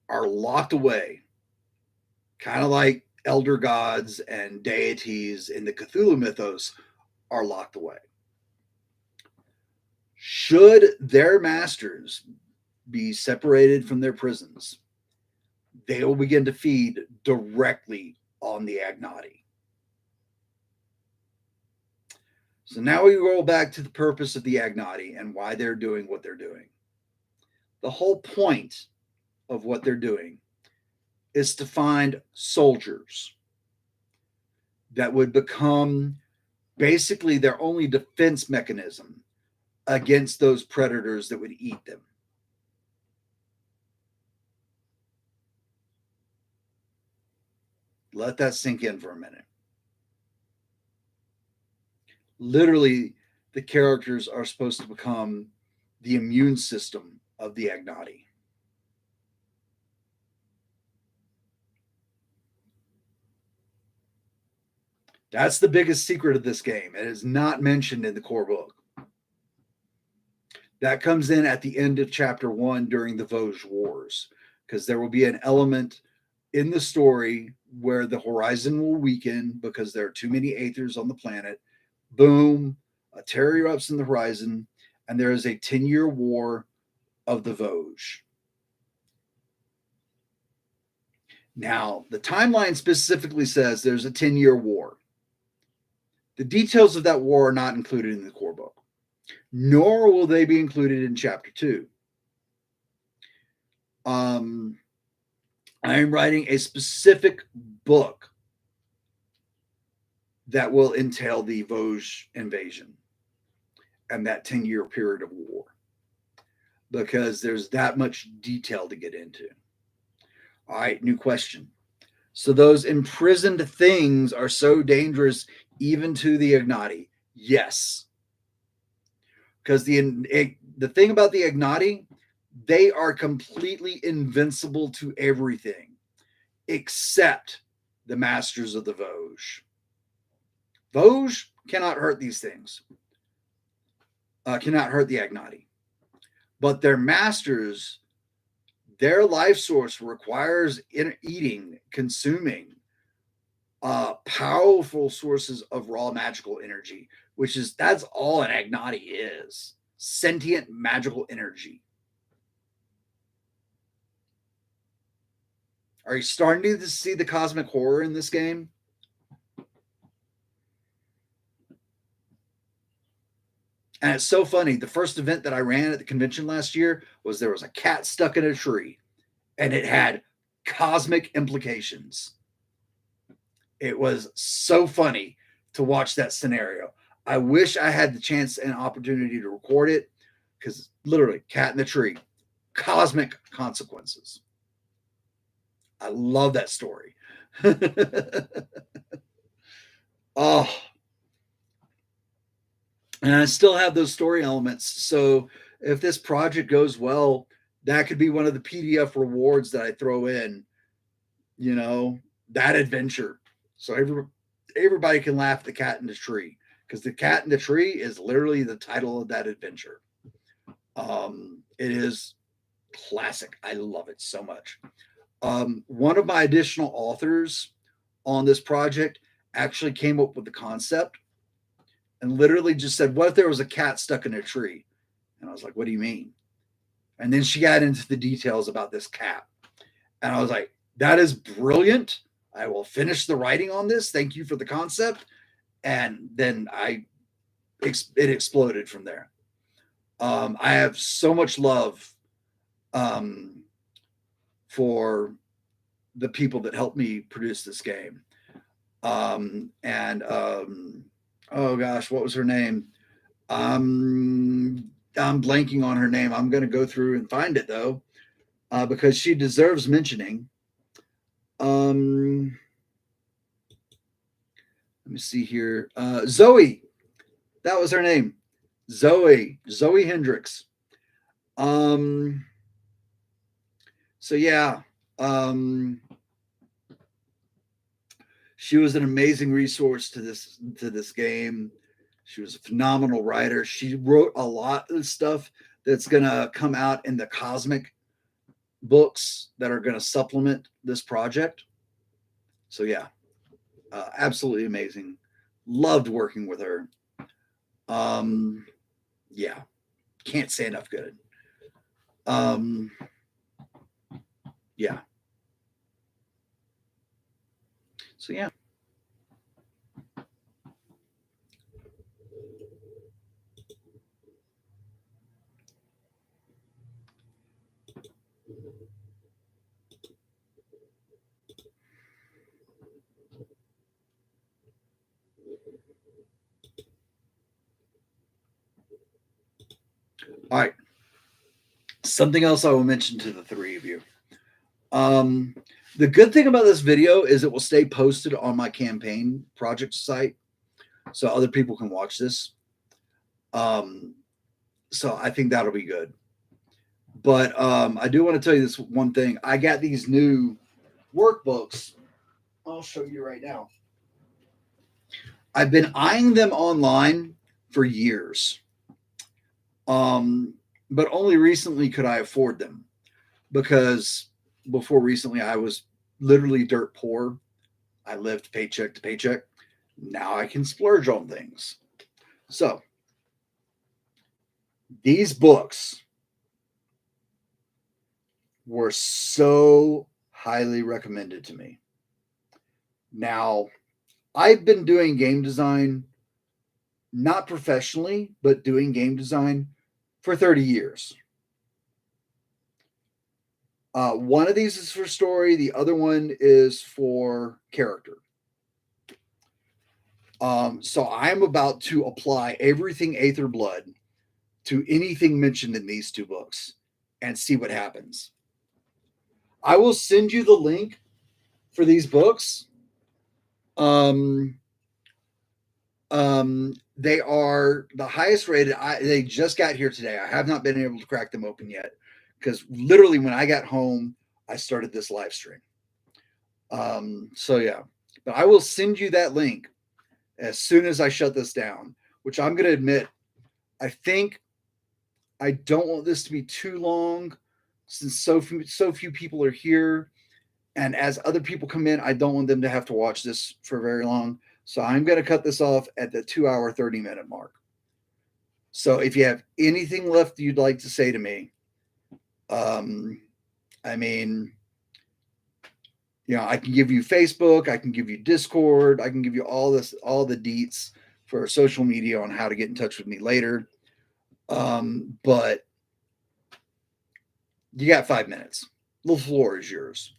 are locked away, kind of like elder gods and deities in the Cthulhu mythos are locked away. Should their masters be separated from their prisons, they will begin to feed directly on the Agnati. So now we roll back to the purpose of the Agnati and why they're doing what they're doing. The whole point of what they're doing is to find soldiers that would become basically their only defense mechanism against those predators that would eat them. Let that sink in for a minute. Literally, the characters are supposed to become the immune system of the Agnati. That's the biggest secret of this game. It is not mentioned in the core book. That comes in at the end of chapter 1 during the Vosges Wars, because there will be an element in the story where the horizon will weaken because there are too many Aethers on the planet. Boom, a terror erupts in the horizon, and there is a 10-year war of the Vosges. Now, the timeline specifically says there's a 10-year war. The details of that war are not included in the core book, nor will they be included in chapter 2. I am writing a specific book that will entail the Vosges invasion and that 10-year period of war, because there's that much detail to get into. All right, new question. So those imprisoned things are so dangerous even to the Ignati? Yes. Because the thing about the Ignati, they are completely invincible to everything except the masters of the Vosges. Vosges cannot hurt these things, cannot hurt the Ignati. But their masters, their life source requires eating, consuming powerful sources of raw magical energy, that's all an Ignati is. Sentient magical energy. Are you starting to see the cosmic horror in this game? And it's so funny. The first event that I ran at the convention last year was there was a cat stuck in a tree, and it had cosmic implications. It was so funny to watch that scenario. I wish I had the chance and opportunity to record it, because literally, cat in the tree, cosmic consequences. I love that story. Oh, and I still have those story elements. So if this project goes well, that could be one of the PDF rewards that I throw in, that adventure. So everybody can laugh at the cat in the tree, because the cat in the tree is literally the title of that adventure. It is classic. I love it so much. One of my additional authors on this project actually came up with the concept and literally just said, what if there was a cat stuck in a tree? And I was like, what do you mean? And then she got into the details about this cat. And I was like, that is brilliant. I will finish the writing on this. Thank you for the concept. And then it exploded from there. I have so much love for the people that helped me produce this game. Oh gosh, what was her name? I'm blanking on her name. I'm going to go through and find it though, because she deserves mentioning. Let me see here. Zoe, that was her name. Zoe Hendricks. So yeah, she was an amazing resource to this game. She was a phenomenal writer. She wrote a lot of stuff that's going to come out in the cosmic books that are going to supplement this project. So yeah, absolutely amazing. Loved working with her. Yeah, can't say enough good. Yeah. So yeah. All right. Something else I will mention to the three of you. The good thing about this video is it will stay posted on my campaign project site, so other people can watch this. So I think that'll be good. But I do want to tell you this one thing. I got these new workbooks. I'll show you right now. I've been eyeing them online for years. But only recently could I afford them, because before recently I was literally dirt poor. I lived paycheck to paycheck. Now I can splurge on things. So these books were so highly recommended to me. Now, I've been doing game design, not professionally, but doing game design for 30 years. One of these is for story. The other one is for character. So I'm about to apply everything Aethyrblood to anything mentioned in these two books and see what happens. I will send you the link for these books. They are the highest rated. They just got here today. I have not been able to crack them open yet because literally when I got home, I started this live stream. So yeah, but I will send you that link as soon as I shut this down, which I'm going to admit, I think I don't want this to be too long since so few people are here. And as other people come in, I don't want them to have to watch this for very long. So I'm going to cut this off at the 2-hour, 30-minute mark. So if you have anything left you'd like to say to me, I mean, I can give you Facebook, I can give you Discord, I can give you all the deets for social media on how to get in touch with me later. But you got 5 minutes. The floor is yours.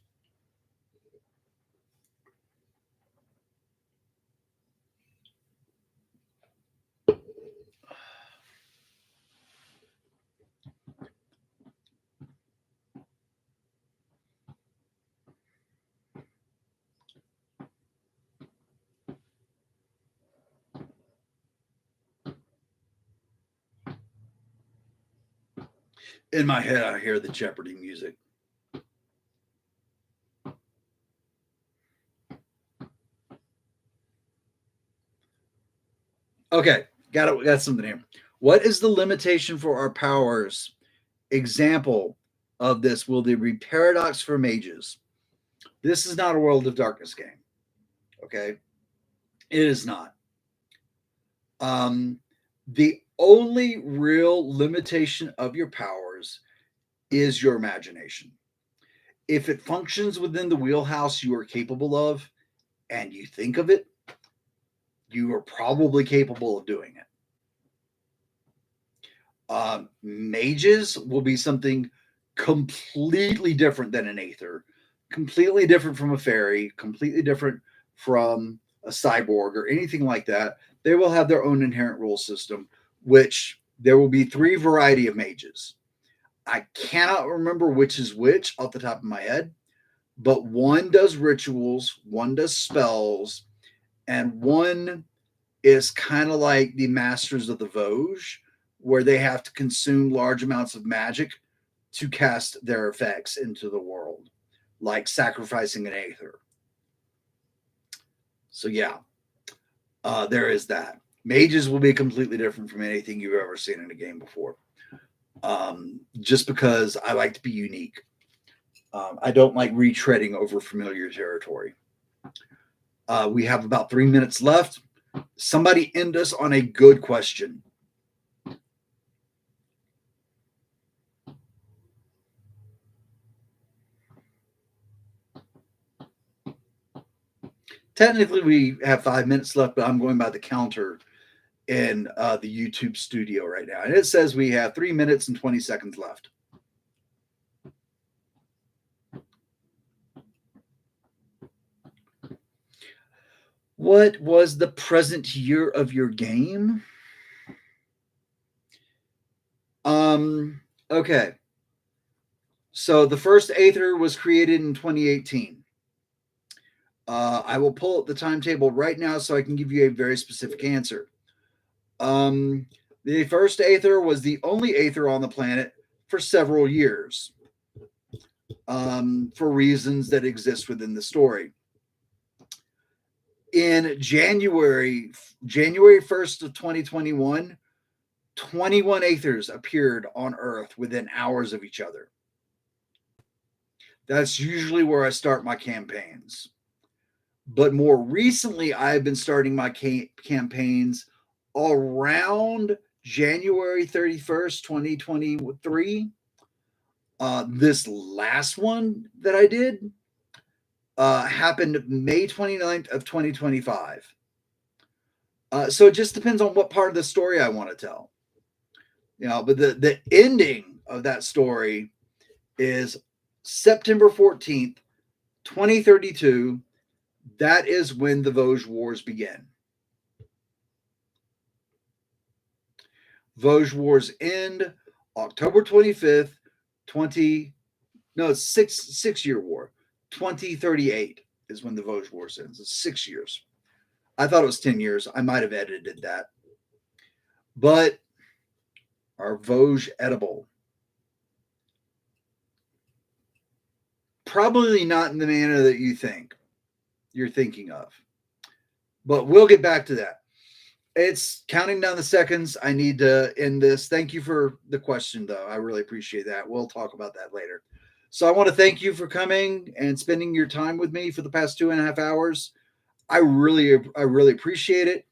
In my head, I hear the Jeopardy music. Okay, got something here. What is the limitation for our powers? Example of this will there be paradox for mages? This is not a World of Darkness game. Okay, it is not. The only real limitation of your powers is your imagination. If it functions within the wheelhouse you are capable of and you think of it, you are probably capable of doing it. Mages will be something completely different than an Aether, completely different from a fairy, completely different from a cyborg or anything like that. They will have their own inherent rule system, which there will be 3 variety of mages. I cannot remember which is which off the top of my head, but one does rituals, one does spells, and one is kind of like the Masters of the Vosges, where they have to consume large amounts of magic to cast their effects into the world, like sacrificing an Aether. So yeah, there is that. Mages will be completely different from anything you've ever seen in a game before. Just because I like to be unique. I don't like retreading over familiar territory. We have about 3 minutes left. Somebody end us on a good question. Technically, we have 5 minutes left, but I'm going by the counter in the YouTube studio right now. And it says we have 3 minutes and 20 seconds left. What was the present year of your game? Okay. So the first Aether was created in 2018. I will pull up the timetable right now so I can give you a very specific answer. The first Aether was the only Aether on the planet for several years, for reasons that exist within the story. In January 1st of 2021, 21 Aethers appeared on Earth within hours of each other. That's usually where I start my campaigns. But more recently, I've been starting my campaigns around January 31st, 2023. This last one that I did happened May 29th of 2025. So it just depends on what part of the story I want to tell. But the ending of that story is September 14th, 2032, that is when the Vosges Wars begin. Vosges Wars end October 25th, 20, no, it's six-year war. 2038 is when the Vosges Wars ends. It's 6 years. I thought it was 10 years. I might have edited that. But are Vosges edible? Probably not in the manner that you're thinking of. But we'll get back to that. It's counting down the seconds. I need to end this. Thank you for the question, though. I really appreciate that. We'll talk about that later. So I want to thank you for coming and spending your time with me for the past 2.5 hours. I really appreciate it.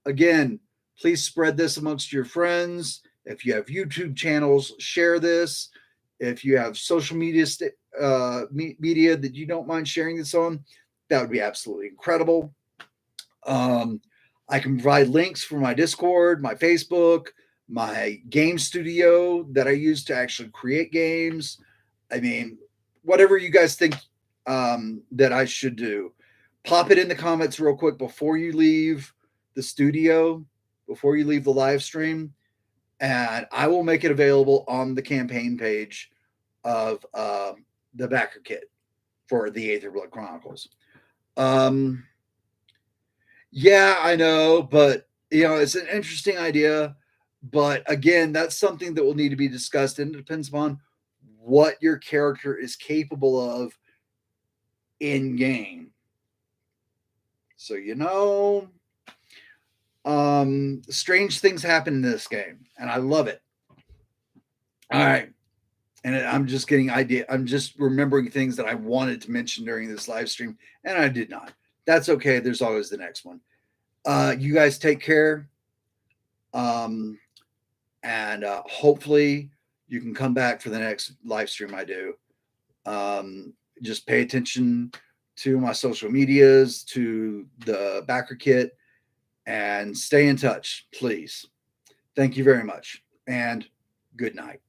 Again, please spread this amongst your friends. If you have YouTube channels, share this. If you have social media media that you don't mind sharing this on, that would be absolutely incredible. I can provide links for my Discord, my Facebook, my game studio that I use to actually create games. I mean, whatever you guys think that I should do, pop it in the comments real quick before you leave the studio, before you leave the live stream, and I will make it available on the campaign page of the BackerKit for the Aethyrblood Chronicles. Yeah, I know, but it's an interesting idea. But again, that's something that will need to be discussed, and it depends upon what your character is capable of in game. So strange things happen in this game, and I love it. All right. And I'm just remembering things that I wanted to mention during this live stream, and I did not. That's okay. There's always the next one. You guys take care. And hopefully you can come back for the next live stream I do. Just pay attention to my social medias, to the BackerKit, and stay in touch, please. Thank you very much, and good night.